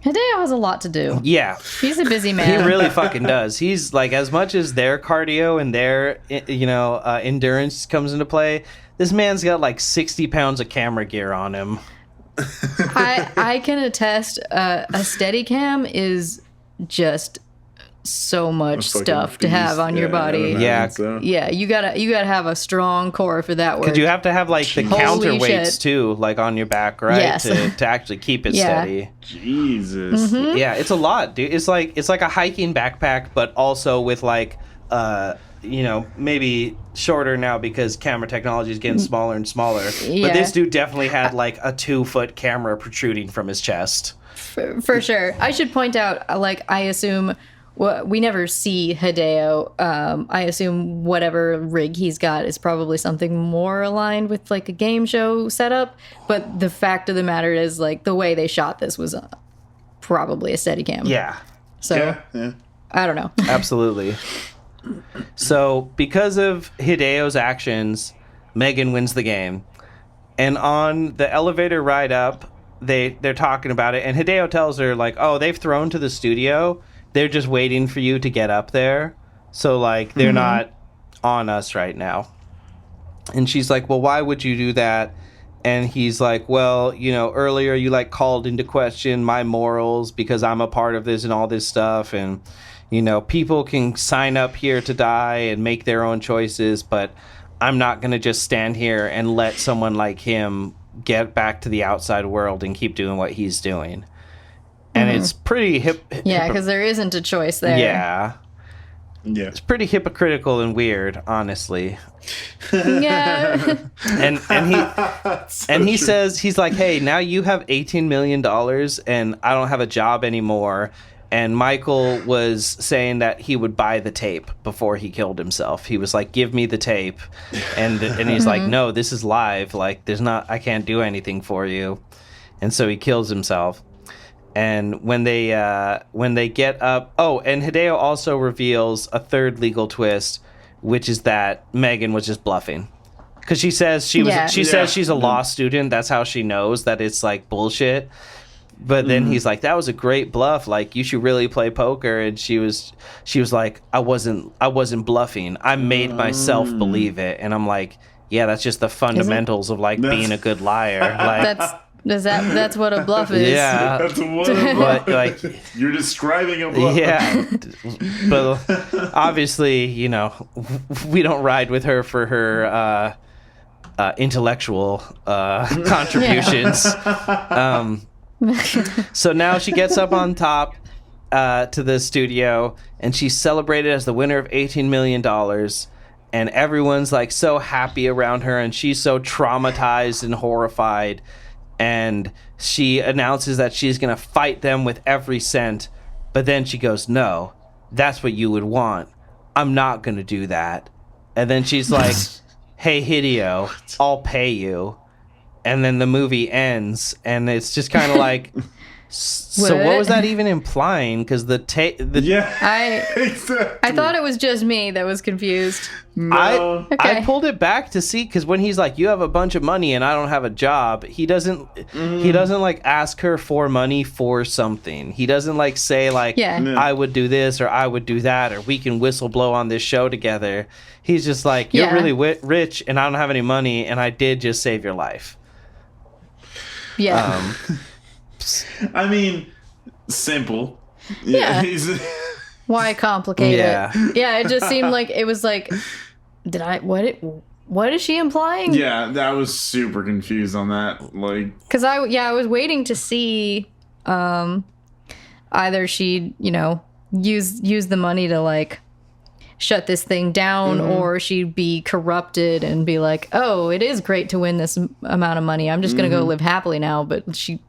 Hideo has a lot to do. Yeah. He's a busy man. He really fucking does. He's like, as much as their cardio and their, endurance comes into play, this man's got like 60 pounds of camera gear on him. I can attest, a Steadicam is just so much stuff to have on your body. Yeah, so. Yeah, you gotta have a strong core for that work. Because you have to have like the counterweights shit. too, like on your back, right? Yes. To actually keep it steady. Jesus. Yeah, it's a lot, dude. It's like a hiking backpack, but also with like maybe shorter now because camera technology is getting smaller and smaller. Yeah. But this dude definitely had like a 2-foot camera protruding from his chest. For sure. I should point out, like, I assume we never see Hideo. I assume whatever rig he's got is probably something more aligned with like a game show setup. But the fact of the matter is, like, the way they shot this was probably a Steadicam. Yeah. So Yeah. I don't know. Absolutely. So, because of Hideo's actions, Megan wins the game. And on the elevator ride up, they're talking about it, and Hideo tells her, like, oh, they've thrown to the studio. They're just waiting for you to get up there. So, like, they're not on us right now. And she's like, well, why would you do that? And he's like, well, earlier you, like, called into question my morals because I'm a part of this and all this stuff, and people can sign up here to die and make their own choices, but I'm not going to just stand here and let someone like him get back to the outside world and keep doing what he's doing. And it's pretty Yeah, because there isn't a choice there. Yeah. Yeah. It's pretty hypocritical and weird, honestly. Yeah. And he says, he's like, hey, now you have $18 million and I don't have a job anymore. And Michael was saying that he would buy the tape before he killed himself. He was like, give me the tape. And he's like, no, this is live. Like, I can't do anything for you. And so he kills himself. And when they get up, and Hideo also reveals a third legal twist, which is that Megan was just bluffing, because she says says she's a law student. That's how she knows that it's like bullshit. But then he's like, that was a great bluff. Like, you should really play poker. And she was like, I wasn't bluffing. I made myself believe it. And I'm like, yeah, that's just the fundamentals of like being a good liar. Like, that's what a bluff is. Yeah. That's what a bluff. But like, you're describing a bluff. yeah. But obviously, you know, we don't ride with her for her intellectual contributions. So now she gets up on top to the studio, and she's celebrated as the winner of $18 million. And everyone's like so happy around her, and she's so traumatized and horrified. And she announces that she's going to fight them with every cent. But then she goes, no, that's what you would want. I'm not going to do that. And then she's like, hey, Hideo, I'll pay you. And then the movie ends, and it's just kind of like, so what was that even implying? Because I thought it was just me that was confused. No. I pulled it back to see, because when he's like, you have a bunch of money and I don't have a job, he doesn't like ask her for money for something. He doesn't like say like, I would do this or I would do that, or we can whistle blow on this show together. He's just like, you're really rich and I don't have any money, and I did just save your life. Yeah. I mean, simple. Yeah. Why complicate it? Yeah, it just seemed like it was like, what is she implying? Yeah, that was super confused on that. Like, because I was waiting to see either she, use the money to like shut this thing down, or she'd be corrupted and be like, oh, it is great to win this amount of money, I'm just gonna go live happily now. But she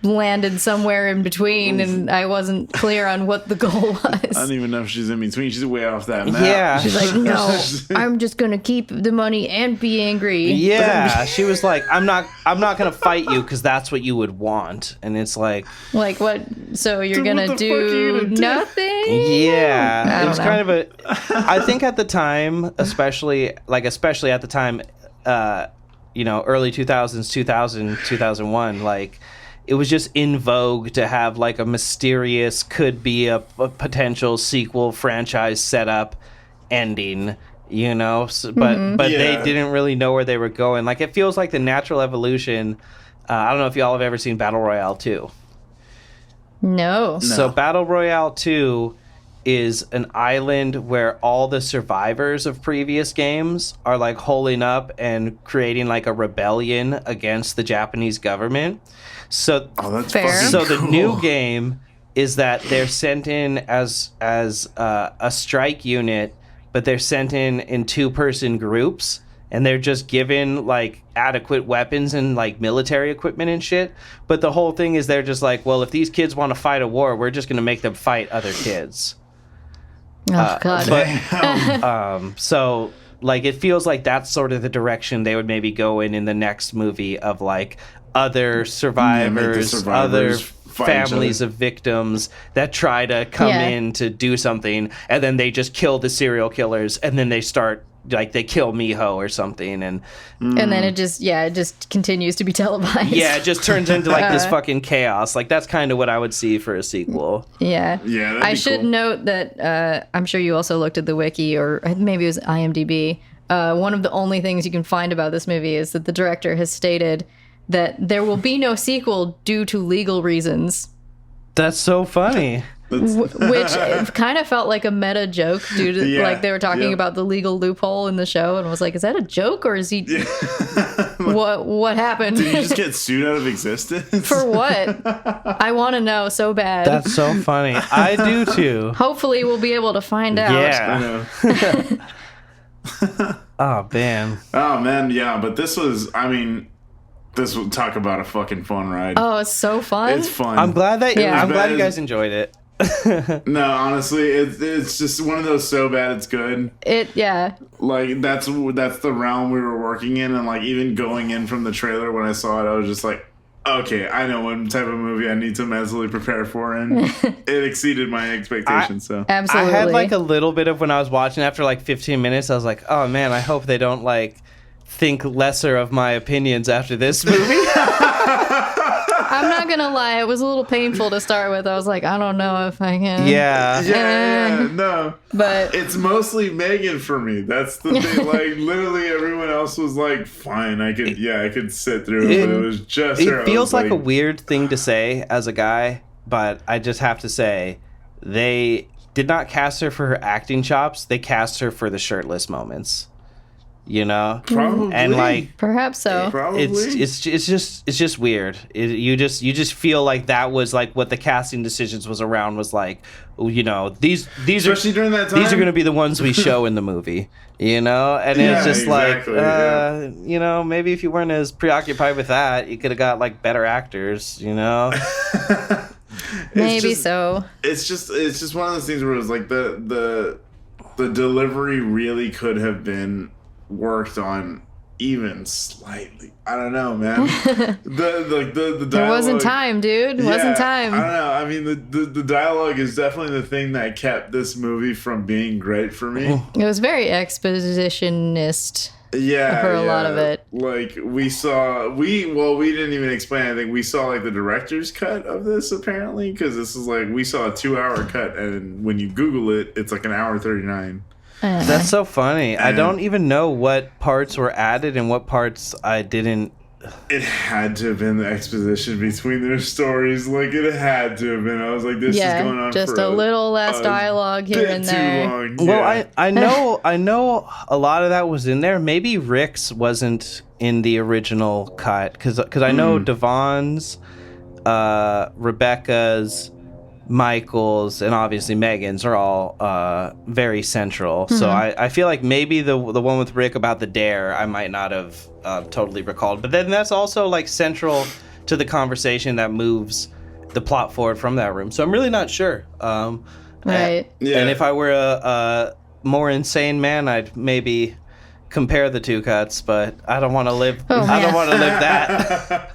landed somewhere in between, and I wasn't clear on what the goal was. I don't even know if she's in between. She's way off that map. Yeah. She's like, no, I'm just gonna keep the money and be angry. Yeah, she was like, I'm not gonna fight you because that's what you would want. And it's like what? So you're gonna do nothing? Yeah, it was kind of I think at the time, especially at the time, early 2000s, 2001, like, it was just in vogue to have like a mysterious, could be a potential sequel franchise setup ending, but they didn't really know where they were going. Like, it feels like the natural evolution. I don't know if y'all have ever seen Battle Royale 2. No. So Battle Royale 2 is an island where all the survivors of previous games are like holding up and creating like a rebellion against the Japanese government. So that's fair. So cool. The new game is that they're sent in as a strike unit, but they're sent in 2-person groups, and they're just given like adequate weapons and like military equipment and shit. But the whole thing is they're just like, well, if these kids want to fight a war, we're just going to make them fight other kids. Oh God. So like, it feels like that's sort of the direction they would maybe go in the next movie, of like other survivors, other families of victims that try to come in to do something, and then they just kill the serial killers, and then they start like, they kill Miho or something, and then it just continues to be televised. Yeah, it just turns into like this fucking chaos. Like, that's kind of what I would see for a sequel. Yeah. I should cool. note that I'm sure you also looked at the wiki, or maybe it was IMDb. One of the only things you can find about this movie is that the director has stated that there will be no sequel due to legal reasons. That's so funny. which kind of felt like a meta joke due to like they were talking about the legal loophole in the show, and was like, is that a joke or is he what happened? Did he just get sued out of existence? For what? I want to know so bad. That's so funny. I do too. Hopefully we'll be able to find out. Yeah. Oh man, yeah, but this was, I mean, this will talk about a fucking fun ride. Oh, it's so fun. It's fun. I'm glad you guys enjoyed it. No, honestly, it's just one of those so bad it's good. Like that's the realm we were working in, and like even going in from the trailer when I saw it, I was just like, okay, I know what type of movie I need to mentally prepare for, and it exceeded my expectations. So absolutely, I had like a little bit of when I was watching. After like 15 minutes, I was like, oh man, I hope they don't like think lesser of my opinions after this movie. I'm not gonna lie, it was a little painful to start with. I was like, I don't know if I can. Yeah, no. But it's mostly Megan for me. That's the thing. Like literally everyone else was like, fine, I could sit through it, but it was just her. It feels like a weird thing to say as a guy, but I just have to say, they did not cast her for her acting chops. They cast her for the shirtless moments. You know, probably, and like perhaps so. Probably. It's just weird. You just feel like that was like what the casting decisions was around, was like, you know, these especially are during that time, these are going to be the ones we show in the movie, you know, and it's just exactly, you know, maybe if you weren't as preoccupied with that, you could have got like better actors, you know. Maybe so. It's just one of those things where it was like the delivery really could have been worked on even slightly. I don't know, man. the dialogue, there wasn't time, dude. Wasn't time. I don't know. I mean, the dialogue is definitely the thing that kept this movie from being great for me. It was very expositionist. Yeah, for a lot of it. Like we didn't even explain anything. We saw like the director's cut of this apparently, because this is like we saw a 2-hour cut, and when you Google it, it's like an hour 39. That's so funny. I don't even know what parts were added and what parts I didn't. It had to have been the exposition between their stories. Like, it had to have been. I was like, this is going on just for a little less dialogue here and there. Too long. Well, I know a lot of that was in there. Maybe Rick's wasn't in the original cut, because I know Devon's, Rebecca's, Michael's, and obviously Megan's are all very central. So I feel like maybe the one with Rick about the dare I might not have totally recalled. But then that's also like central to the conversation that moves the plot forward from that room. So I'm really not sure. Right. And if I were a more insane man, I'd maybe compare the two cuts, but I don't want to live. I don't want to live that.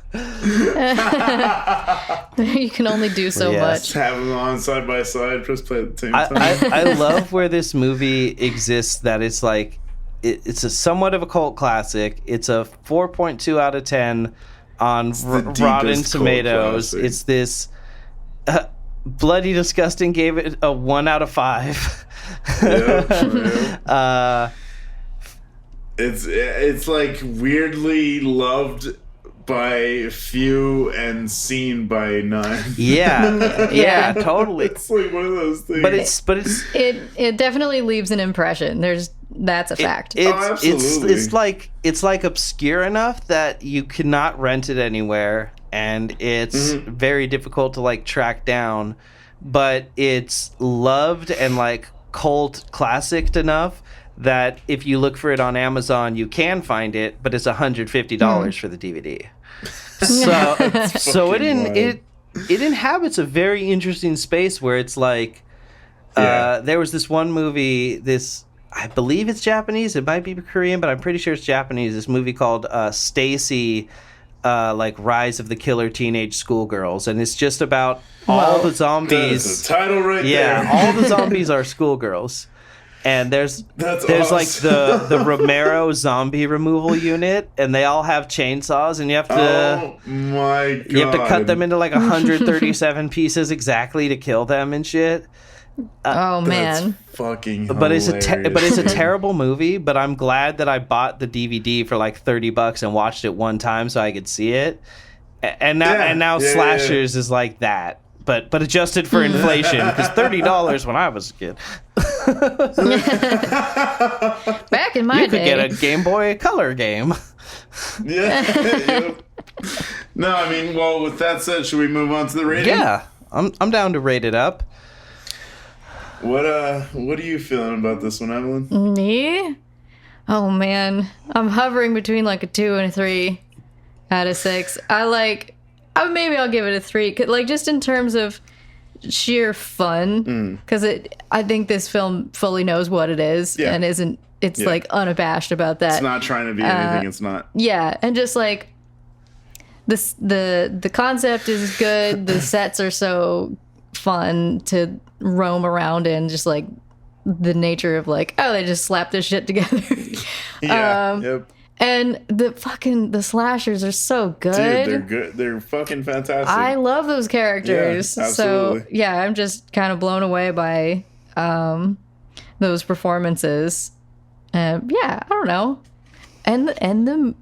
You can only do so much. Have them on side by side, press play at the same time. I love where this movie exists. That it's like it's a somewhat of a cult classic. It's a 4.2 out of 10 on Rotten Tomatoes. It's this Bloody Disgusting gave it a 1 out of 5. It's like weirdly loved by few and seen by none. Yeah, totally. It's like one of those things. But it definitely leaves an impression. That's a fact. Absolutely. It's like obscure enough that you cannot rent it anywhere, and it's very difficult to like track down, but it's loved and like cult classic enough that if you look for it on Amazon, you can find it, but it's $150 for the DVD. So it inhabits a very interesting space where it's like there was this one movie, I believe it's Japanese, it might be Korean, but I'm pretty sure it's Japanese. This movie called Stacy, like Rise of the Killer Teenage Schoolgirls, and it's just about all the zombies. That's the title right there. Yeah, all the zombies are schoolgirls. And there's awesome. Like the Romero zombie removal unit, and they all have chainsaws, and you have to you have to cut them into like 137 pieces exactly to kill them and shit. Oh man, fucking hilarious. But it's a terrible movie. But I'm glad that I bought the DVD for like $30 and watched it one time so I could see it. And now slashers is like that. but adjusted for inflation, because $30 when I was a kid. Back in my You could day, get a Game Boy Color game. Yeah. Yep. No, I mean, well, with that said, should we move on to the rating? Yeah, I'm down to rate it up. What are you feeling about this one, Evelyn? me? Oh man, I'm hovering between like a 2 and a 3 out of 6. Maybe I'll give it a 3, like just in terms of sheer fun, because I think this film fully knows what it is and isn't. It's like unabashed about that. It's not trying to be anything. It's not. Yeah, and just like this, the concept is good. The sets are so fun to roam around in. Just like the nature of like, oh, they just slapped this shit together. Yeah. Yep. And the slashers are so good. Dude, they're good. They're fucking fantastic. I love those characters. Yeah, absolutely. So yeah, I'm just kind of blown away by those performances. Yeah, I don't know. And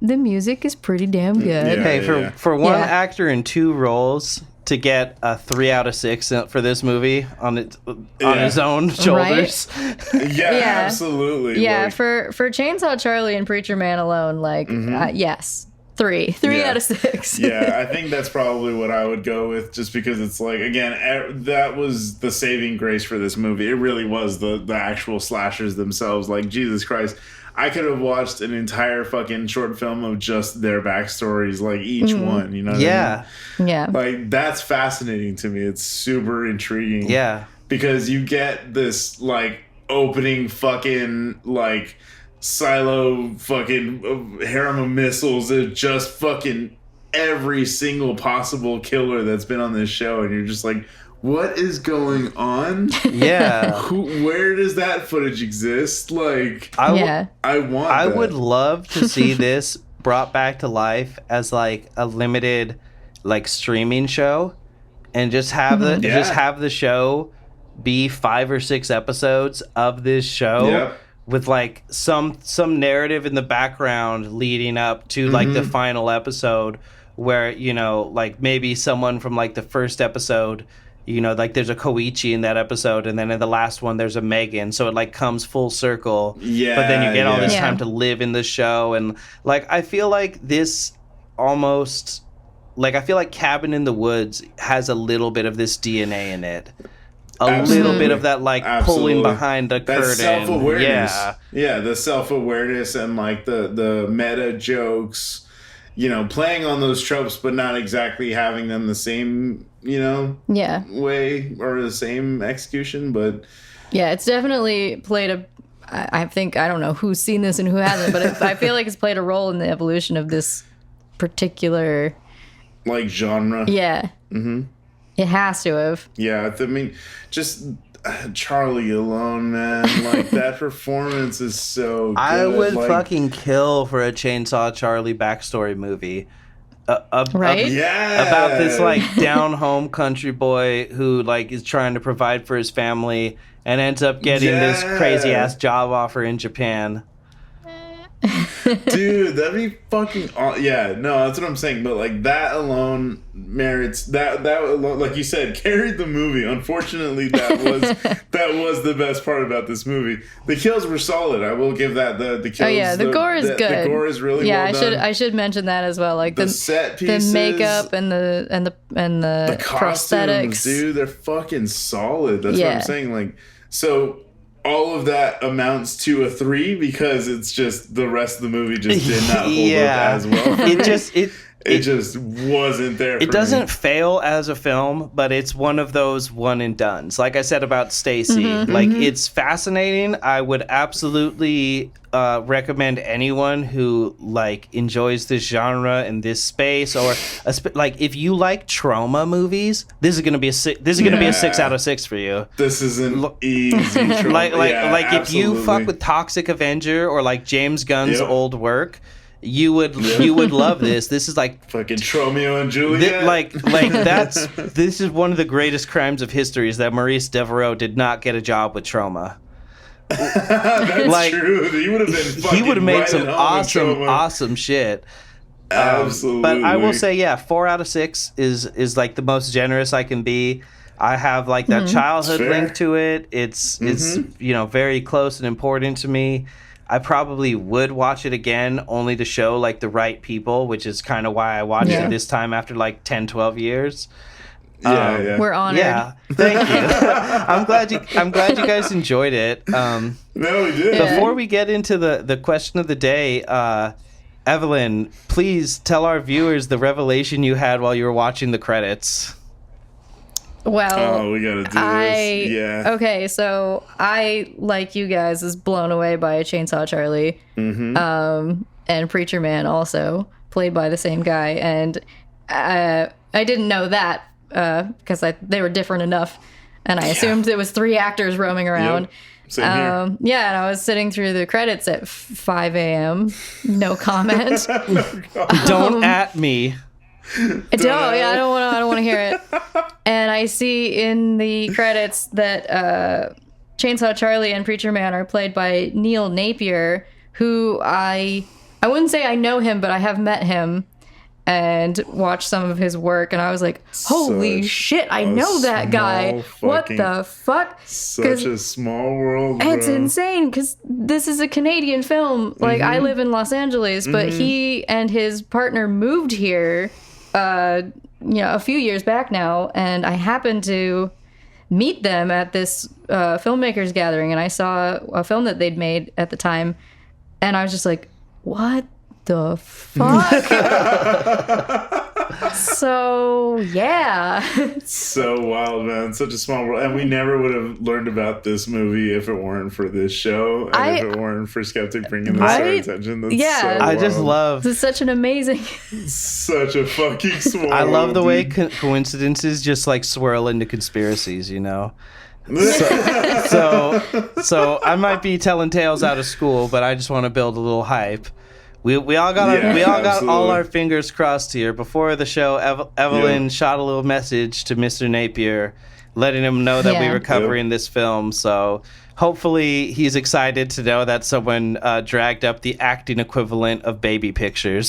the music is pretty damn good. Yeah. Hey, for one actor in 2 roles to get a 3 out of 6 for this movie on his own shoulders. Right? Yeah, absolutely. Yeah, like, for Chainsaw Charlie and Preacher Man alone, like yes, 3 out of 6. Yeah, I think that's probably what I would go with, just because it's like, again, that was the saving grace for this movie. It really was the actual slashers themselves. Like, Jesus Christ, I could have watched an entire fucking short film of just their backstories, like each one, you know what I mean? Yeah. Like, that's fascinating to me. It's super intriguing. Yeah. Because you get this, like, opening fucking, like, silo fucking harem of missiles that just fucking every single possible killer that's been on this show, and you're just like, what is going on? Yeah. Where does that footage exist? Like, I would love to see this brought back to life as like a limited like streaming show, and just have the show be 5 or 6 episodes of this show with like some narrative in the background leading up to like the final episode, where, you know, like maybe someone from like the first episode, you know, like there's a Koichi in that episode, and then in the last one there's a Megan, so it like comes full circle. Yeah. But then you get all this time to live in the show, and like I feel like this almost, like I feel like Cabin in the Woods has a little bit of this DNA in it. Little bit of that like pulling behind the curtain. Self-awareness. Yeah, the self-awareness and like the meta jokes. You know, playing on those tropes, but not exactly having them the same, you know, way or the same execution. But yeah, it's definitely played I think, I don't know who's seen this and who hasn't, but I feel like it's played a role in the evolution of this particular like genre. Yeah. It has to have. Yeah, I mean, just Charlie alone, man. Like, that performance is so good. I would fucking kill for a Chainsaw Charlie backstory movie. Right? About this, like, down-home country boy who, like, is trying to provide for his family and ends up getting this crazy-ass job offer in Japan. Dude, that'd be fucking that's what I'm saying. But like, that alone merits that alone, like you said, carried the movie. Unfortunately, that was the best part about this movie. The kills were solid. I will give that the kills. The gore is good. The gore is really well done. I should mention that as well. Like the set pieces, the makeup and the costumes, prosthetics, dude, they're fucking solid. That's what I'm saying. Like, so all of that amounts to a 3 because it's just the rest of the movie just did not hold up as well. It just wasn't there. It doesn't fail as a film, but it's one of those one and dones. Like I said about Stacy, it's fascinating. I would absolutely recommend anyone who like enjoys this genre and this space, or like if you like trauma movies, this is gonna be a 6 out of 6 for you. This is an easy trauma. like if you fuck with Toxic Avenger or like James Gunn's old work, you would love this. This is like fucking Romeo and Juliet. This is one of the greatest crimes of history, is that Maurice Devereaux did not get a job with Trauma. That's true. He would have been fucking, he would have made right some awesome shit. Absolutely. But I will say, 4 out of 6 is like the most generous I can be. I have like that childhood Fair. link to it. It's very close and important to me. I probably would watch it again only to show like the right people, which is kind of why I watched it this time after like 10, 12 years. Yeah. We're honored. Yeah, thank you. I'm glad you guys enjoyed it. No, we did. Before we get into the question of the day, Evelyn, please tell our viewers the revelation you had while you were watching the credits. Well, we gotta do this. Yeah. Okay, so I, like you guys, is blown away by Chainsaw Charlie. And Preacher Man also, played by the same guy. And I didn't know that because they were different enough. And I assumed it was 3 actors roaming around. Yep. Same here. Yeah, and I was sitting through the credits at 5 a.m. No comment. Don't at me. I don't want to hear it. And I see in the credits that Chainsaw Charlie and Preacher Man are played by Neil Napier, who I wouldn't say I know him, but I have met him and watched some of his work, and I was like, holy shit, I know that guy. What the fuck? Such a small world, bro. It's insane, because this is a Canadian film. Like, I live in Los Angeles, but he and his partner moved here a few years back now, and I happened to meet them at this filmmakers gathering, and I saw a film that they'd made at the time, and I was just like, what the fuck? So yeah. So wild, man. Such a small world. And we never would have learned about this movie if it weren't for this show, and if it weren't for Skeptic bringing this to our attention. That's so I wild. just love... This is such an amazing... Such a fucking small I love the way dude. coincidences just like swirl into conspiracies, you know? So I might be telling tales out of school, but I just want to build a little hype. We all got all our fingers crossed here. Before the show, Evelyn shot a little message to Mr. Napier, letting him know that we were covering this film. So hopefully he's excited to know that someone dragged up the acting equivalent of baby pictures.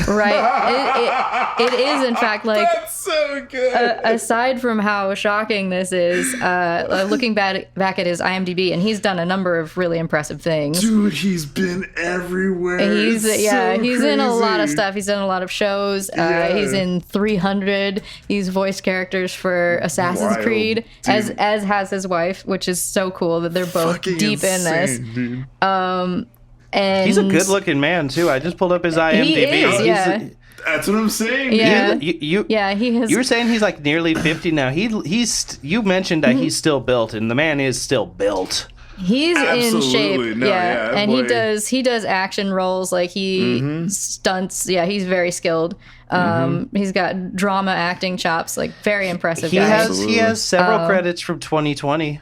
Right. It is, in fact, like... That's so good. Aside from how shocking this is, looking back at his IMDb, and he's done a number of really impressive things. Dude, he's been everywhere. He's so he's in a lot of crazy. stuff. He's done a lot of shows. He's in 300. He's voiced characters for Assassin's Wild, Creed, dude. as has his wife, which is so cool that they're both Fucking deep insane, in this. dude. And He's a good-looking man too. I just pulled up his IMDb. He is, yeah. That's what I'm saying. Yeah. You He has. You were saying he's like nearly 50 now. You mentioned that he's still built, and the man is still built. He's in Absolutely. shape, No, yeah, and boy. he does action roles, like he stunts. Yeah, he's very skilled. He's got drama acting chops, like very impressive. He guy. has several credits from 2020.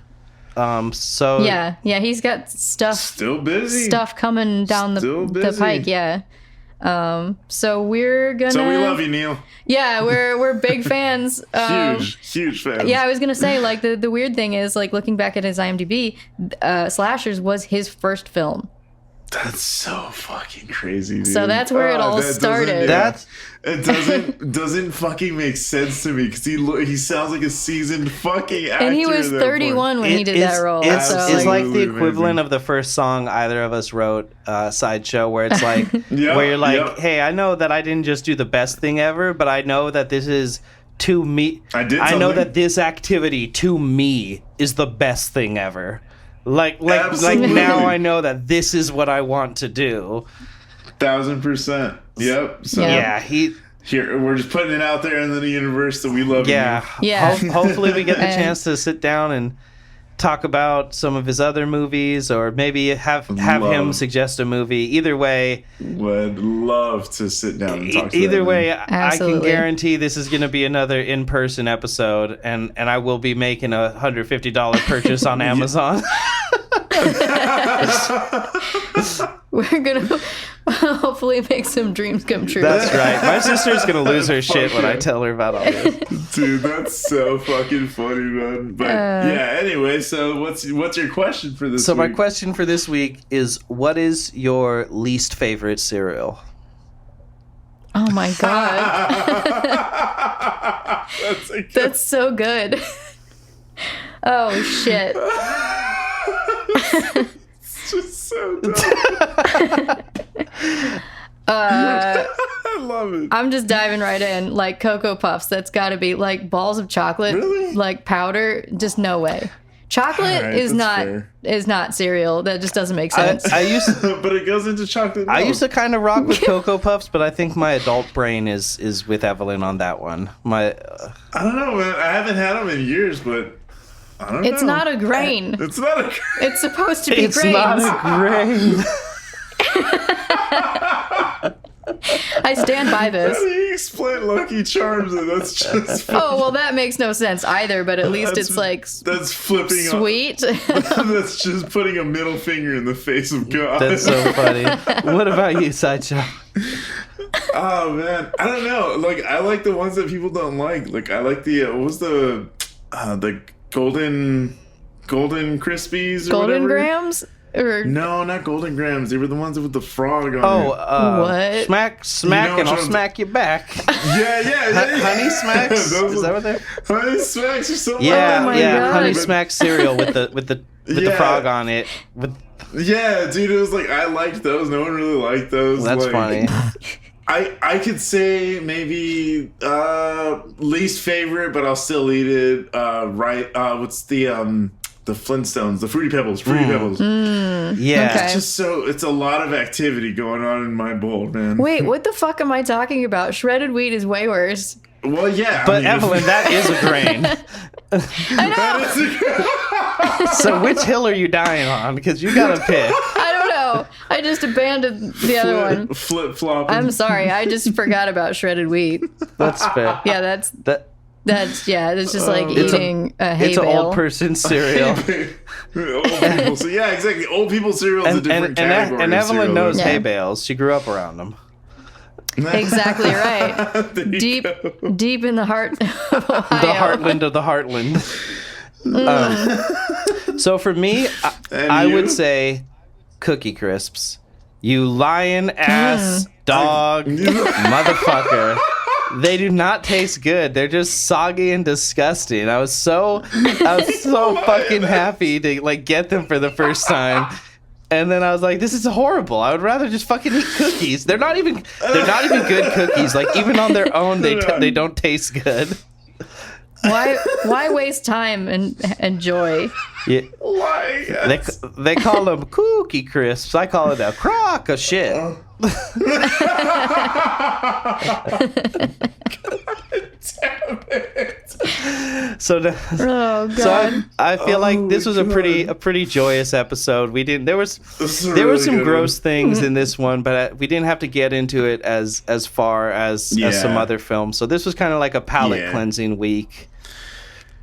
So yeah, he's got Still busy. stuff coming down Still the busy. pike. Yeah. So we're gonna. So we love you, Neil. Yeah, we're big fans. Huge fans. Yeah, I was gonna say, like, the weird thing is, like, looking back at his IMDb, Slashers was his first film. That's so fucking crazy, dude. So that's where it all that started. It doesn't fucking make sense to me, because he sounds like a seasoned fucking actor. And he was at that 31 when he did that role. It's so, like the Absolutely equivalent amazing. of the first song either of us wrote, Sideshow, where it's like, Yep, where you're like, yep. hey, I know that I didn't just do the best thing ever, but I know that this is to me. I did know something. that this activity to me is the best thing ever. Like Absolutely. now I know that this is what I want to do. 1000%. Yep. So Yeah. here we're just putting it out there in the universe that we love. Yeah. Yeah. Hopefully we get the And- chance to sit down and talk about some of his other movies, or maybe have him suggest a movie. Either way, You. Would love to sit down and talk to either that way, man. I can Absolutely. guarantee this is going to be another in-person episode, and I will be making a $150 purchase on Amazon. we're gonna hopefully make some dreams come true. That's right. My sister's going to lose her shit when I tell her about all this. Dude, that's so fucking funny, man. But yeah, anyway, so what's your question for this So my week? question for this week is, what is your least favorite cereal? Oh my god, That's a good that's so good. Oh shit. It's just so dumb. I love it. I'm just diving right in. Like Cocoa Puffs, that's got to be like balls of chocolate, Really? like powder. Just no way. Chocolate Alright, is that's not cereal. That just doesn't make sense. I used But it goes into chocolate milk. I used to kind of rock with Cocoa Puffs, but I think my adult brain is with Evelyn on that one. I don't know, man. I haven't had them in years, but I don't know. It's not a grain. It's not a grain. It's supposed to be It's grains. not a grain. I stand by How this. do you explain Lucky Charms? And that's just Oh, well, that makes no sense either, but at least That's- it's like that's flipping. sweet. That's just putting a middle finger in the face of God. That's so funny. What about you, Sideshow? Oh man, I don't know. Like I like the ones that people don't like. Like I like the what was the golden crispies or Golden whatever? grams? Or No, not golden grams. They were the ones with the frog on Oh, it. what? smack, You know and I'll what I'm- smack you back. Yeah. Honey smacks? Those Is that are- what they're? Honey smacks or something. Yeah, Oh my yeah. God. Honey smack cereal with the Yeah. frog on it. Yeah, dude. It was like I liked those. No one really liked those. That's like, funny. I could say maybe least favorite, but I'll still eat it. What's the Flintstones, the Fruity Pebbles. Yeah. Okay. It's just it's a lot of activity going on in my bowl, man. Wait, what the fuck am I talking about? Shredded wheat is way worse. Well, yeah. But Evelyn, that is a grain. I know. So which hill are you dying on? Because you gotta pick. I don't know. I just abandoned the other one. Flip flop. I'm sorry. I just forgot about shredded wheat. That's fair. Yeah, that's That just like eating a hay it's an bale. old person cereal. Old people. So yeah, exactly. Old people cereal is a different category. And of Evelyn cereal. knows Yeah. hay bales. She grew up around them. Exactly right. There you Deep, go. deep in the heart of Ohio. The heartland of the heartland. So for me, And I you? would say Cookie Crisps. You lion ass dog motherfucker. They do not taste good. They're just soggy and disgusting. I was so fucking happy to like get them for the first time. And then I was like, this is horrible. I would rather just fucking eat cookies. They're not even good cookies. Like even on their own they don't taste good. Why waste time and joy? Yeah. Why? Yes. They call them Cookie Crisps. I call it a crock of shit. Damn it. So Oh god. So I feel like this was a God. pretty joyous episode. We didn't there was This is a there were really some good gross one. things in this one, but we didn't have to get into it as far as some Yeah. other films. So this was kind of like a palate Yeah. cleansing week.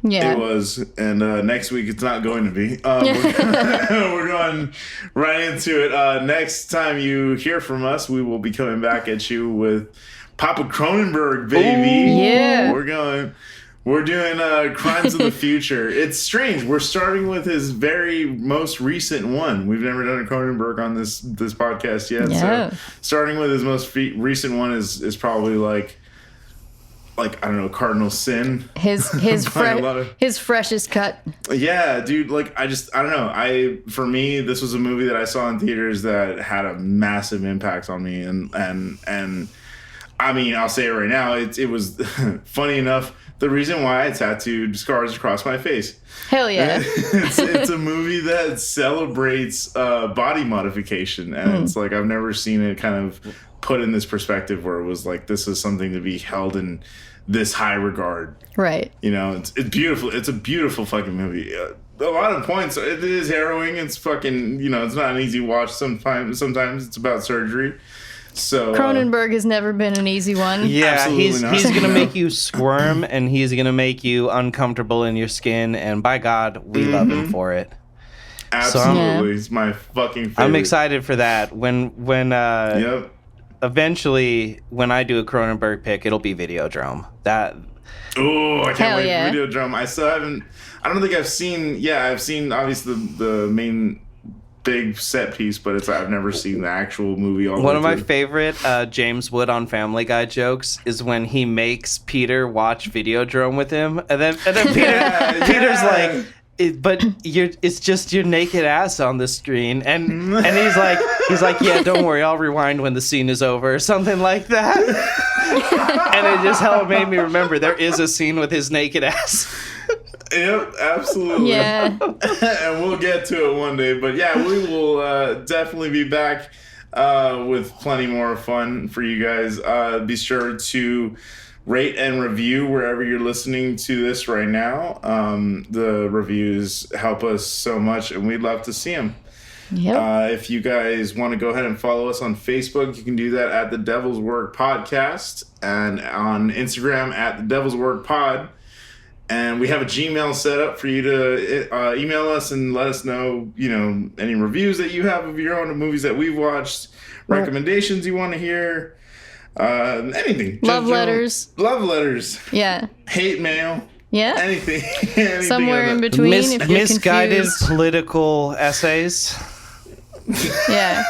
Yeah. It was, and next week it's not going to be. We're going right into it. Next time you hear from us, we will be coming back at you with Papa Cronenberg, baby. Ooh, yeah. We're doing Crimes of the Future. It's strange. We're starting with his very most recent one. We've never done a Cronenberg on this podcast yet. Yeah. So starting with his most recent one is probably like I don't know, Cardinal Sin. His By a lot of- his freshest cut. Yeah, dude, like I don't know. For me, this was a movie that I saw in theaters that had a massive impact on me, and I mean, I'll say it right now, it was funny enough, the reason why I tattooed scars across my face. Hell yeah. It's a movie that celebrates body modification, and it's like I've never seen it kind of put in this perspective where it was like this is something to be held in this high regard. Right. You know, it's beautiful. It's a beautiful fucking movie. A lot of points. It is harrowing. It's fucking, it's not an easy watch sometimes. It's about surgery. So Cronenberg has never been an easy one. Yeah, Absolutely he's not. gonna make you squirm and he's gonna make you uncomfortable in your skin, and by God, we love him for it. absolutely, it's my fucking favorite. I'm excited for that. When Yep. eventually when I do a Cronenberg pick, it'll be Videodrome. That Oh, I can't Hell wait yeah. for Videodrome. I still haven't. I don't think I've seen. Yeah, I've seen obviously the main big set piece, but I've never seen the actual movie. one of my favorite James Wood on Family Guy jokes is when he makes Peter watch Videodrome with him, and then Peter's like, but it's just your naked ass on the screen, and he's like, yeah, don't worry, I'll rewind when the scene is over, or something like that. And it just hella made me remember there is a scene with his naked ass. Yep, absolutely. Yeah. And we'll get to it one day. But yeah, we will definitely be back with plenty more fun for you guys. Be sure to rate and review wherever you're listening to this right now. The reviews help us so much, and we'd love to see them. Yep. If you guys want to go ahead and follow us on Facebook, you can do that at The Devil's Work Podcast, and on Instagram at The Devil's Work Pod. And we have a Gmail set up for you to email us and let us know, any reviews that you have of your own movies that we've watched, recommendations you want to hear, anything. Love letters. Love letters. Yeah. Hate mail. Yeah. Anything Somewhere in between. If you're misguided confused. political essays. Yeah.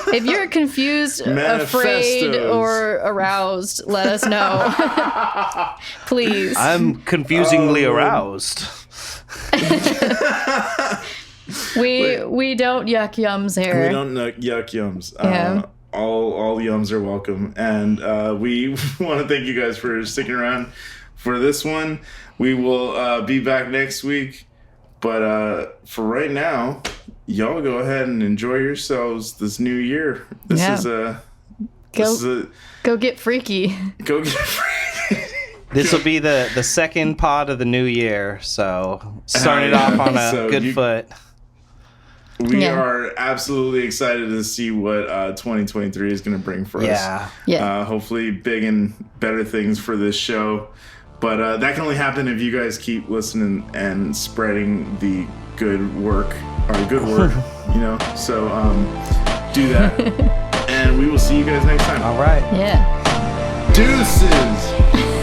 If you're confused, afraid, or aroused, let us know. Please. I'm confusingly aroused. We don't yuck yums here. We don't yuck yums. Yeah. All yums are welcome. And we want to thank you guys for sticking around for this one. We will be back next week. But for right now, y'all go ahead and enjoy yourselves this new year. Go get freaky. Go get freaky. This will be the second pod of the new year, so started off on a good foot. We are absolutely excited to see what 2023 is going to bring for us. Yeah. Hopefully big and better things for this show. But that can only happen if you guys keep listening and spreading the good work. So do that. And we will see you guys next time. All right. Yeah. Deuces.